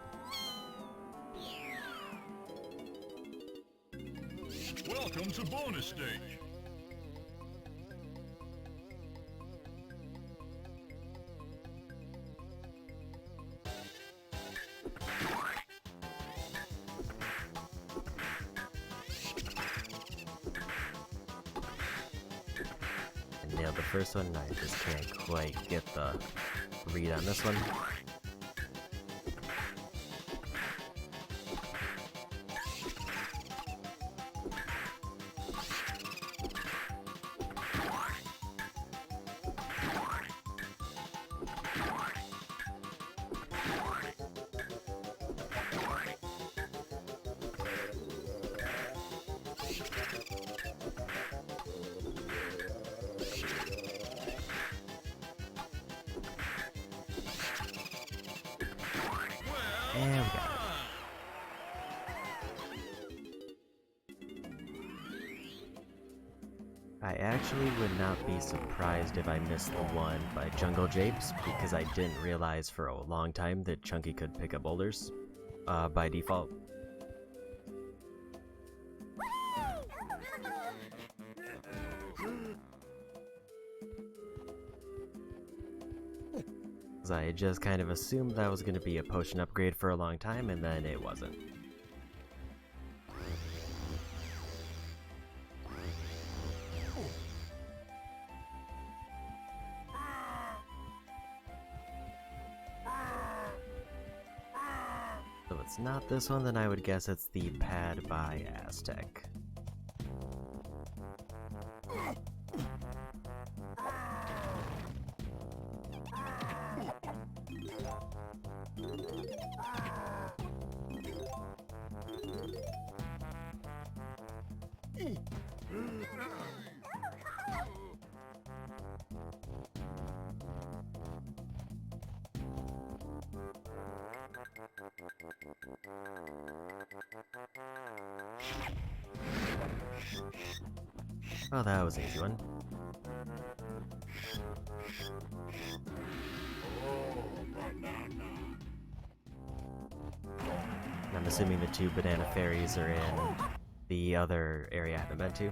Welcome to bonus stage. first one, I just can't quite get the read on this one. And we got it. I actually would not be surprised if I missed the one by Jungle Japes, because I didn't realize for a long time that Chunky could pick up boulders by default. I just kind of assumed that was going to be a potion upgrade for a long time, and then it wasn't. So if it's not this one, then I would guess it's the pad by Aztec. Oh, that was an easy one. I'm assuming the two banana fairies are in the other area I haven't been to.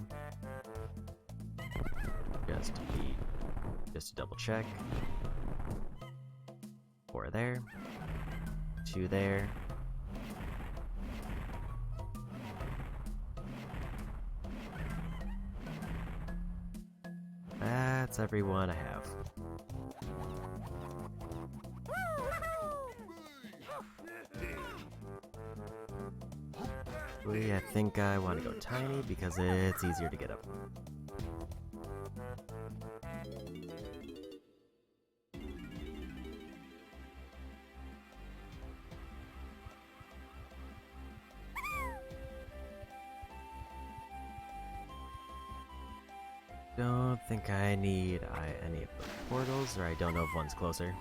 Just to double check. 4 there. 2 there. That's everyone I have. I think I want to go tiny because it's easier to get up. Don't think I need any of the portals, or I don't know if one's closer.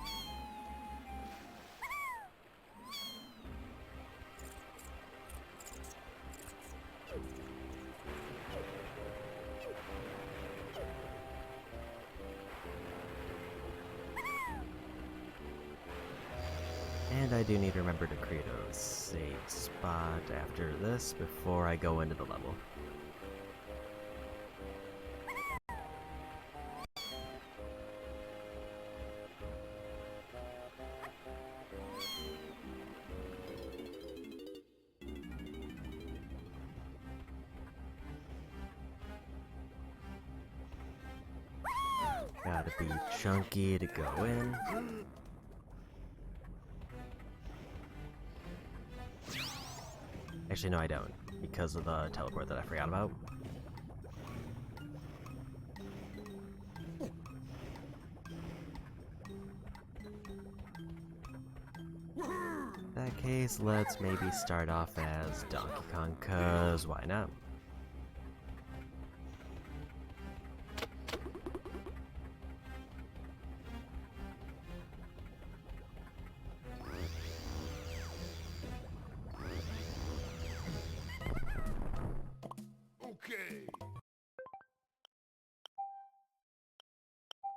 And I do need to remember to create a safe spot after this before I go into the level. Gotta be chunky to go in. Actually, no, I don't, because of the teleport that I forgot about. In that case, let's maybe start off as Donkey Kong, cause why not?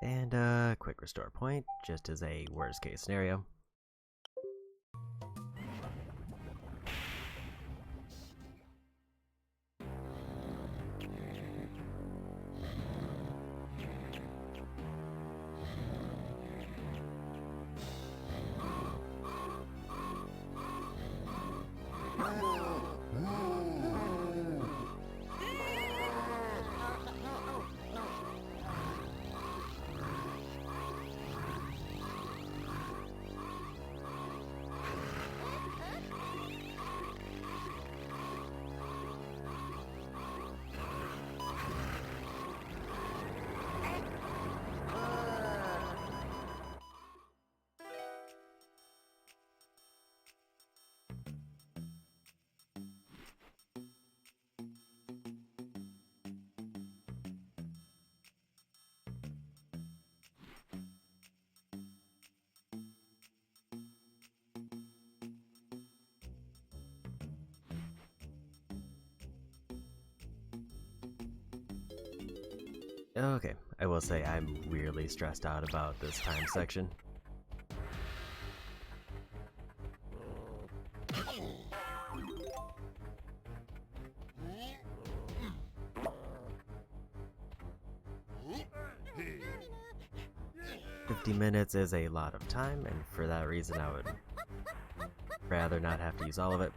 And a quick restore point, just as a worst case scenario. Okay, I will say I'm really stressed out about this time section. $50 is a lot of time, and for that reason I would rather not have to use all of it.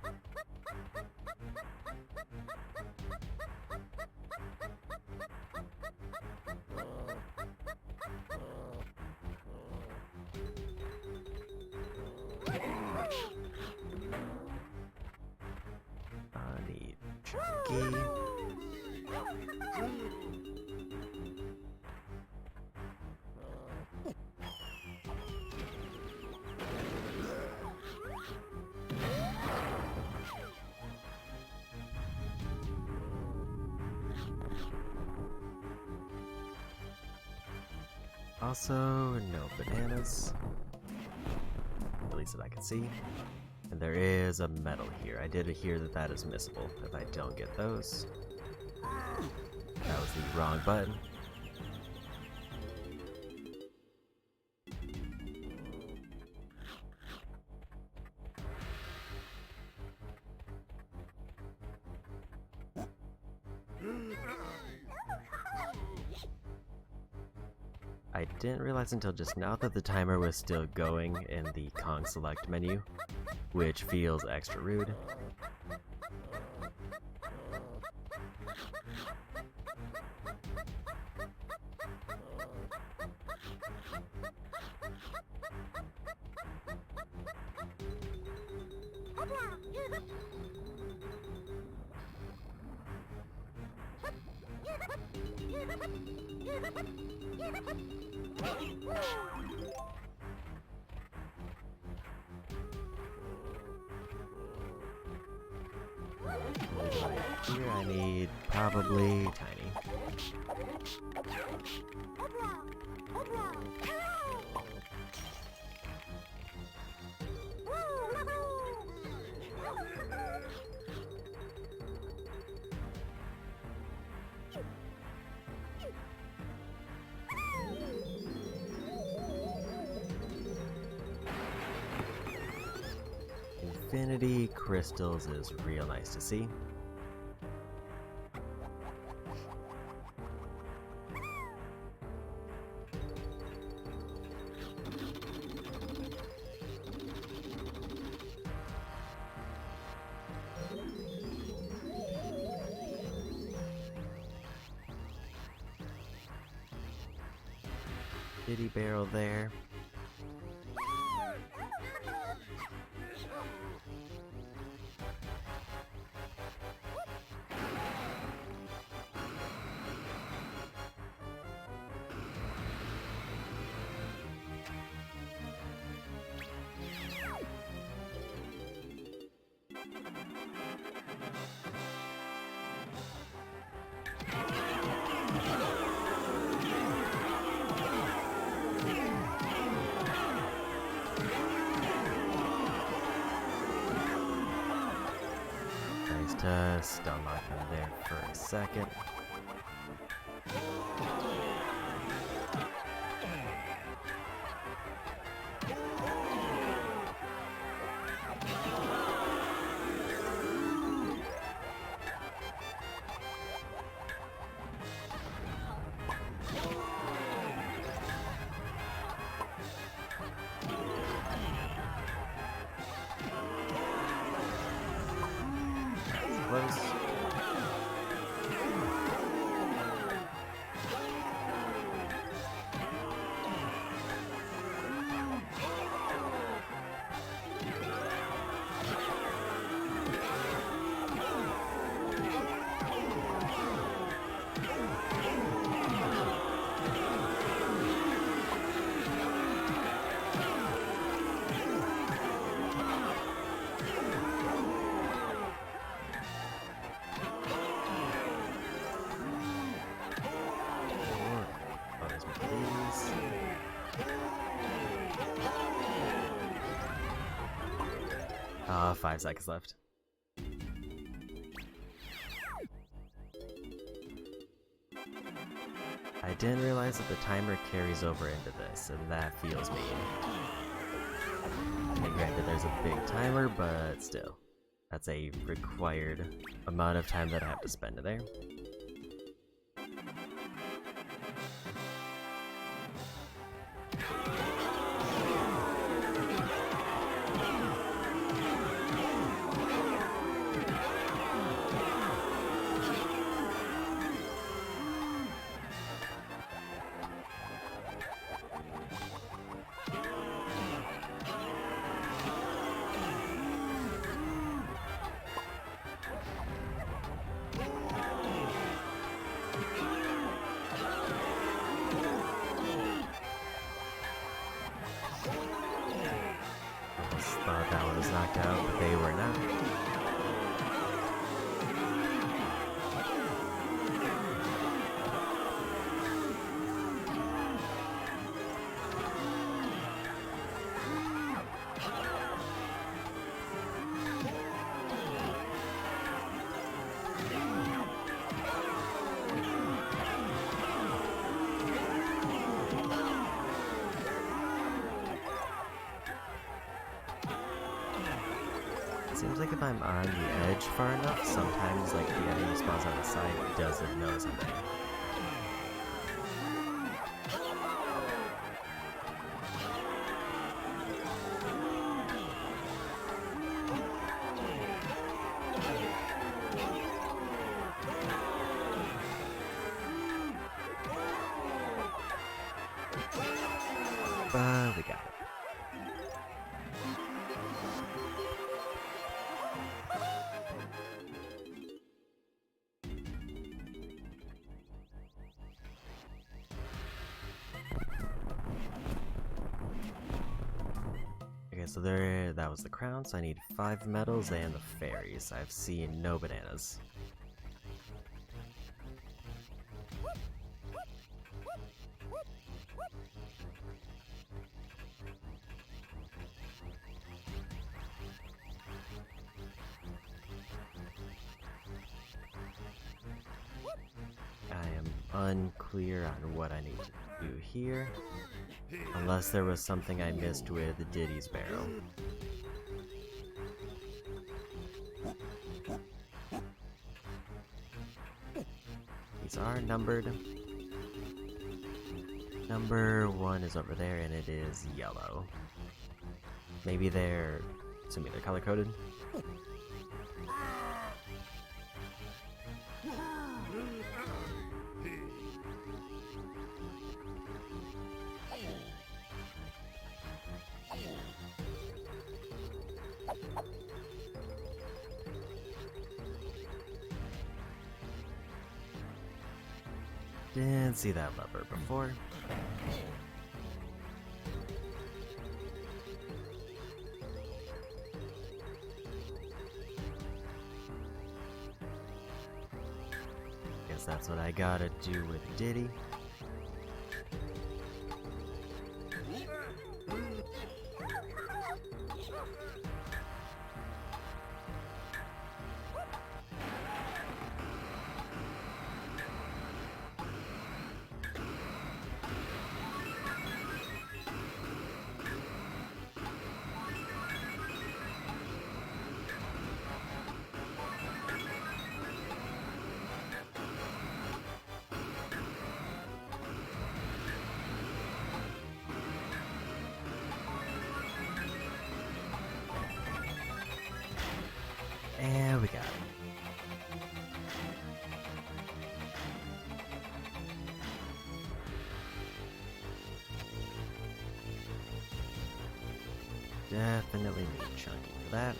I need Chunky. Also, no bananas. At least that I can see. And there is a medal here. I did hear that that is missable. If I don't get those... That was the wrong button. I didn't realize until just now that the timer was still going in the Kong Select menu, which feels extra rude. Right here I need probably Tiny. Infinity crystals is real nice to see. Bitty barrel there. Just unlock him there for a second. Close. Ah, 5 seconds left. I didn't realize that the timer carries over into this, and that feels mean. And granted, there's a big timer, but still. That's a required amount of time that I have to spend in there. Thought that one was knocked out, but they were not. Seems like if I'm on the edge far enough, sometimes like the enemy spawns on the side doesn't know something. But we got it. Okay, so that was the crown, so I need 5 medals and the fairies. I've seen no bananas. I am unclear on what I need to do here. Unless there was something I missed with Diddy's barrel. These are numbered. Number 1 is over there and it is yellow. Maybe they're color coded. Didn't see that lever before. Guess that's what I gotta do with Diddy. And we got it. Definitely need chunky for that.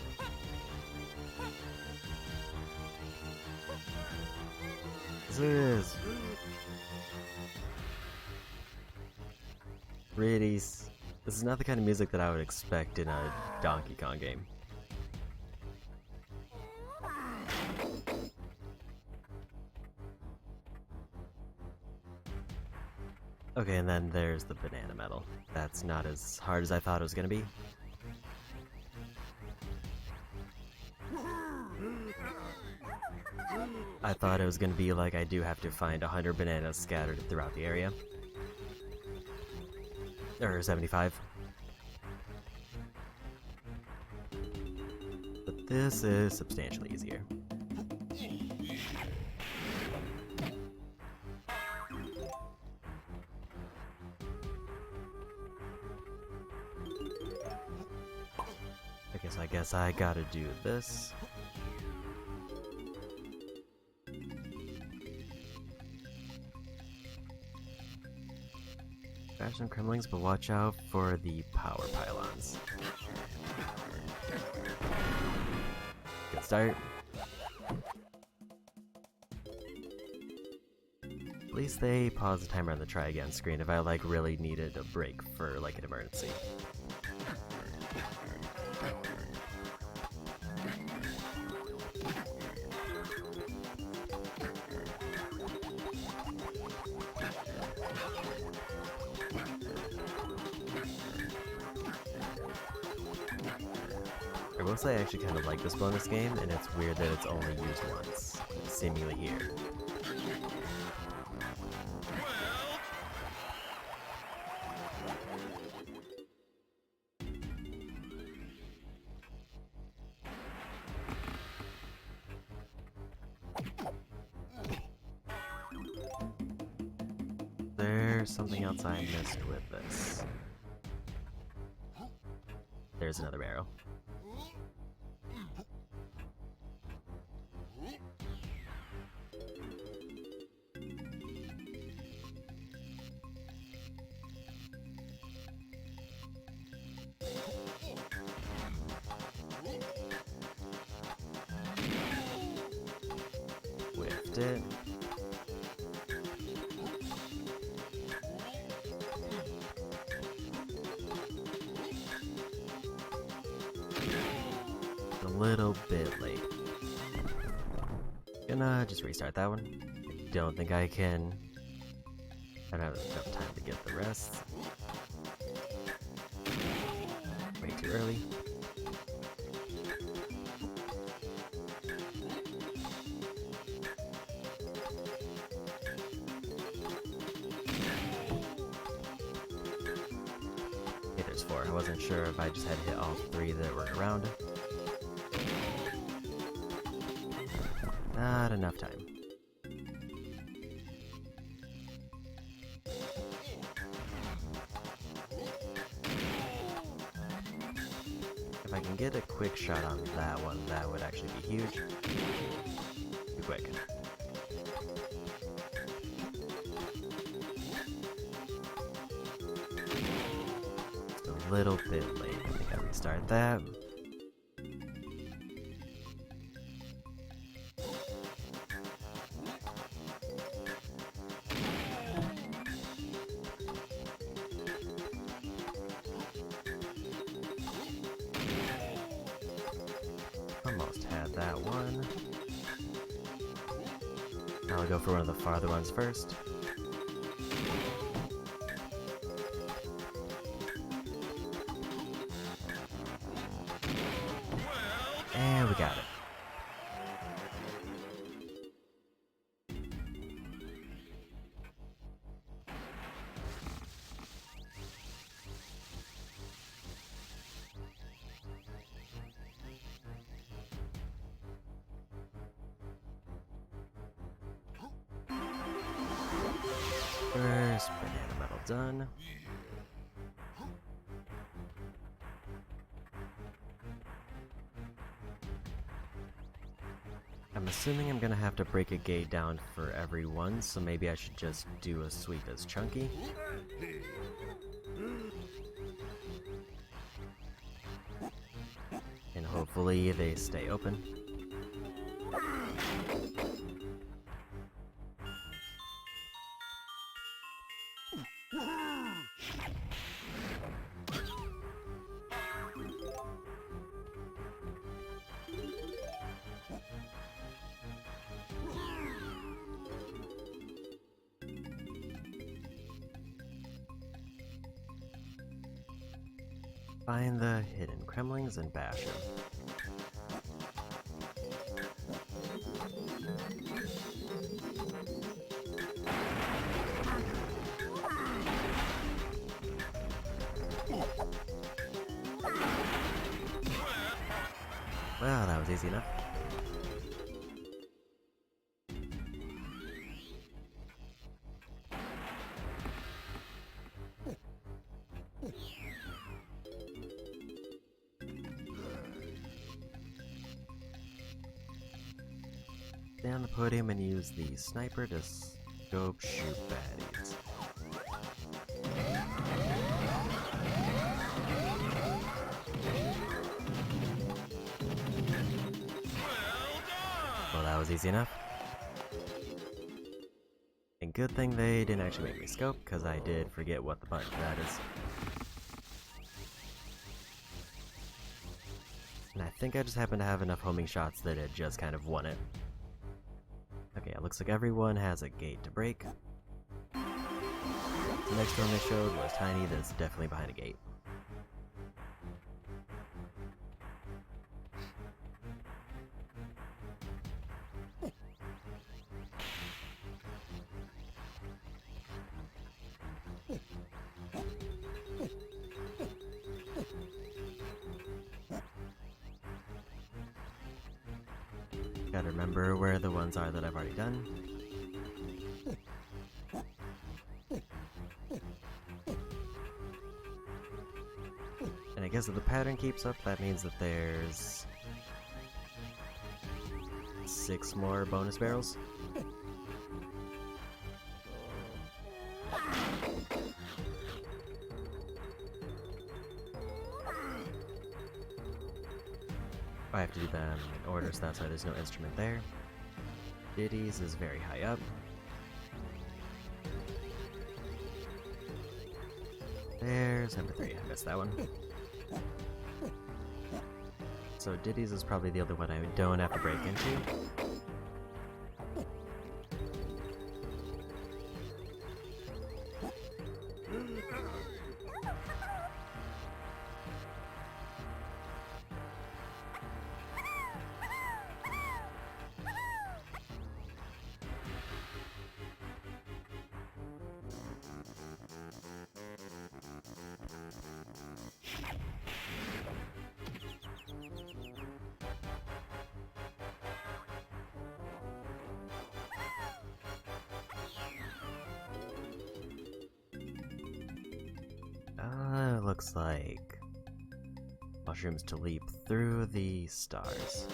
This is pretty. This is not the kind of music that I would expect in a Donkey Kong game. Okay, and then there's the banana medal. That's not as hard as I thought it was gonna be. I thought it was gonna be like I do have to find 100 bananas scattered throughout the area. Or 75. But this is substantially easier. I guess I gotta do this. Grab some cremlings, but watch out for the power pylons. Good start. At least they pause the timer on the try again screen if I like really needed a break for like an emergency. I will say I actually kind of like this bonus game, and it's weird that it's only used once, seemingly here. There's something else I missed with this. There's another arrow. Whiffed it. A little bit late. Gonna just restart that one. I don't think I can. I don't have enough time to get the rest. Way too early. Okay, there's 4. I wasn't sure if I just had to hit all 3 that were around. Not enough time. If I can get a quick shot on that one, that would actually be huge. Too quick. Just a little bit late. I think I'll restart that. Almost had that one. I'll go for one of the farther ones first. And we got it. First banana medal done. I'm assuming I'm gonna have to break a gate down for every one, so maybe I should just do a sweep as chunky. And hopefully they stay open. Find the hidden cremlings and bash them. was easy enough. Stay on the podium and use the sniper to scope shoot baddies. Well, that was easy enough. And good thing they didn't actually make me scope, because I did forget what the button for that is. And I think I just happened to have enough homing shots that it just kind of won it. Okay, it looks like everyone has a gate to break. The next room they showed was tiny, that's definitely behind a gate. Gotta remember where the ones are that I've already done. And I guess if the pattern keeps up, that means that there's 6 more bonus barrels. I have to do them in order, so that's why there's no instrument there. Diddy's is very high up. There's number 3, I missed that one. So Diddy's is probably the other one I don't have to break into. Looks like mushrooms to leap through the stars.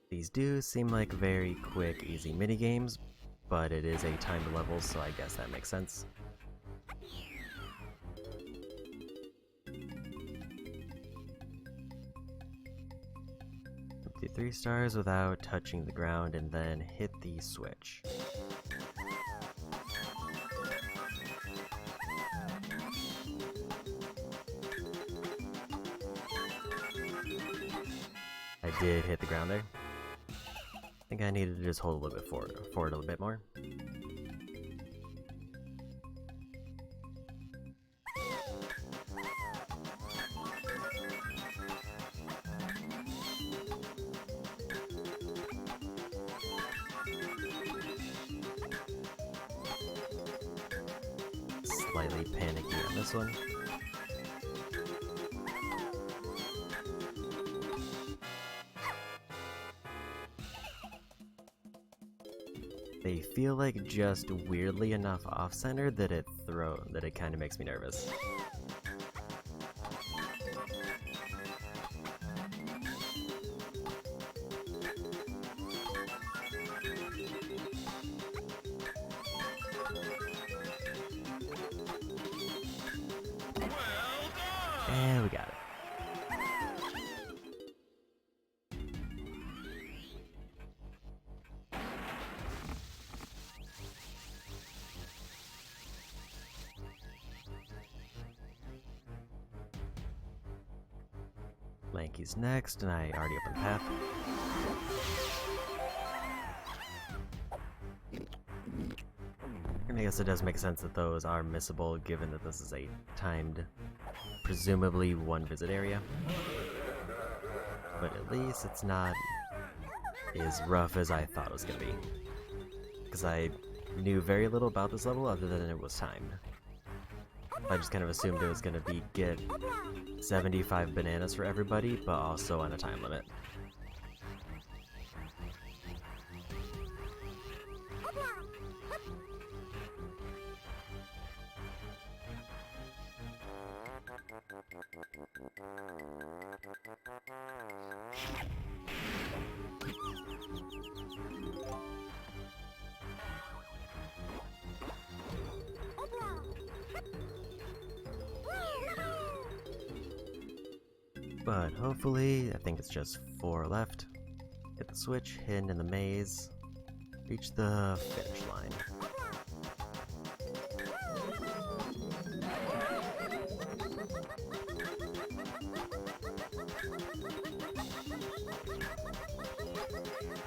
These do seem like very quick, easy minigames, but it is a timed level, so I guess that makes sense. Do 3 stars without touching the ground, and then hit the switch. I did hit the ground there. I think I needed to just hold a little bit forward a little bit more. Slightly panicky on this one. They feel like just weirdly enough off-center that it kind of makes me nervous. And we got it. Lanky's next, and I already opened the path. I guess it does make sense that those are missable, given that this is a timed, presumably one visit area. But at least it's not as rough as I thought it was gonna be. Because I knew very little about this level other than it was timed. I just kind of assumed it was gonna be get 75 bananas for everybody, but also on a time limit. But hopefully, I think it's just 4 left. Hit the switch, hidden in the maze, reach the finish line.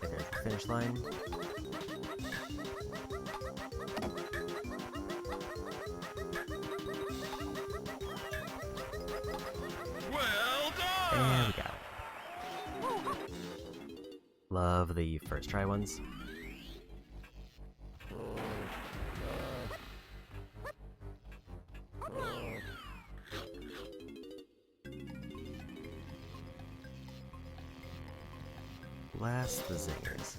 Okay, there's the finish line. Well And done! we got it. Love the first try ones. Blast the zingers.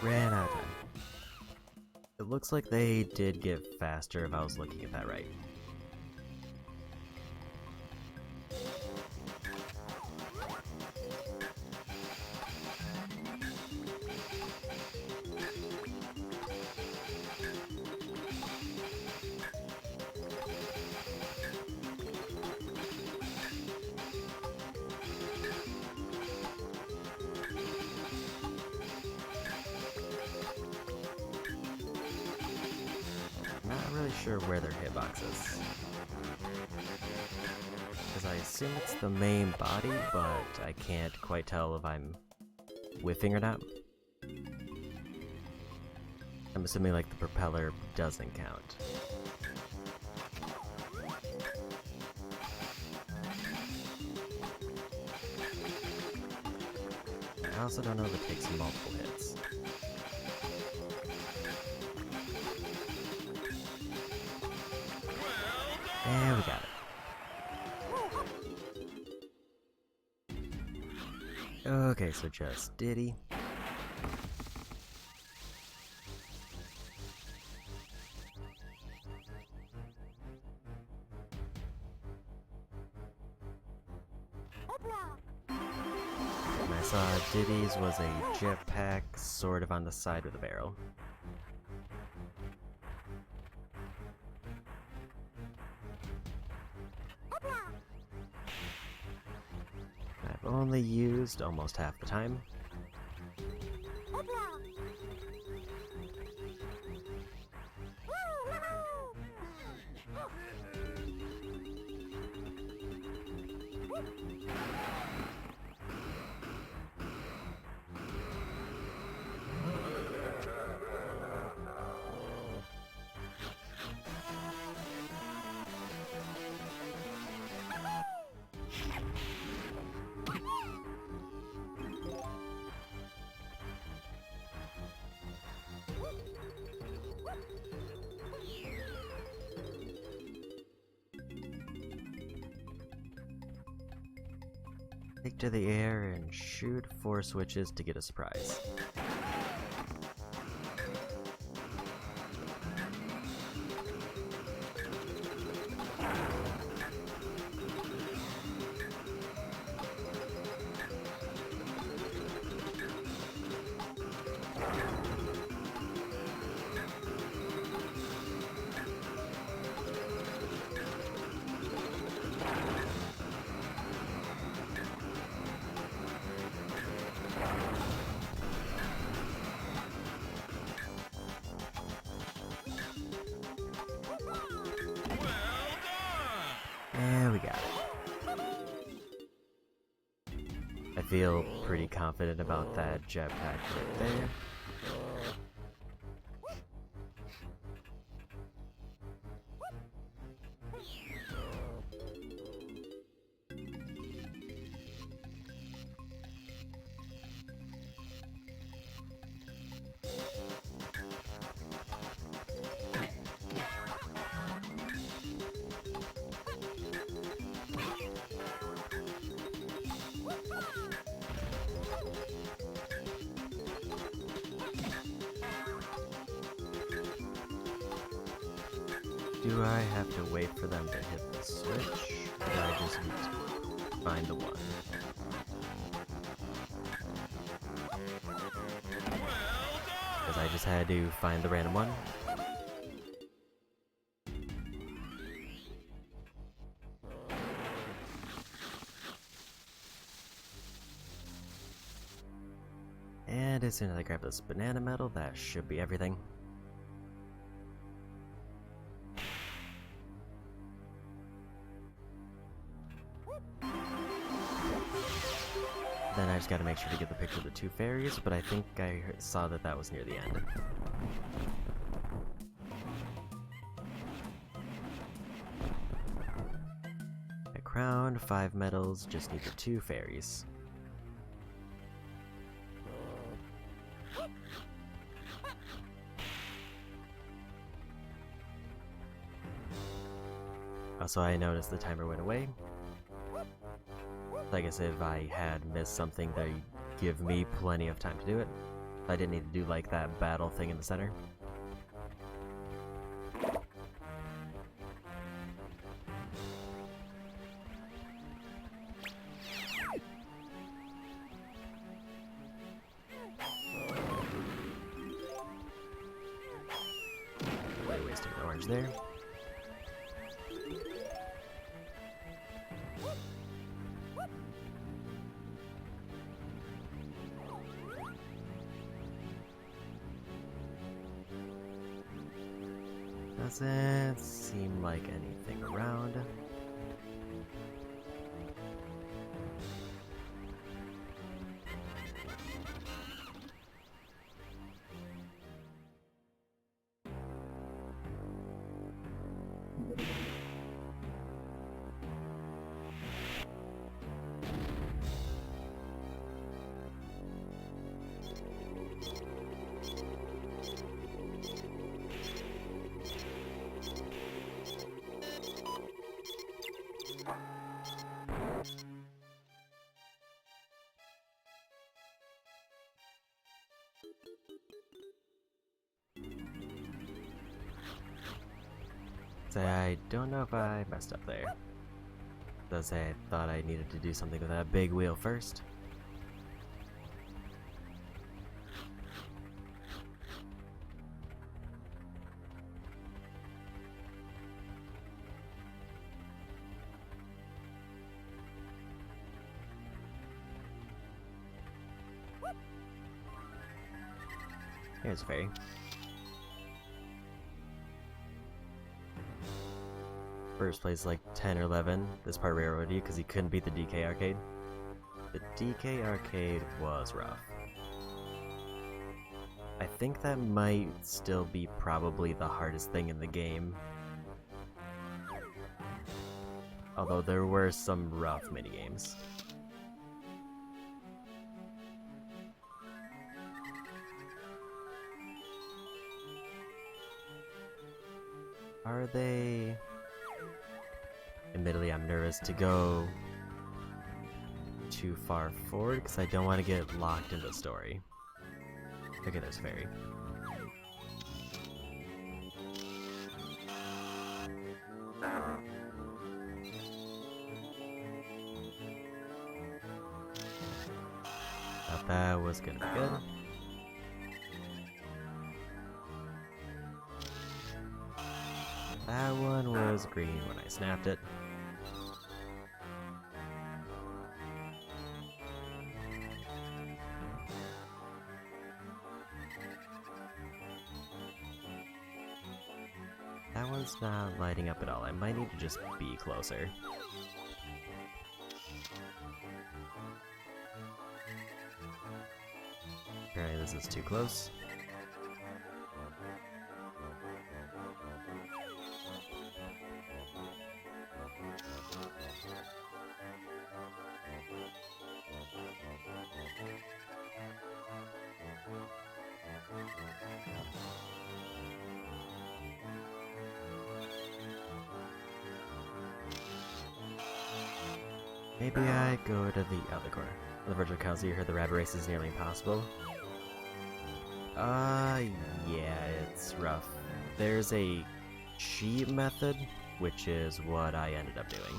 Ran out of time. It looks like they did get faster if I was looking at that right. Not really sure where their hitbox is. Because I assume it's the main body, but I can't quite tell if I'm whiffing or not. I'm assuming like the propeller doesn't count. I also don't know if it takes multiple hits. And we got it. Okay, so just Diddy. And I saw Diddy's was a jetpack sort of on the side of the barrel. I've only used almost half the time. Take to the air and shoot 4 switches to get a surprise. I feel pretty confident about that jetpack right there. Do I have to wait for them to hit the switch, or do I just need to find the one? Because I just had to find the random one. And as soon as I grab this banana medal, that should be everything. Then I just gotta make sure to get the picture of the two fairies, but I think I saw that that was near the end. A crown, 5 medals, just need the 2 fairies. Also, I noticed the timer went away. Like I said, if I had missed something, they'd give me plenty of time to do it. I didn't need to do like that battle thing in the center. Really wasting an orange there. Doesn't seem like anything around. So I don't know if I messed up there. Does I thought I needed to do something with that big wheel first. Here's a fairy. First place like 10 or 11. This part railroaded you because he couldn't beat the DK arcade. The DK arcade was rough. I think that might still be probably the hardest thing in the game. Although there were some rough minigames. Are they... Admittedly, I'm nervous to go too far forward because I don't want to get locked into the story. Okay, there's a fairy. Thought that was gonna be good. That one was green when I snapped it. That one's not lighting up at all. I might need to just be closer. Alright, this is too close. Maybe I go to the other corner. On the virtual console, you heard the rabbit race is nearly impossible. Yeah, it's rough. There's a cheat method, which is what I ended up doing.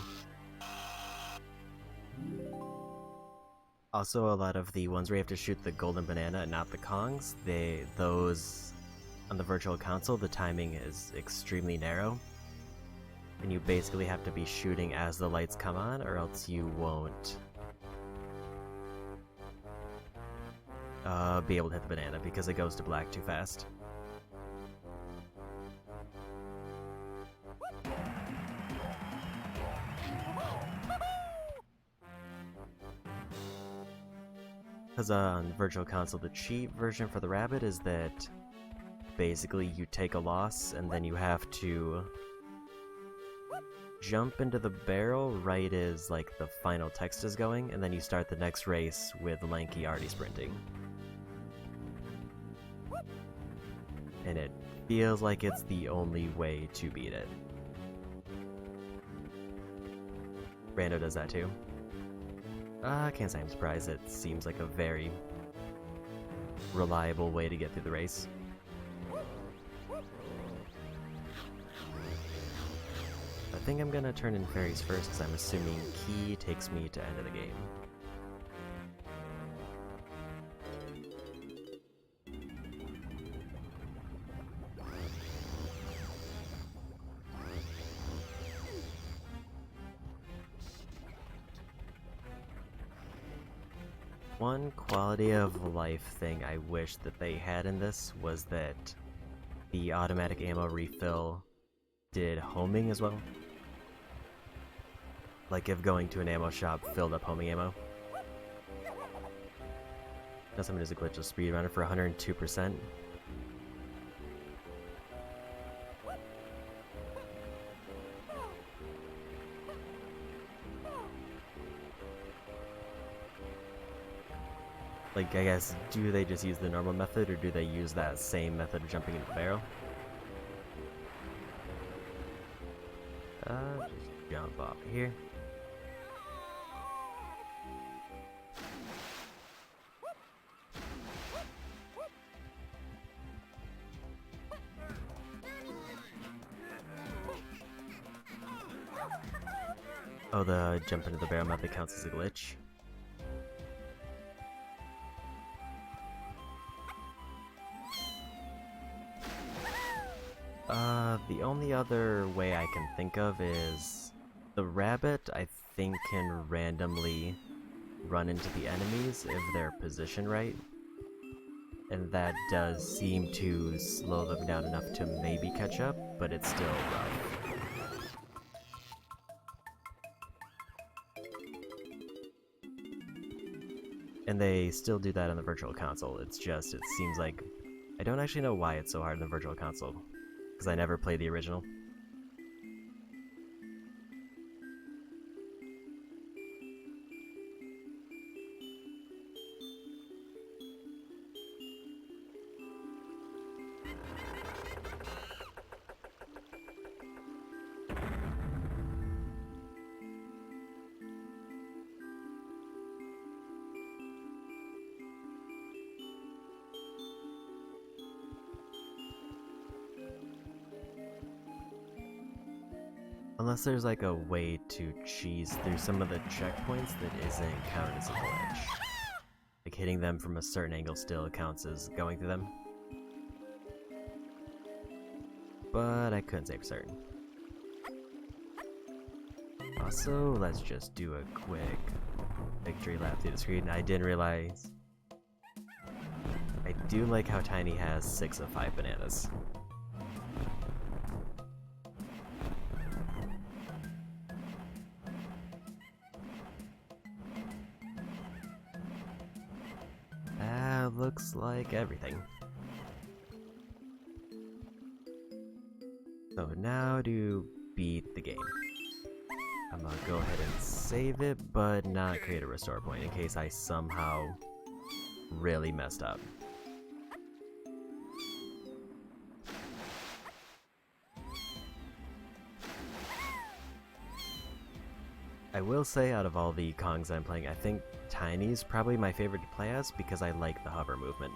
Also, a lot of the ones where you have to shoot the golden banana and not the Kongs, those on the virtual console, the timing is extremely narrow. And you basically have to be shooting as the lights come on, or else you won't be able to hit the banana because it goes to black too fast. Because on Virtual Console, the cheat version for the rabbit is that basically you take a loss and then you have to jump into the barrel right as like the final text is going, and then you start the next race with Lanky already sprinting. And it feels like it's the only way to beat it. Rando does that too. I can't say I'm surprised. It seems like a very reliable way to get through the race. I think I'm gonna turn in fairies first because I'm assuming key takes me to end of the game. One quality of life thing I wish that they had in this was that the automatic ammo refill did homing as well. Like if going to an ammo shop filled up homing ammo. Now someone does a glitch of speedrunner for 102%. Like, I guess, do they just use the normal method, or do they use that same method of jumping into the barrel? Just jump off here. Oh, the jump into the barrel method counts as a glitch. The only other way I can think of is the rabbit, I think, can randomly run into the enemies if they're positioned right. And that does seem to slow them down enough to maybe catch up, but it's still rough. And they still do that on the Virtual Console. It's just, it seems like... I don't actually know why it's so hard on the Virtual Console, because I never played the original. Unless there's like a way to cheese through some of the checkpoints that isn't counted as a glitch. Like hitting them from a certain angle still counts as going through them. But I couldn't say for certain. Also, let's just do a quick victory lap through the screen. I didn't realize... I do like how Tiny has 6 of 5 bananas. looks like everything. So now to beat the game. I'm gonna go ahead and save it, but not create a restore point in case I somehow really messed up. I will say, out of all the Kongs I'm playing, I think Tiny's probably my favorite to play as because I like the hover movement.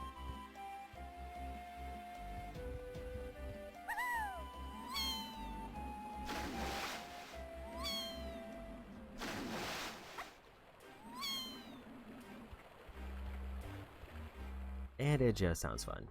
And it just sounds fun.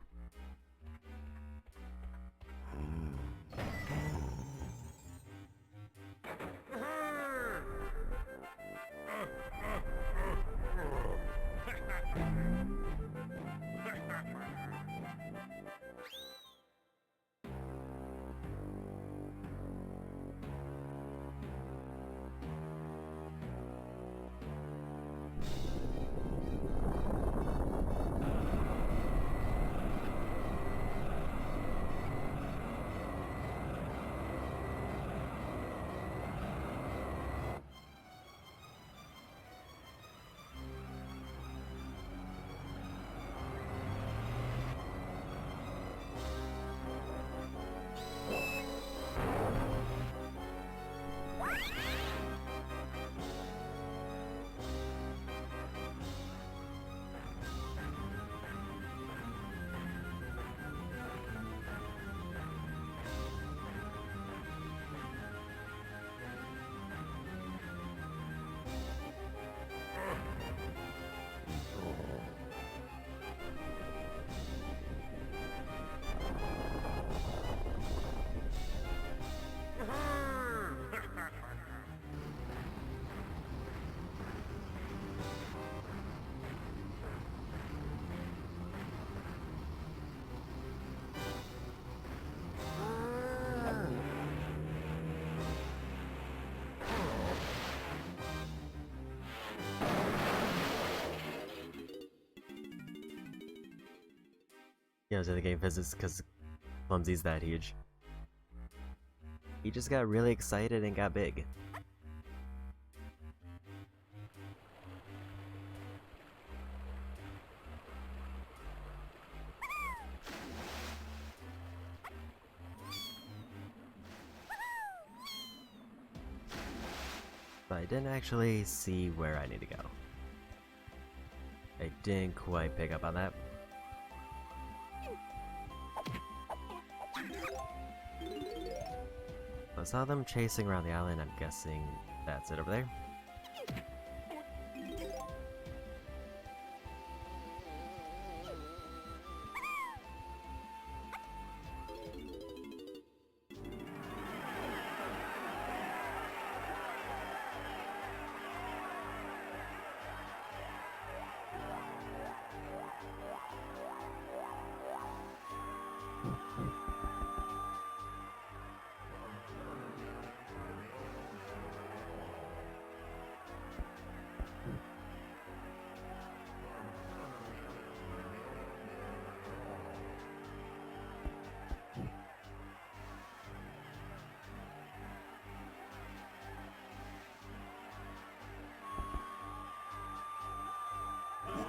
Yeah, so the game physics because Clumsy's that huge. He just got really excited and got big. But I didn't actually see where I need to go. I didn't quite pick up on that. I saw them chasing around the island. I'm guessing that's it over there.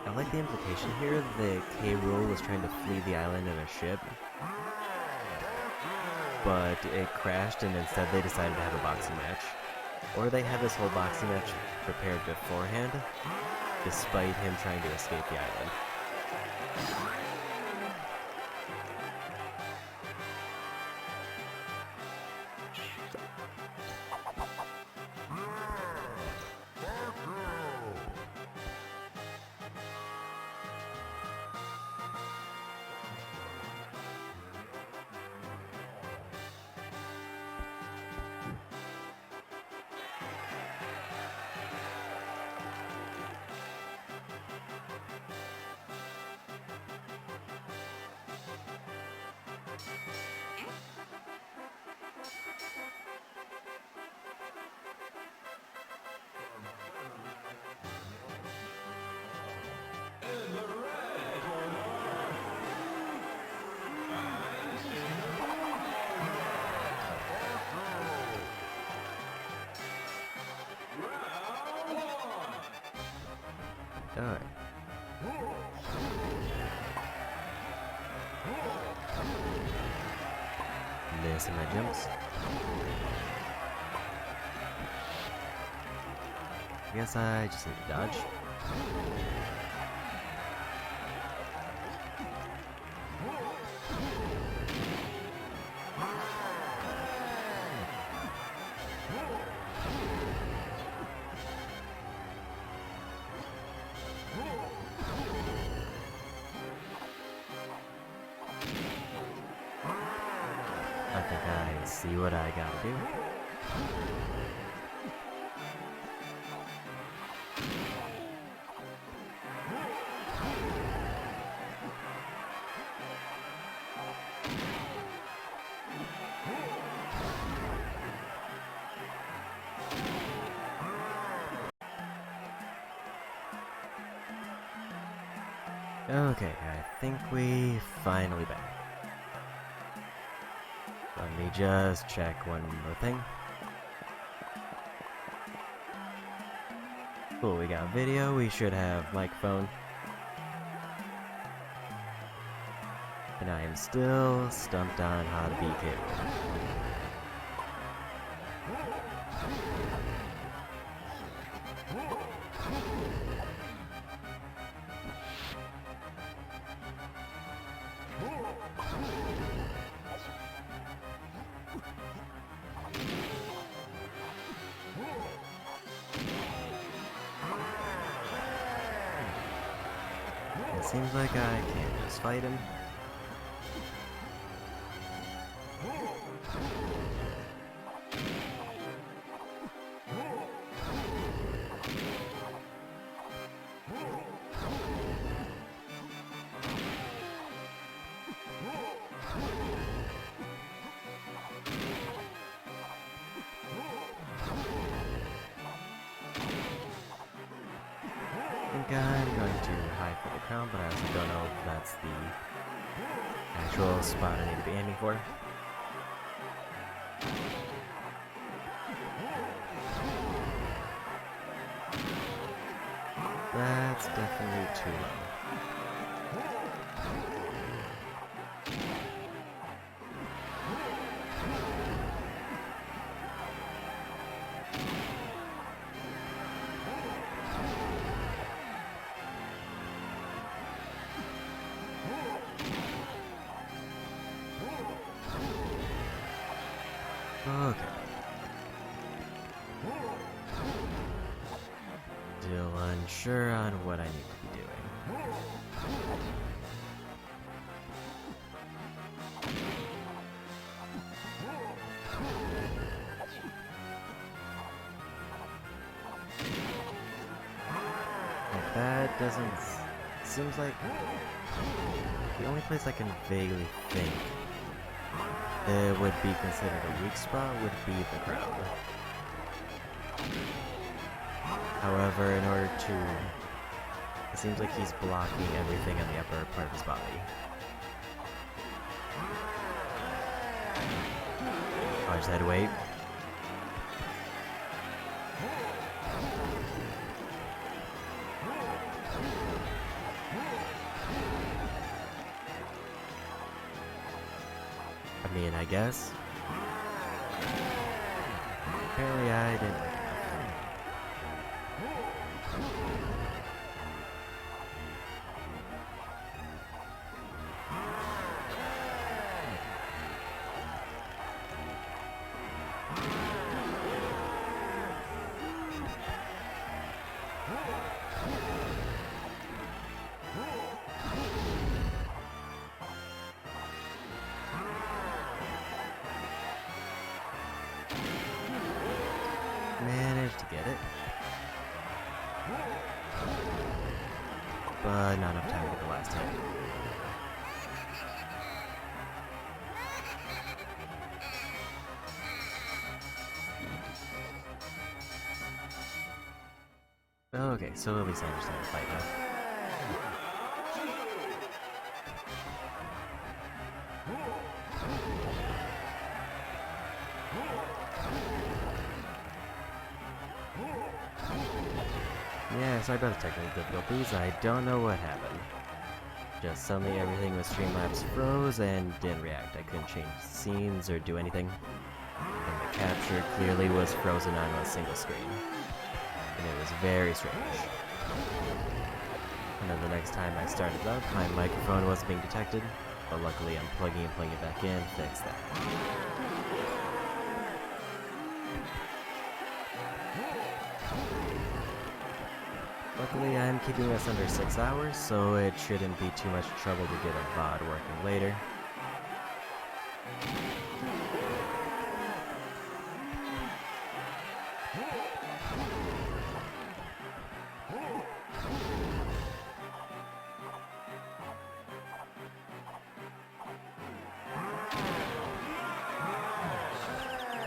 I like the implication here that K. Rool was trying to flee the island in a ship, but it crashed and instead they decided to have a boxing match. Or they had this whole boxing match prepared beforehand, despite him trying to escape the island. Alright. Missing my jumps. I guess I just need to dodge. I think I see what I gotta do. Okay, I think we finally back. Let me just check one more thing. Cool, we got video, we should have microphone. And I am still stumped on how to beat cable. It seems like I can't just fight him. I think I'm going to hide for the crown, but I also don't know if that's the actual spot I need to be aiming for. That's definitely too low. Okay. Still unsure on what I need to be doing. Like that doesn't... Seems like the only place I can vaguely think it would be considered a weak spot would be the crowd. However, in order to... It seems like he's blocking everything in the upper part of his body. I just had to wait. I mean, I guess. Apparently I didn't. Managed to get it. But not enough time to get the last hit. Okay, so at least I understand the fight now. Yeah, sorry about the technical difficulties. I don't know what happened. Just suddenly everything with Streamlabs froze and didn't react. I couldn't change scenes or do anything. And the capture clearly was frozen on a single screen. And it was very strange. And then the next time I started up, my microphone wasn't being detected, but luckily unplugging and plugging it back in fixed that. Luckily, I'm keeping this under 6 hours, so it shouldn't be too much trouble to get a VOD working later.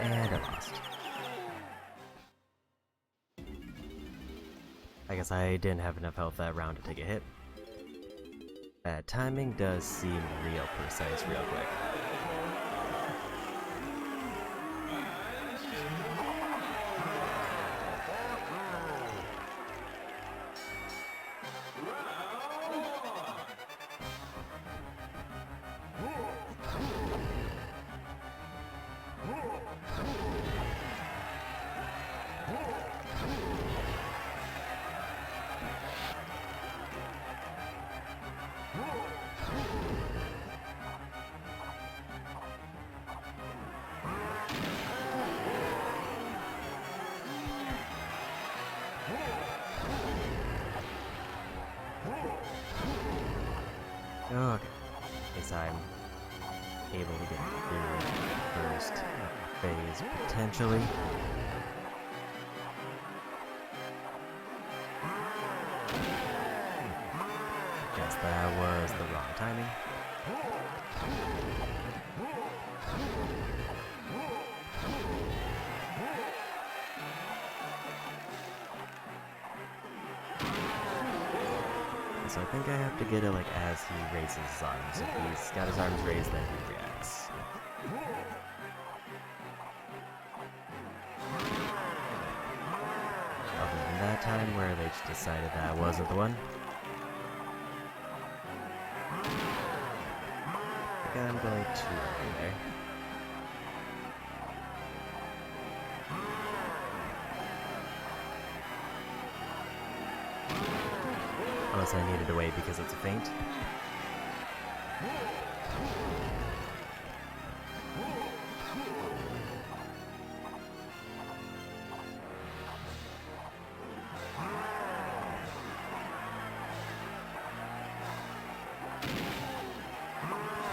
And I lost. I guess I didn't have enough health that round to take a hit. That timing does seem real precise real quick. Okay, guess I'm able to get through the first phase potentially. Guess that was the wrong timing. So I think I have to get it like as he raises his arms. If he's got his arms raised, then he reacts. Other than that time where they just decided that wasn't the one. I think I'm going too early there. Unless I needed to wait because it's a feint.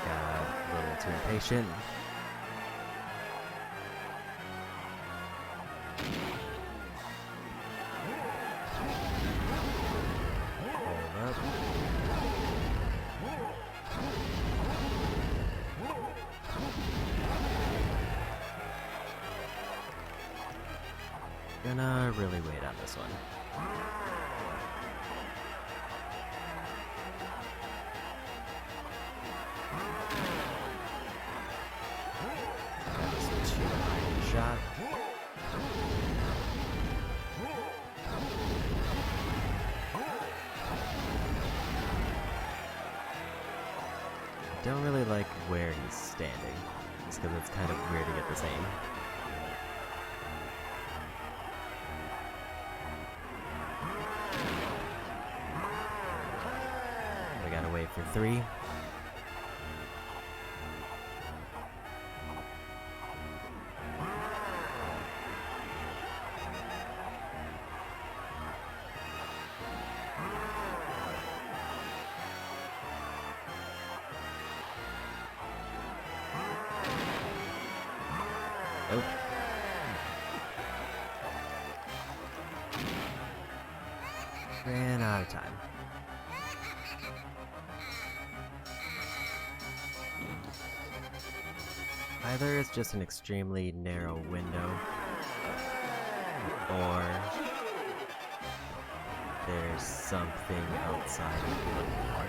Got a little too impatient. Gonna really wait on this one. That was too high shot. Don't really like where he's standing, just because it's kind of weird to get this aim. I gotta wait for 3. Nope. Ran out of time. Either it's just an extremely narrow window, or there's something outside you're looking for.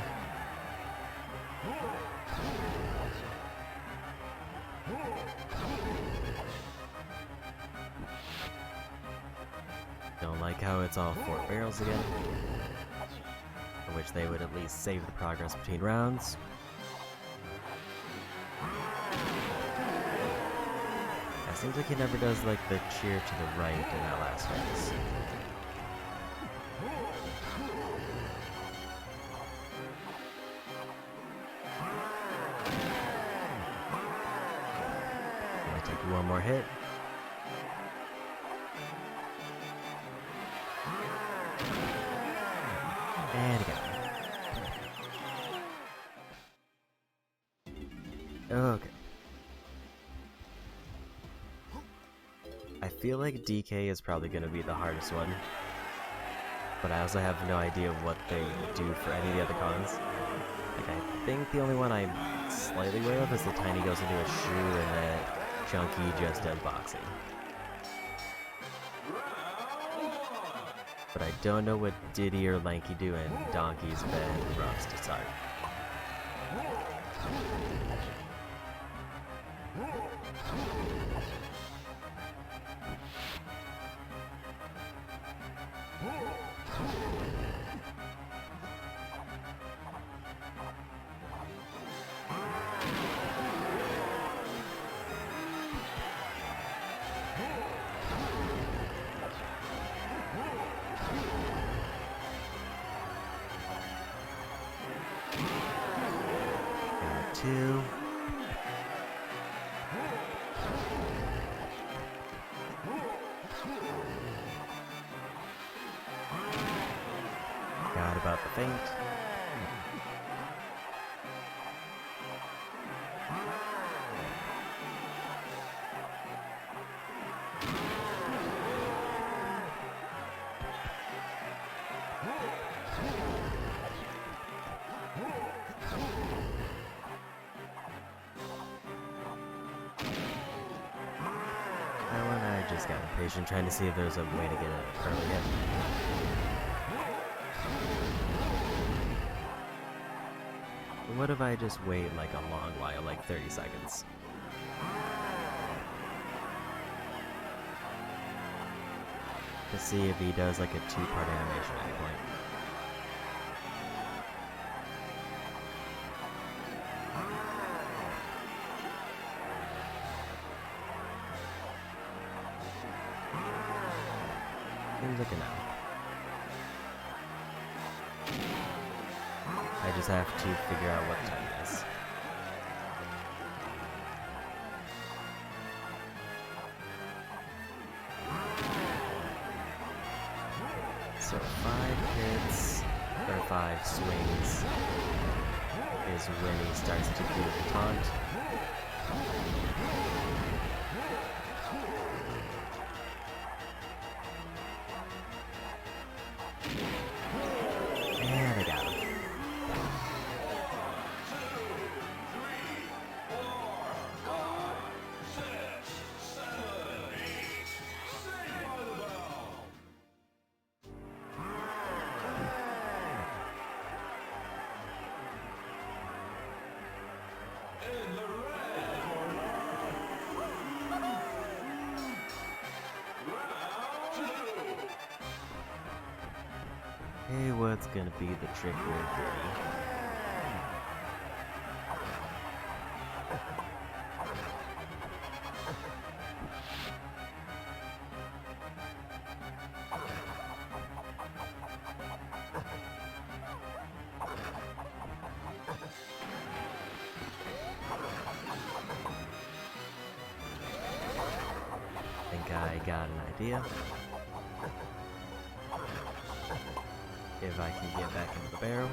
Don't like like how it's all 4 barrels again, for which they would at least save the progress between rounds. It seems like he never does like the cheer to the right in that last phase. I'll take one more hit. And again. Okay. I feel like DK is probably going to be the hardest one, but I also have no idea what they do for any of the other cons. Like, I think the only one I'm slightly aware of is the Tiny goes into a shoe and that Chunky just does boxing. But I don't know what Diddy or Lanky do in Donkey's Bed Rust to start. Two. Forgot about the feint. I just got impatient trying to see if there's a way to get an early hit. What if I just wait like a long while, like 30 seconds? To see if he does like a 2-part animation at any point. Seems like a no. I just have to figure out what time it is. So 5 hits, or 5 swings, is when he starts to do the taunt. And I got him. Hey, what's gonna be the trick with Diddy? I think I got an idea. If I can get back into the barrel.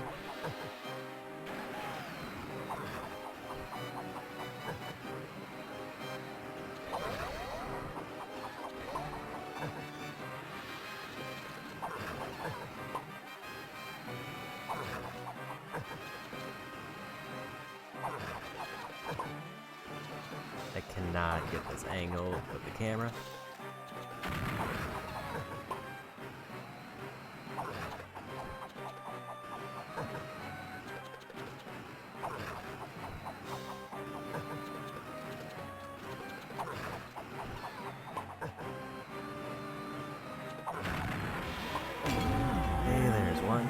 I cannot get this angle with the camera. 1.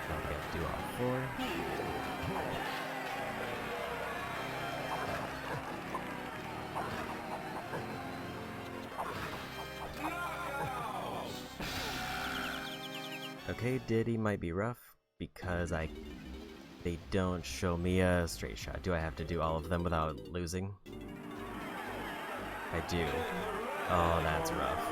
Don't forget to do all 4. Okay, Diddy might be rough because they don't show me a straight shot. Do I have to do all of them without losing? I do. Oh, that's rough.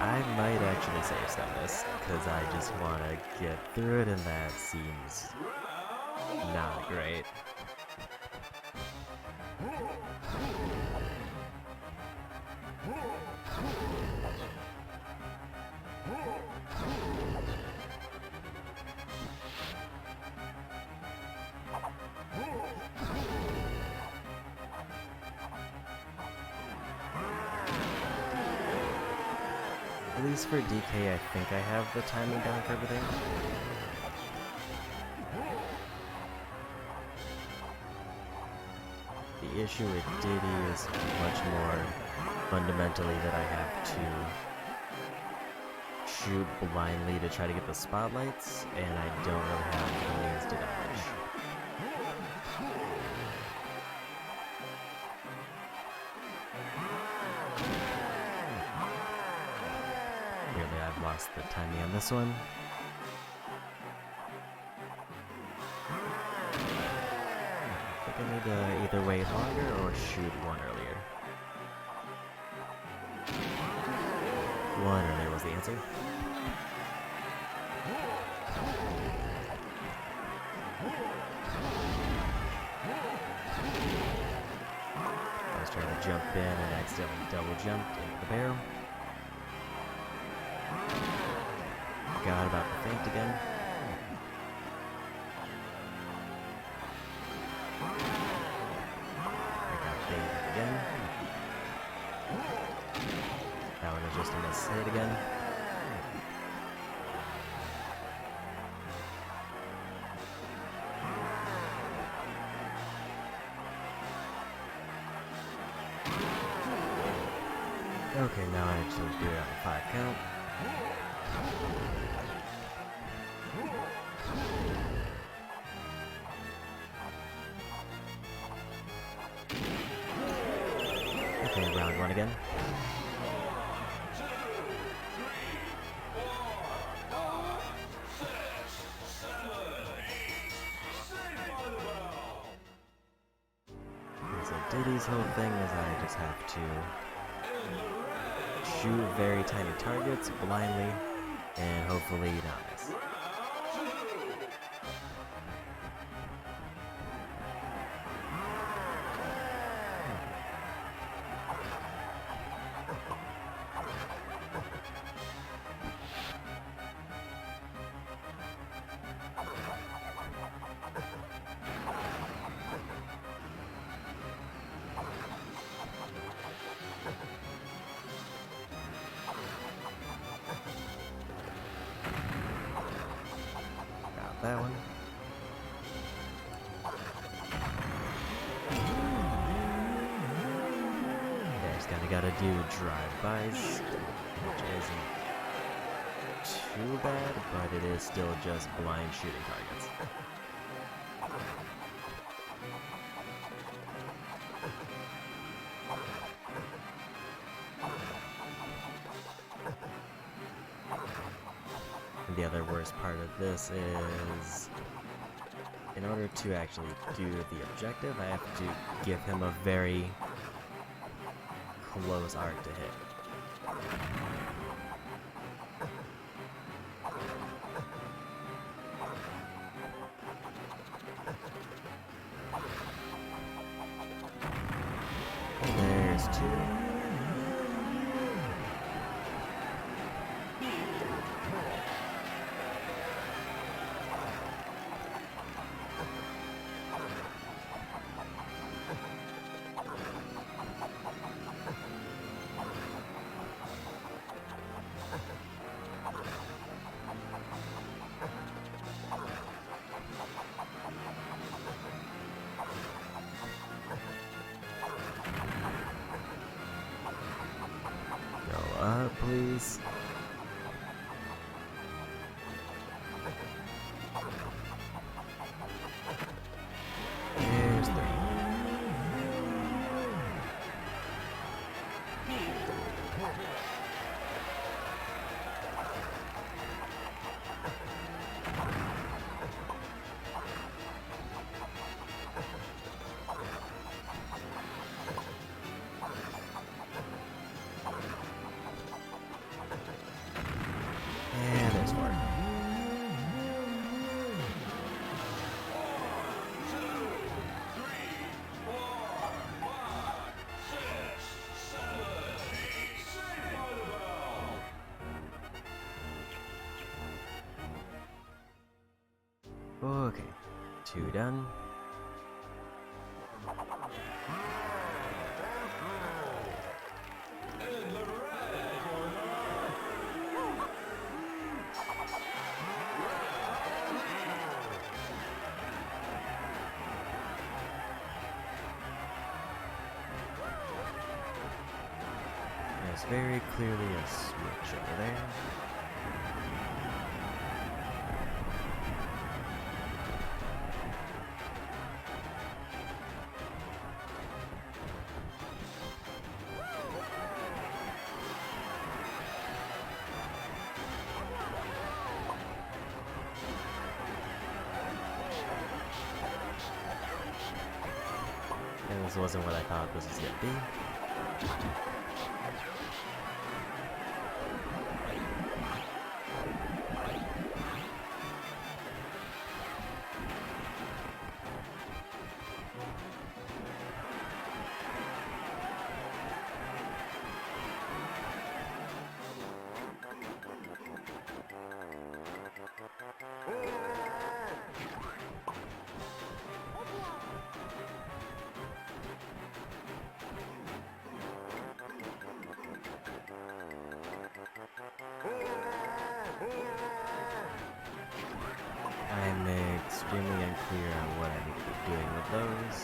I might actually save some this because I just want to get through it, and that seems not great. At least for DK, I think I have the timing down for everything. The issue with Diddy is much more fundamentally that I have to shoot blindly to try to get the spotlights, and I don't really have the means to dodge. Clearly I've lost the timing on this one. I think I need to either wait longer or shoot one earlier. One earlier was the answer. I was trying to jump in and accidentally double jumped into the barrel. Forgot about the feint again. I got baited again. That one was just a miss hit again. Okay, now I actually do it on a 5 count. Okay, round 1 again. So Diddy's whole thing is I just have to shoot very tiny targets blindly and hopefully not miss. That one. Yeah, just gotta do drive-bys, which isn't too bad, but it is still just blind shooting targets. The other worst part of this is, in order to actually do the objective, I have to give him a very close arc to hit. There's 2. up, please. There's 3. And there's 4. Okay, 2 done. There's very clearly a switch over there. And this wasn't what I thought this was gonna be. I'm extremely unclear on what I need to be doing with those.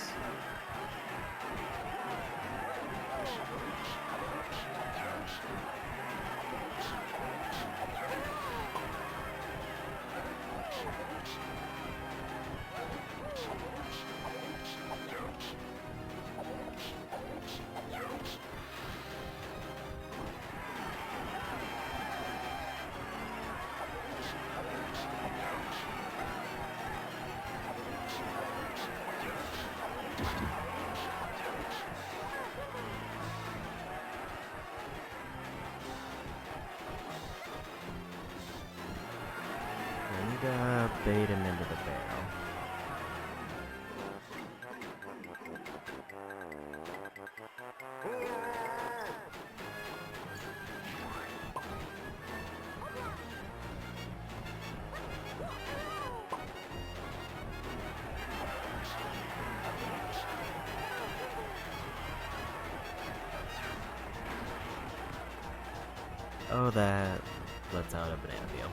I need to bait him into the barrel. Oh, that lets out a banana peel.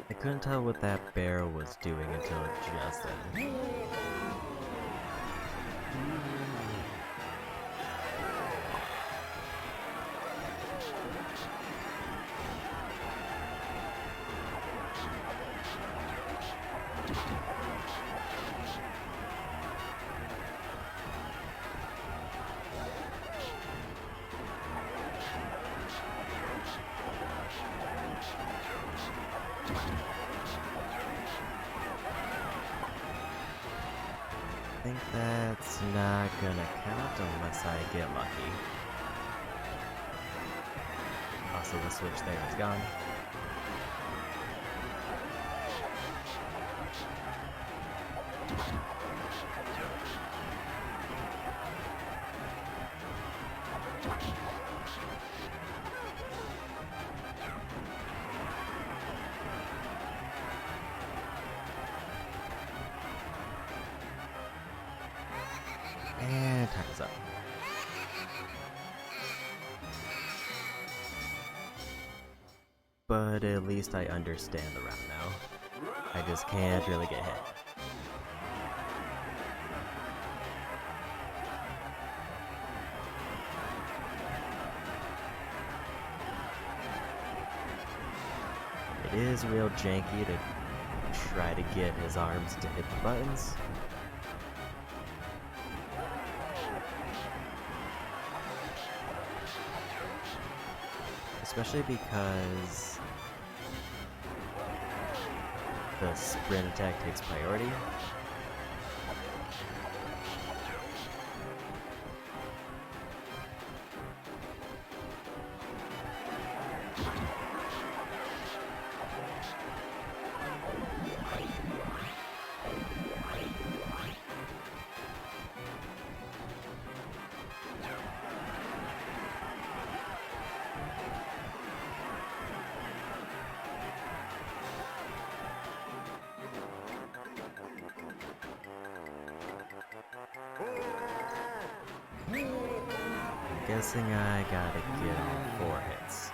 I couldn't tell what that barrel was doing until it just ended. I think that's not gonna count unless I get lucky. Also, the switch there is gone. And time's up. But But at least I understand the round now. I just can't really get hit. It is real janky to try to get his arms to hit the buttons. Especially because the sprint attack takes priority. Guessing I gotta get all 4 hits.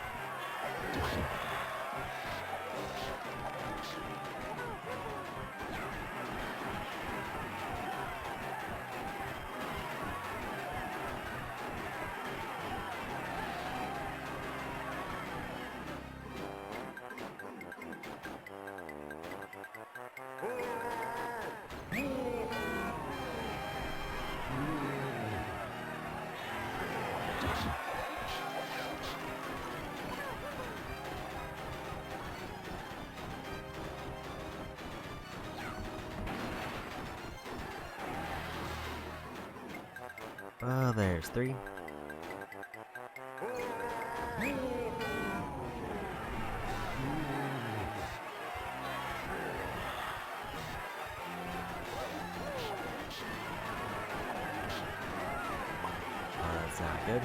Oh, there's 3. Oh, that's not good.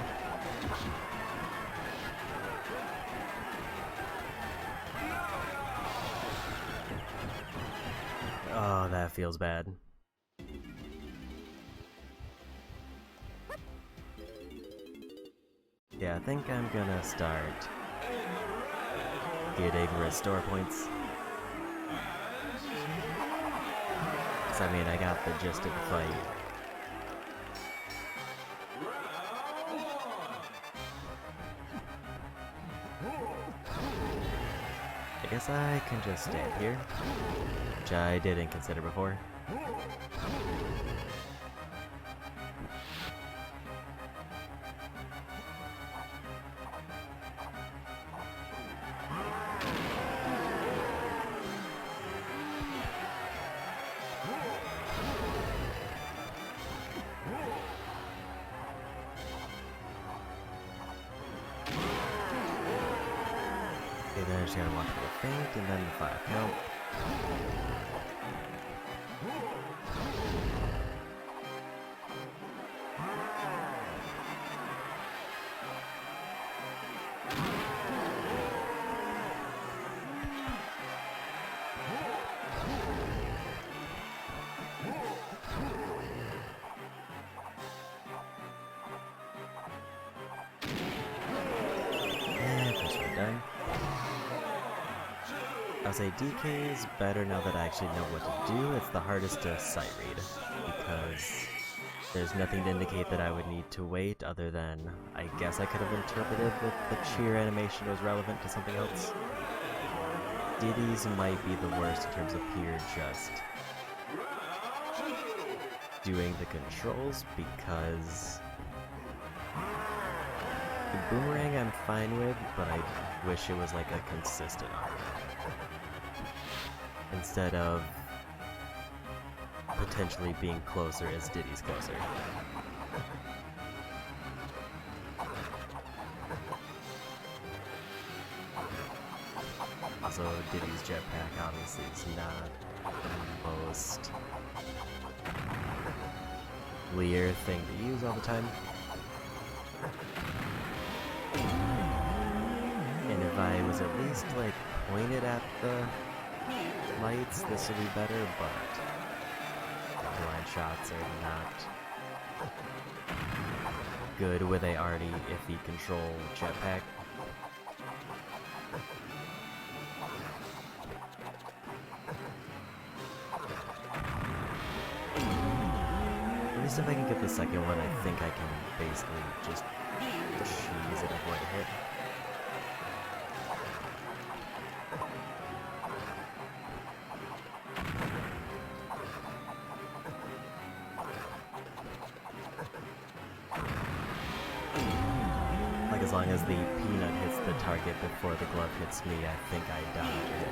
Oh, that feels bad. Yeah, I think I'm gonna start getting restore points. 'Cause I mean, I got the gist of the fight. I guess I can just stand here, which I didn't consider before. Okay, then I just gotta watch for the feint and then the 5 count. And first one done. I'll say DK is better now that I actually know what to do. It's the hardest to sight read, because there's nothing to indicate that I would need to wait other than I guess I could have interpreted that the cheer animation was relevant to something else. Diddy's might be the worst in terms of pure just doing the controls, because the boomerang I'm fine with, but I wish it was like a consistent arm. Instead of potentially being closer as Diddy's closer. Also, Diddy's jetpack obviously is not the most clear thing to use all the time. And if I was at least like pointed at the lights, this would be better, but blind shots are not good with a already iffy control jetpack. least if I can get the second one, I think I can basically just cheese and avoid a hit. Like, as long as the peanut hits the target before the glove hits me, I think I dodge it.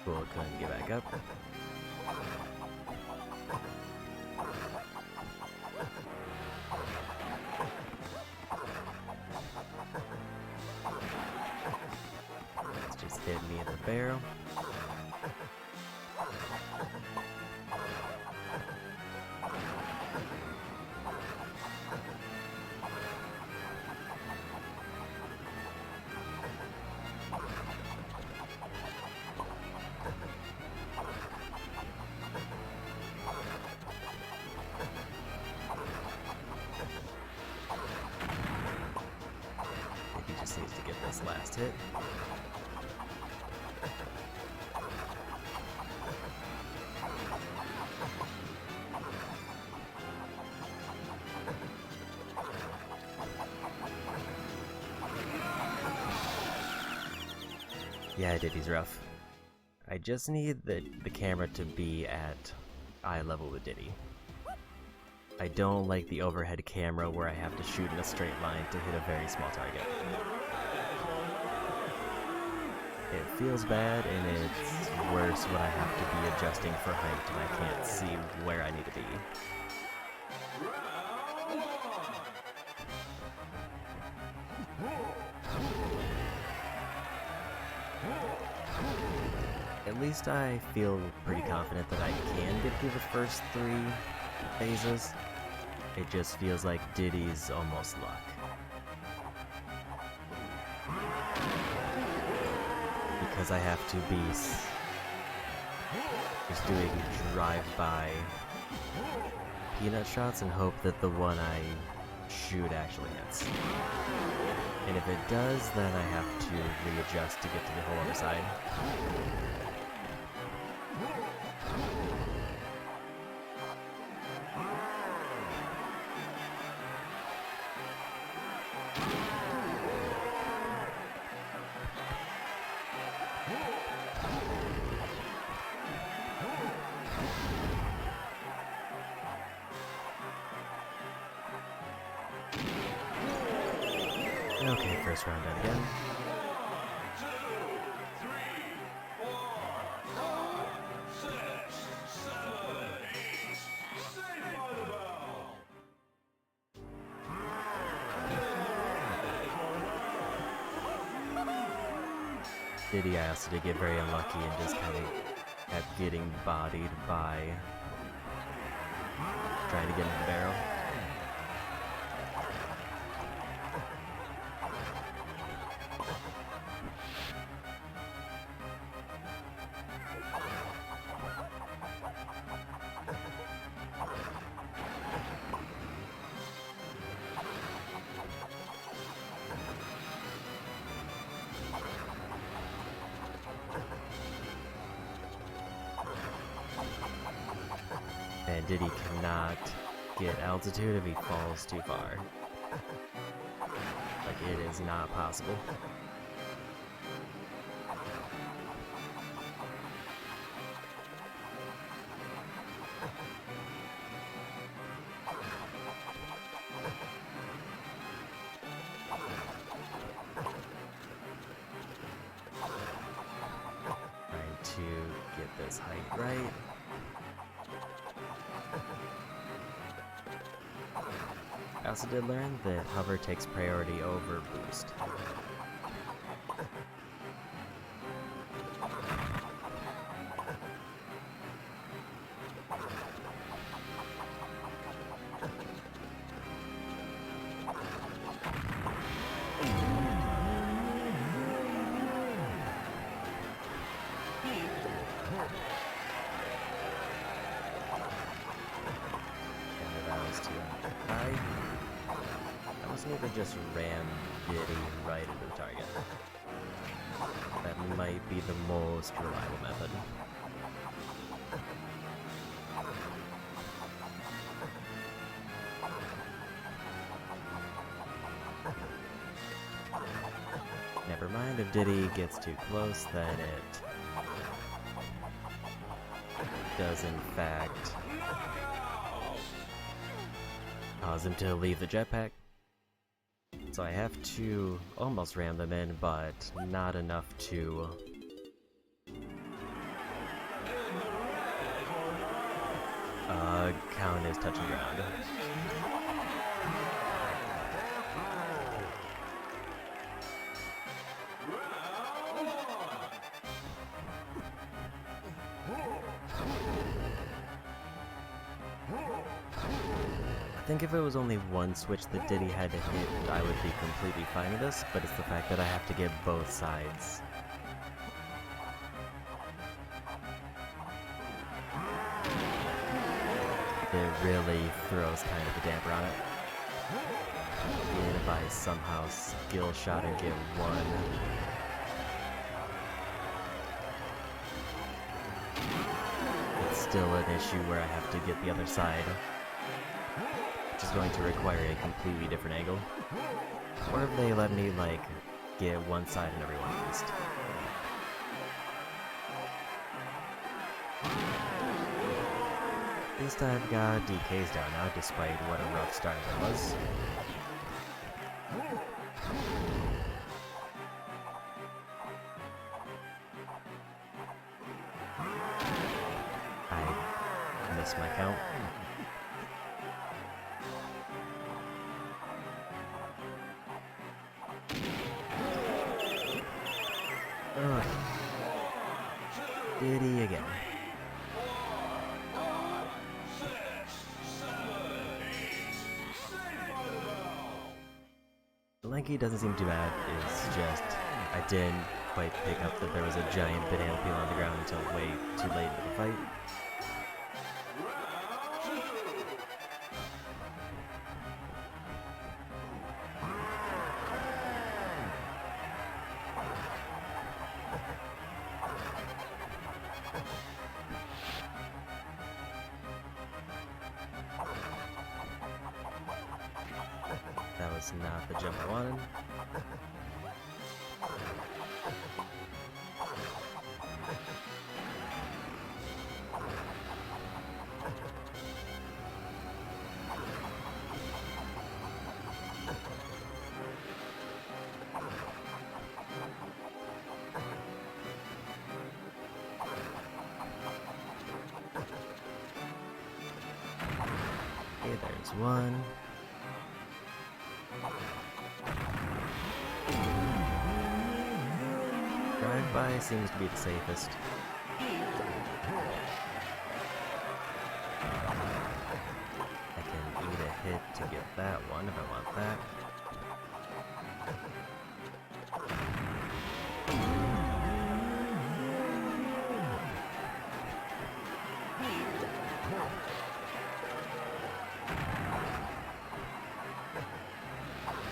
Cool, go ahead and get back up. Let's just hit me in the barrel. He just needs to get this last hit. Yeah, Diddy's rough. I just need the camera to be at eye level with Diddy. I don't like the overhead camera where I have to shoot in a straight line to hit a very small target. It feels bad, and it's worse when I have to be adjusting for height and I can't see where I need to be. At least I feel pretty confident that I can get through the first 3 phases. It just feels like Diddy's almost luck. Because I have to be just doing drive-by peanut shots and hope that the one I shoot actually hits. And if it does, then I have to readjust to get to the whole other side. Okay, first round done again. 2, 3, 4, 5, 6, 7, 8. Saved by the bell. Diddy, I also did get very unlucky and just kind of kept getting bodied by trying to get in the barrel. And Diddy cannot get altitude if he falls too far. Like, it is not possible. Trying to get this height right. I also did learn that hover takes priority over boost. And that was too high. I just need to just ram Diddy right into the target. That might be the most reliable method. Never mind, if Diddy gets too close, then it does in fact cause him to leave the jetpack. So I have to almost ram them in, but not enough to count as touching ground. I think if it was only one switch that Diddy had to hit, I would be completely fine with this, but it's the fact that I have to get both sides. It really throws kind of a damper on it. And if I somehow skill shot and get one, it's still an issue where I have to get the other side, which is going to require a completely different angle. Or if they let me, like, get one side and everyone at least. At least I've got DKs down now, despite what a rough start it was. I missed my count. Ugh. Diddy again. The lanky doesn't seem too bad, it's just I didn't quite pick up that there was a giant banana peel on the ground until way too late into the fight. That was not the jump I wanted. Okay, there's one. Drive-by seems to be the safest. I can eat a hit to get that one if I want that.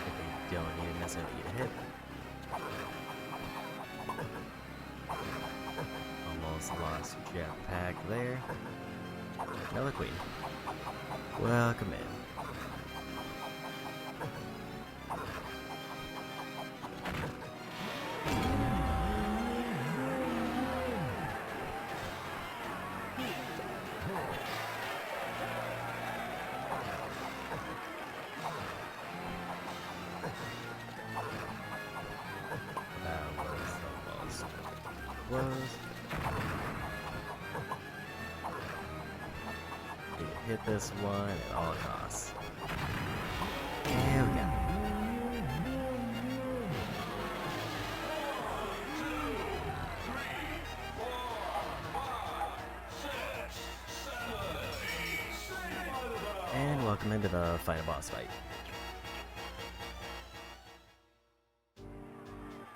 If I don't even necessarily eat a hit. Almost lost jetpack there. Another queen. Welcome in. That was almost close. Hit this one at all costs. There we go. And welcome into the final boss fight.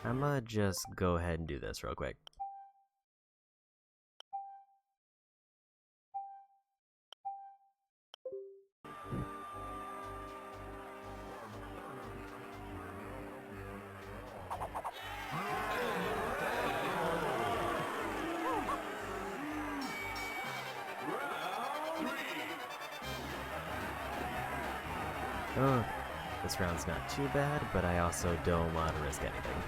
I'ma just go ahead and do this real quick. Oh, this round's not too bad, but I also don't want to risk anything.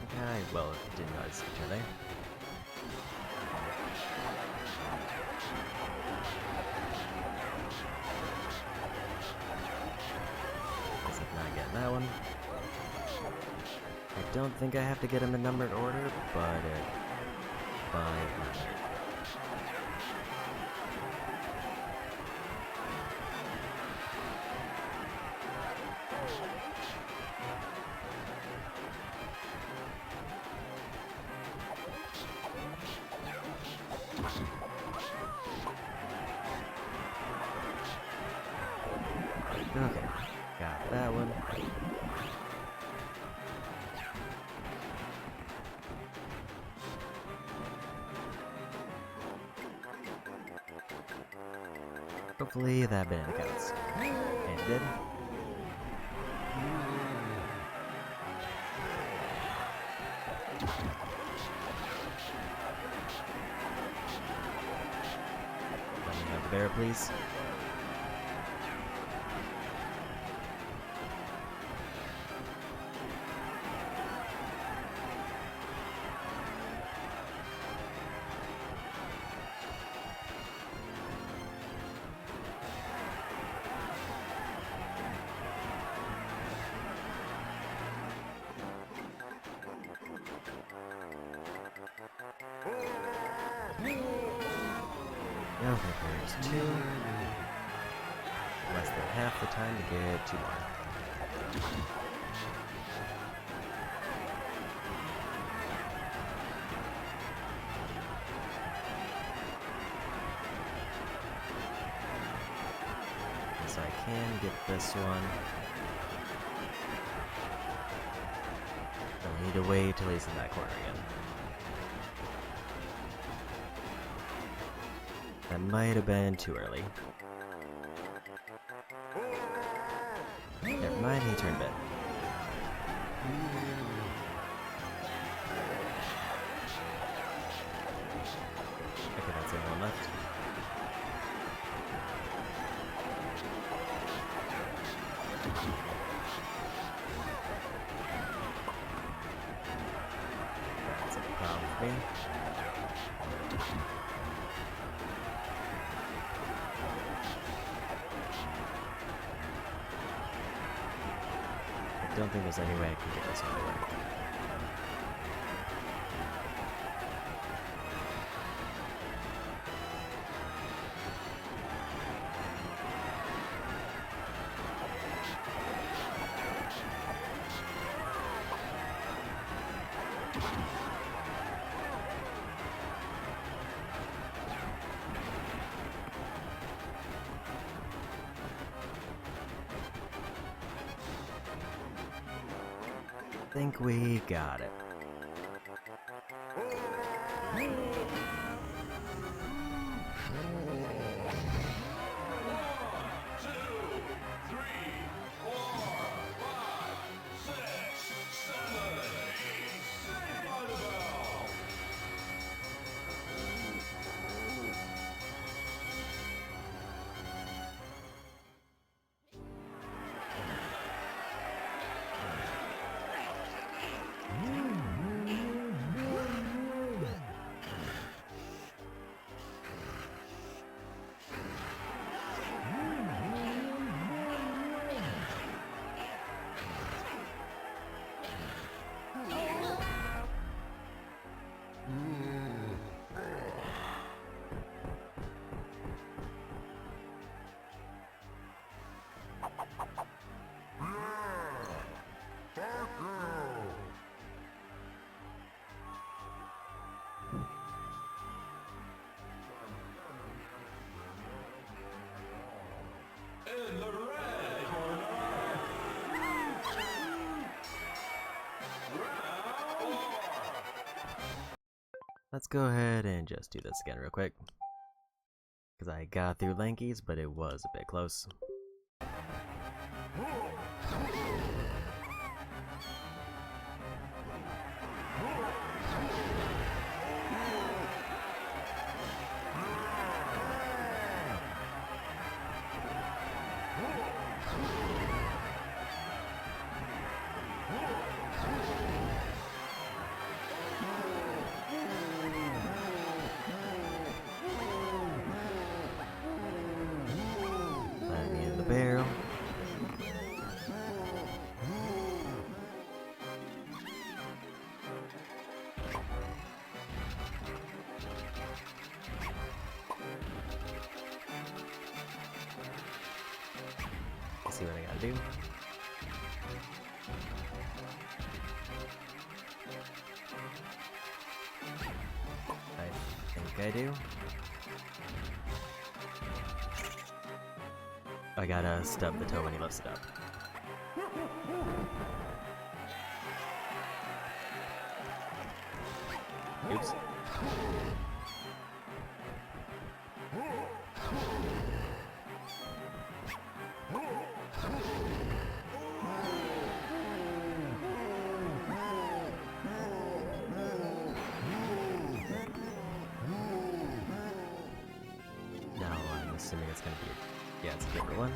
Okay, well, didn't notice the turn there. Guess I'm not getting that one. I don't think I have to get them in numbered order, but it might matter. Okay, got that one. Hopefully that banana counts. And it did. Let me have the bear, please. Okay, there's two. Less than half the time to get two more. So I can get this one. I'll need to wait till he's in that corner again. That might have been too early. Never mind, he turned bit. Okay, that's the only one left. That's a problem for me. I don't think there's any way I can get this one to work. I think we got it. In the red corner, round 4. Let's go ahead and just do this again real quick. Because I got through Lankies, but it was a bit close. see what I gotta do. I think I do. I gotta stub the toe when he lifts it up. Oops. Now I'm assuming it's gonna be, yeah, it's a different one.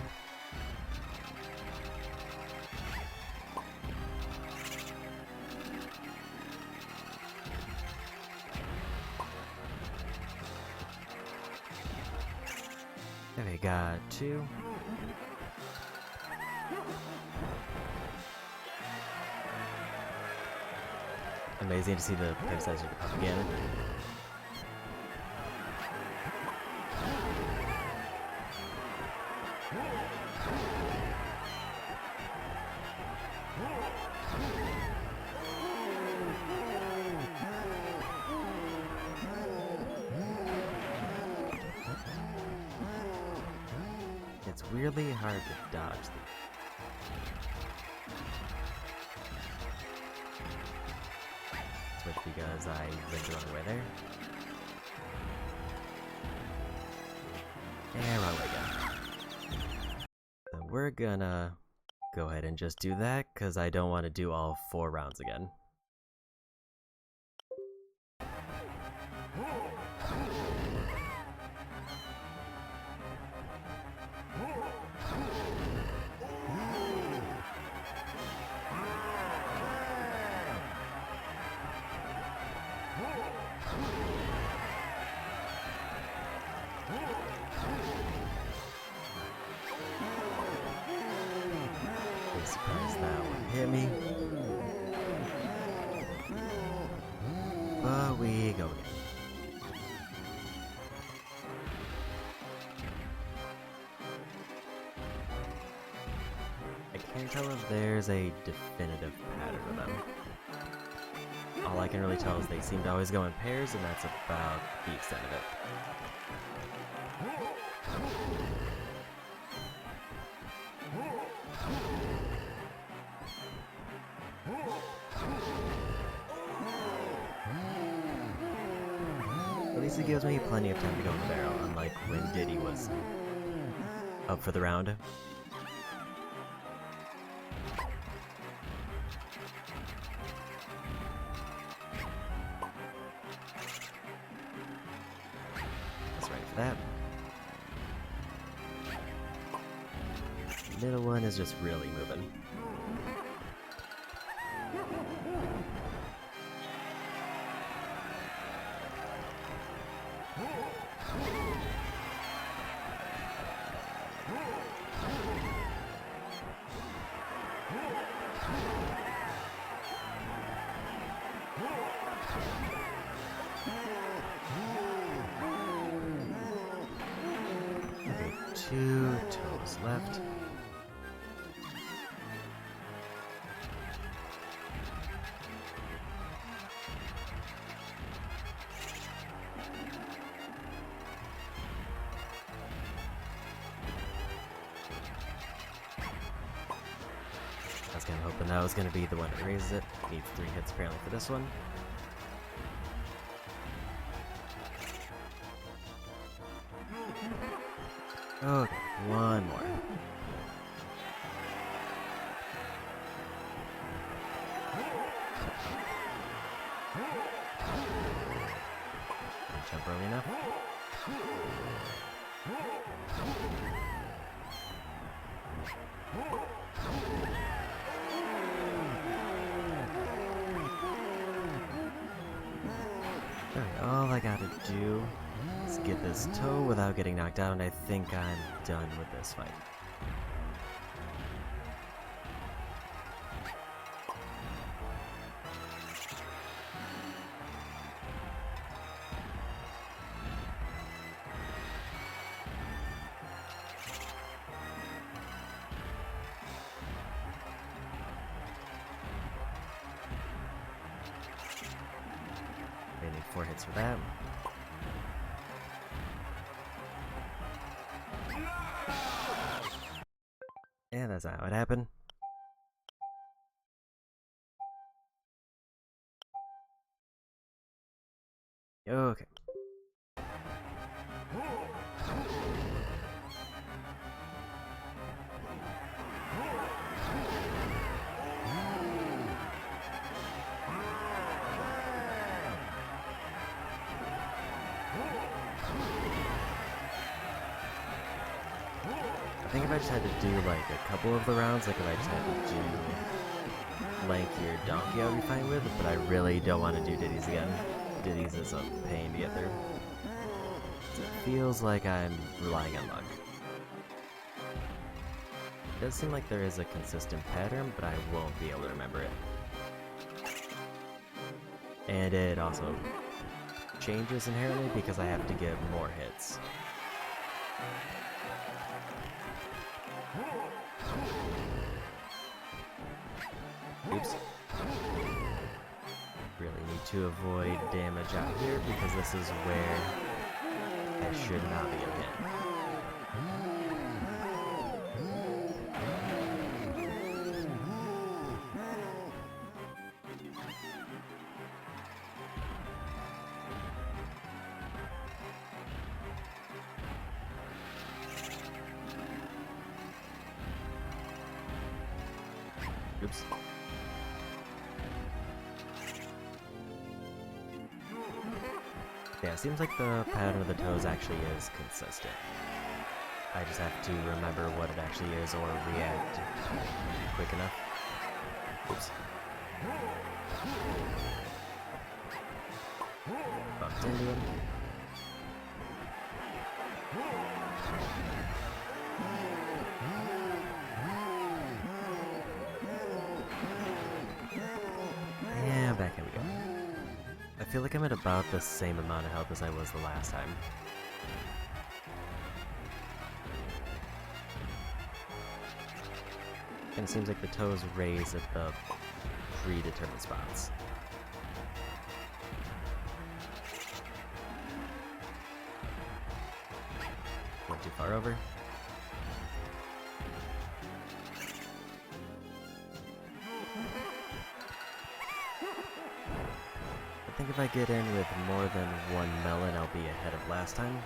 There we got 2. Amazing to see the peg size up again. It's really hard to dodge these. Switch because I went the wrong way there. And wrong way again. So we're gonna go ahead and just do that, because I don't want to do all 4 rounds again. Pretty surprised that one hit me. But we go again. I can't tell if there's a definitive pattern of them. All I can really tell is they seem to always go in pairs, and that's about the extent of it. At least it gives me plenty of time to go in the barrel, unlike when Diddy was up for the round. That's right for that. The middle one is just really moving. Okay, 2 toes left. I was kind of hoping that was going to be the one that raises it. Needs 3 hits apparently for this one. Okay, one more. Jump early enough. Alright, all I gotta do is get this toe without getting knocked out, and I think I'm done with this fight. 4 hits for that. And that's not what happened. Okay. I think if I just had to do like a couple of the rounds, like if I just had to do lankier donkey, I would be fine with it, but I really don't want to do ditties again. Ditties is a pain to get through. It feels like I'm relying on luck. It does seem like there is a consistent pattern, but I won't be able to remember it. And it also changes inherently because I have to give more hits. Oops. Really need to avoid damage out here because this is where I should not be getting hit. Oops. Yeah, it seems like the pattern of the toes actually is consistent. I just have to remember what it actually is or react quick enough. Oops. Bumped into him. And back here we go. I feel like I'm at about the same amount of health as I was the last time. And it seems like the toes raise at the predetermined spots. Went too far over. I think if I get in with more than one melon, I'll be ahead of last time.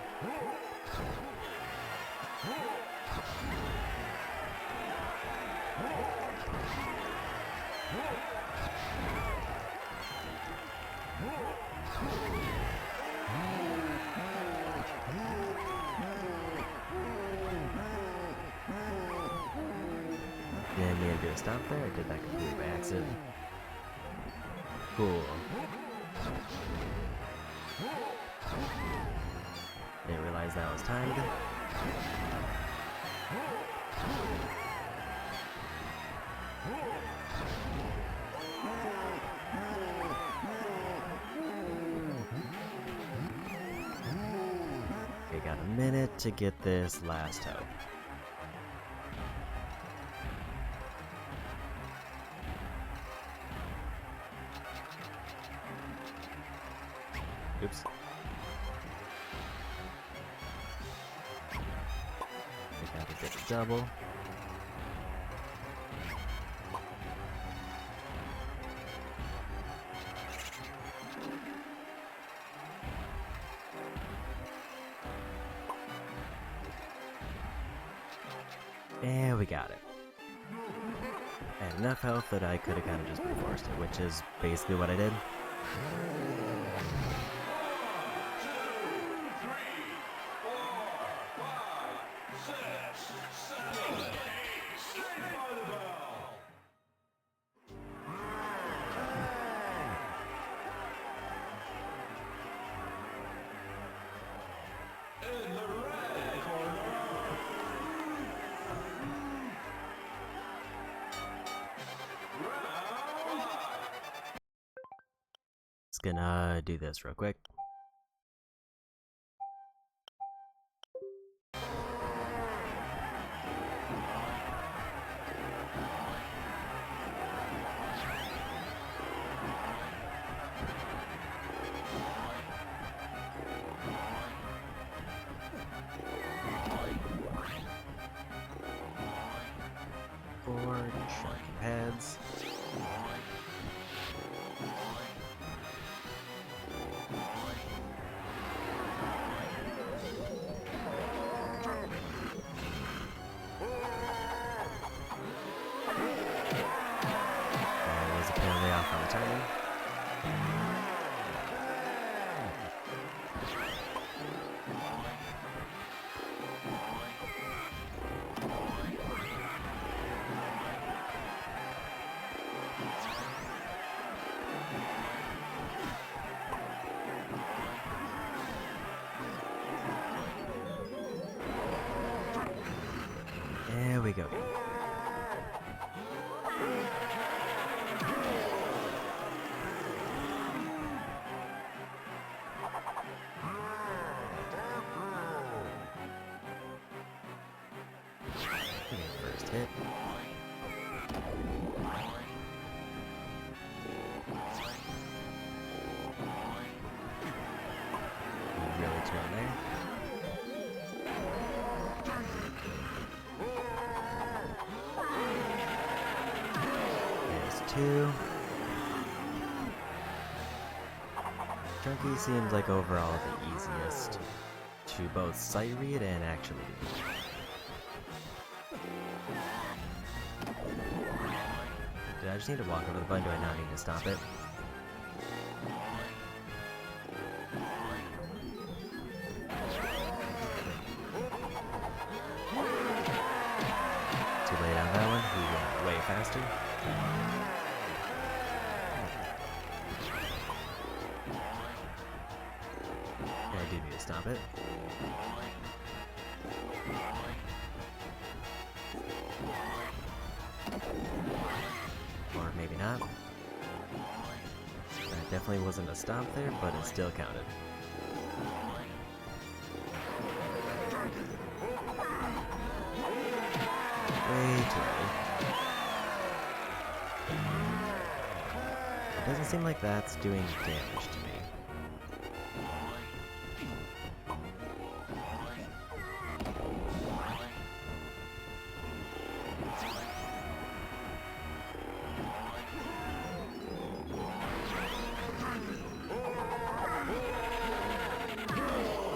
Didn't mean to do a stop there, I did that completely by accident. Cool. Didn't realize that was timed. Okay, got a minute to get this last toe. Oops. I gotta get a double. And we got it. I had enough health that I could have kind of just been forced it, which is basically what I did. 'Just gonna do this real quick. timing. There we go. Okay, first hit. Really turn there. There's two. Chunky seems like overall the easiest to both sight read and actually do. Did I just need to walk over the button? Do I not need to stop it? Too late on that one. He went way faster. Yeah, I do need to stop it. Or maybe not. That definitely wasn't a stop there, but it still counted. Way too early. It doesn't seem like that's doing damage to me.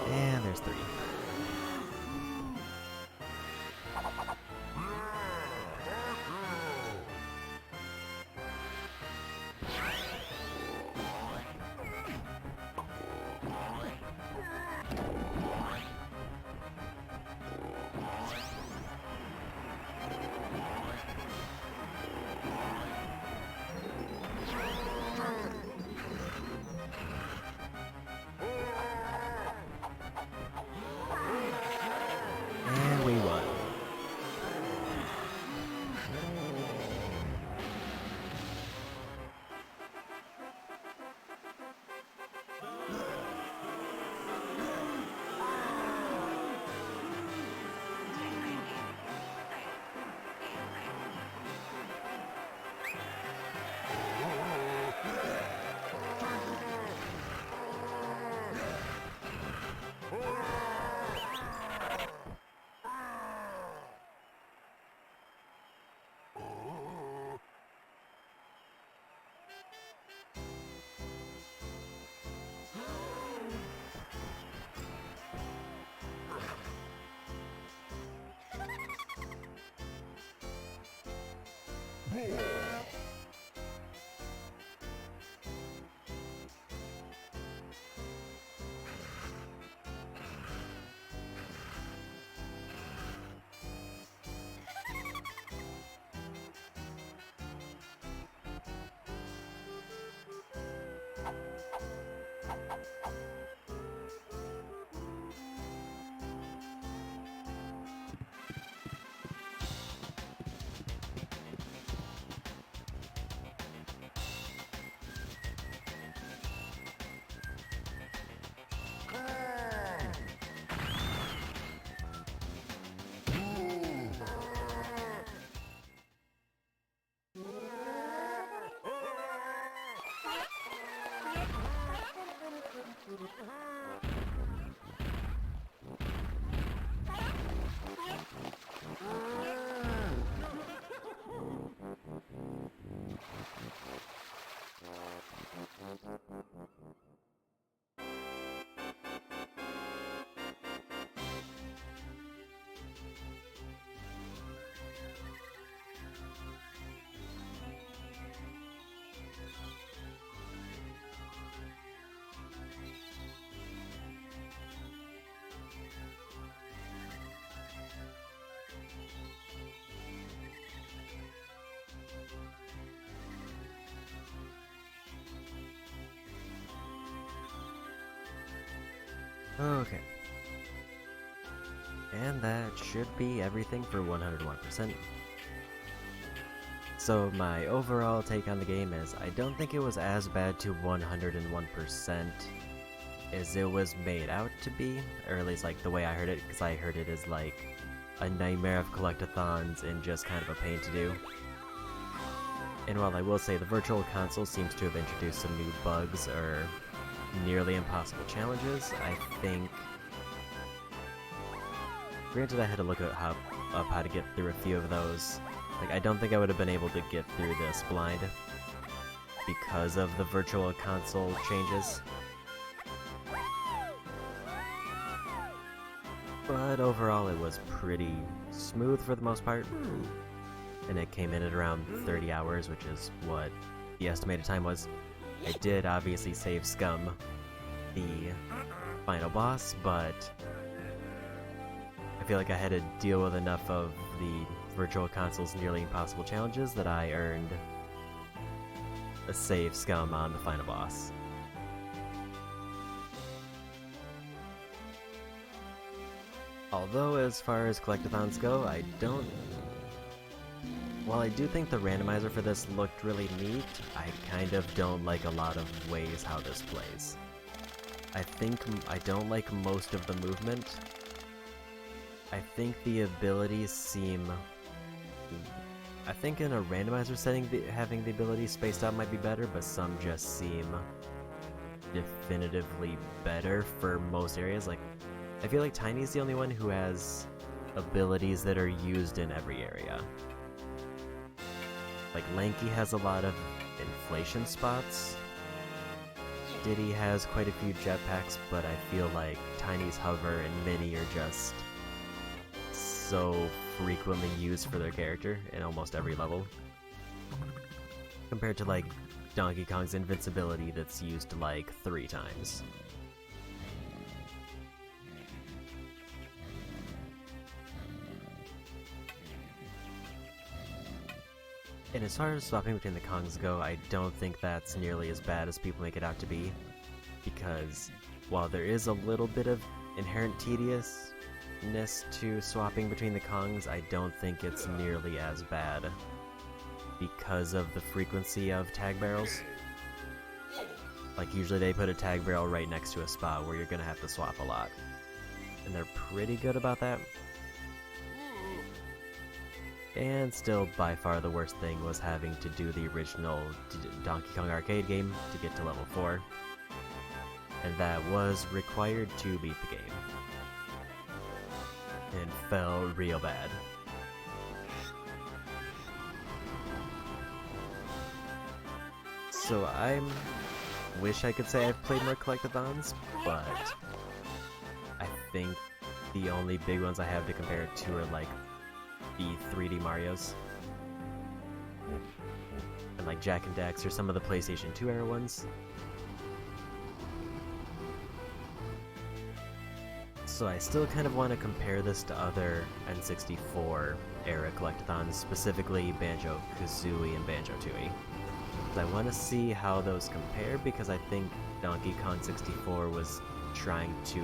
And there's three. And we won. Okay. And that should be everything for 101%. So my overall take on the game is I don't think it was as bad to 101% as it was made out to be, or at least like the way I heard it, because I heard it as like a nightmare of collectathons and just kind of a pain to do. And while I will say the Virtual Console seems to have introduced some new bugs or nearly impossible challenges, I think... Granted, I had to look at how to get through a few of those. Like, I don't think I would have been able to get through this blind because of the Virtual Console changes. But overall, it was pretty smooth for the most part. And it came in at around 30 hours, which is what the estimated time was. I did obviously save Scum, the final boss, but I feel like I had to deal with enough of the Virtual Console's nearly impossible challenges that I earned a save Scum on the final boss. Although, as far as collectathons go, while I do think the randomizer for this looked really neat, I kind of don't like a lot of ways how this plays. I think I don't like most of the movement. I think the abilities seem... I think in a randomizer setting, having the abilities spaced out might be better, but some just seem definitively better for most areas. Like, I feel like Tiny's the only one who has abilities that are used in every area. Like, Lanky has a lot of inflation spots. Diddy has quite a few jetpacks, but I feel like Tiny's hover and Minnie are just so frequently used for their character in almost every level. Compared to, like, Donkey Kong's invincibility that's used, like, 3 times. And as far as swapping between the Kongs go, I don't think that's nearly as bad as people make it out to be, because while there is a little bit of inherent tediousness to swapping between the Kongs, I don't think it's nearly as bad because of the frequency of tag barrels. Like, usually they put a tag barrel right next to a spot where you're gonna have to swap a lot, and they're pretty good about that. And still, by far the worst thing was having to do the original Donkey Kong arcade game to get to level 4. And that was required to beat the game. And felt real bad. So I wish I could say I've played more collectathons, but I think the only big ones I have to compare it to are like the 3D Marios, and like Jak and Dax, or some of the PlayStation 2 era ones. So I still kind of want to compare this to other N64 era collectathons, specifically Banjo-Kazooie and Banjo-Tooie. I want to see how those compare, because I think Donkey Kong 64 was trying to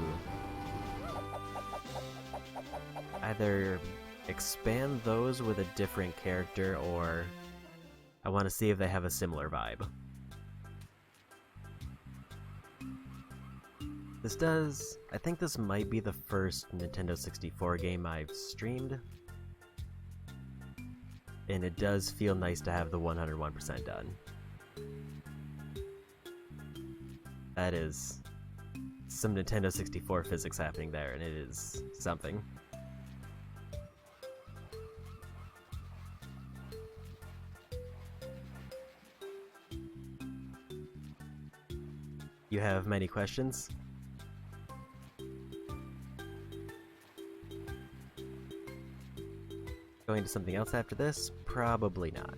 either expand those with a different character, or I want to see if they have a similar vibe. I think this might be the first Nintendo 64 game I've streamed, and it does feel nice to have the 101% done. That is some Nintendo 64 physics happening there, and it is something. You have many questions? Going to something else after this? Probably not.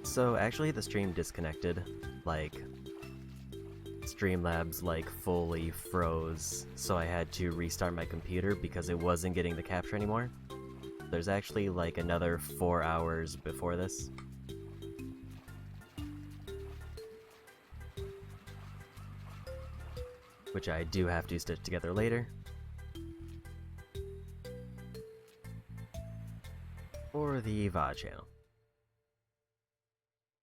So actually the stream disconnected, like Streamlabs like fully froze, so I had to restart my computer because it wasn't getting the capture anymore. There's actually like another 4 hours before this. Which I do have to stitch together later. For the VOD channel.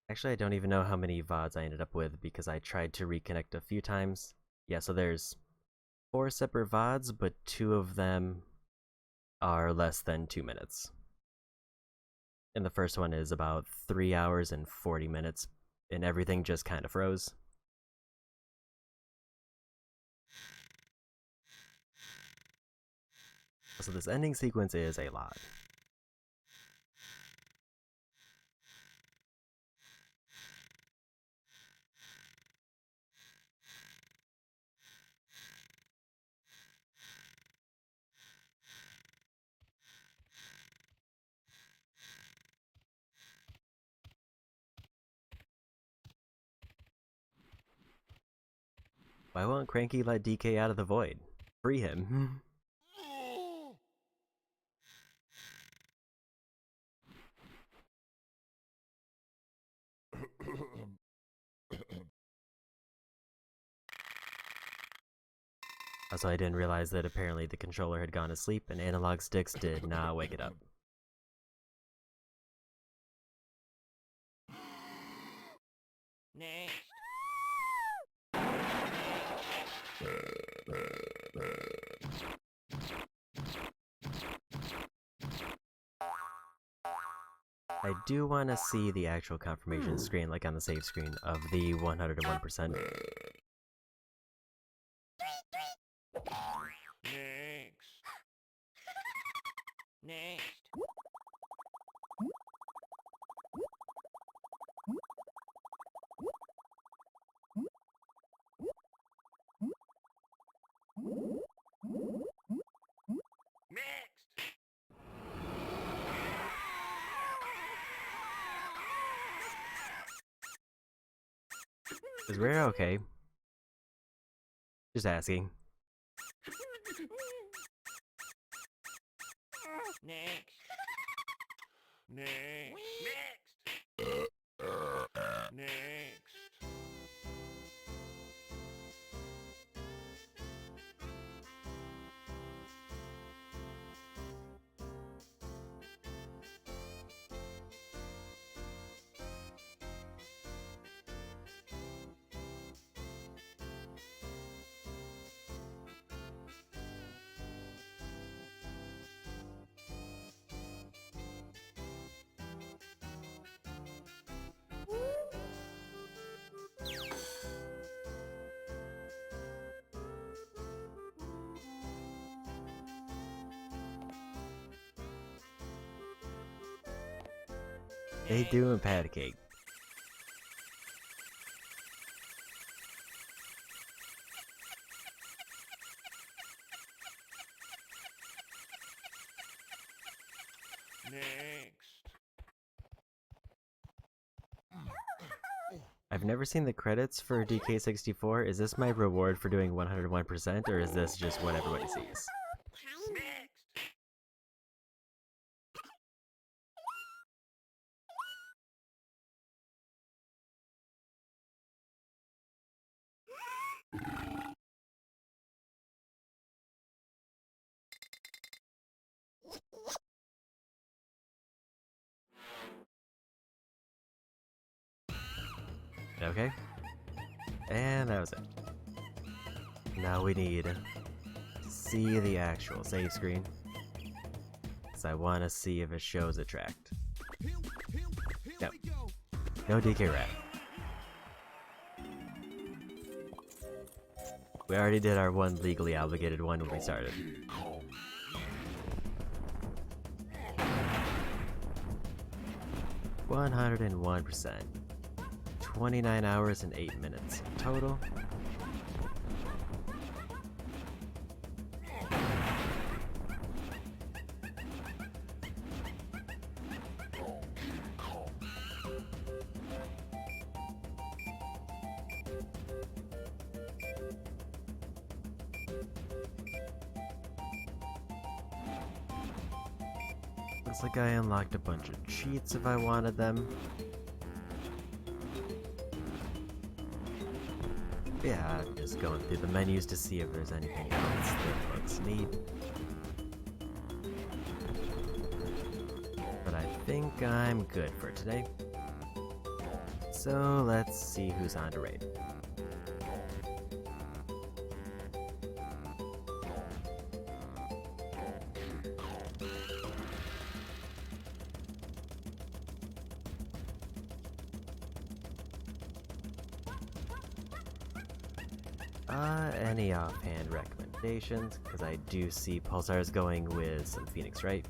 Actually, I don't even know how many VODs I ended up with because I tried to reconnect a few times. Yeah, so there's 4 separate VODs, but 2 of them are less than 2 minutes. And the first one is about 3 hours and 40 minutes, and everything just kind of froze. So this ending sequence is a lot. Why won't Cranky let DK out of the void? Free him. Also, I didn't realize that apparently the controller had gone to sleep and analog sticks did not wake it up. Next. I do want to see the actual confirmation screen, like on the save screen, of the 101%. Next. Next. Next. Is Rare okay? Just asking. Next. Next. Next. Next. They do in pat cake. Next. I've never seen the credits for DK64. Is this my reward for doing 101%, or is this just what everybody sees? Next. Okay. And that was it. Now we need to see the actual save screen. Because I want to see if it shows a tracked. No. No DK rat. We already did our one legally obligated one when we started. %. 29 hours and 8 minutes total. Looks like I unlocked a bunch of cheats if I wanted them. Yeah, I'm just going through the menus to see if there's anything else that looks neat. But I think I'm good for today. So let's see who's on to raid. Any offhand recommendations? Because I do see Pulsar's going with some Phoenix, right?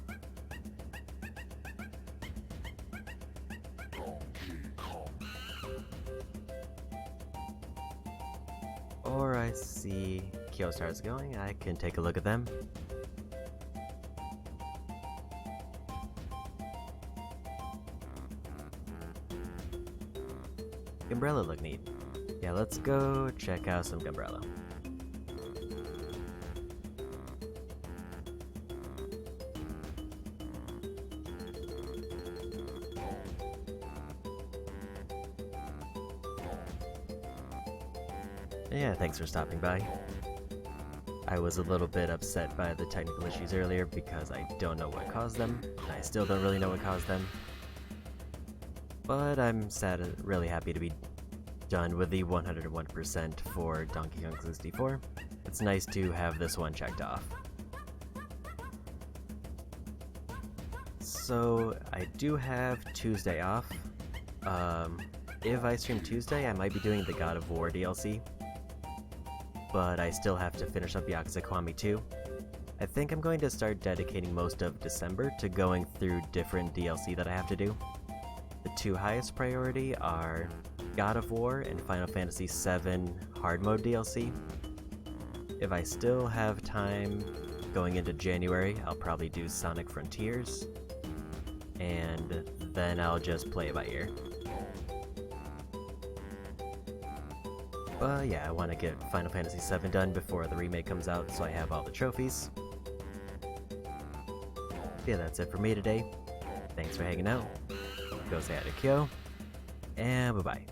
Or I see Kyostar's going, I can take a look at them. Umbrella look neat. Yeah, let's go check out some Umbrella. Yeah, thanks for stopping by. I was a little bit upset by the technical issues earlier because I don't know what caused them. I still don't really know what caused them. But I'm really happy to be done with the 101% for Donkey Kong 64. It's nice to have this one checked off. So I do have Tuesday off. If I stream Tuesday, I might be doing the God of War DLC. But I still have to finish up Yakuza Kiwami 2. I think I'm going to start dedicating most of December to going through different DLC that I have to do. The two highest priority are God of War and Final Fantasy VII Hard Mode DLC. If I still have time going into January, I'll probably do Sonic Frontiers, and then I'll just play it by ear. But yeah, I want to get Final Fantasy VII done before the remake comes out so I have all the trophies. Yeah, that's it for me today. Thanks for hanging out. Go say hi to Kyo, and bye-bye.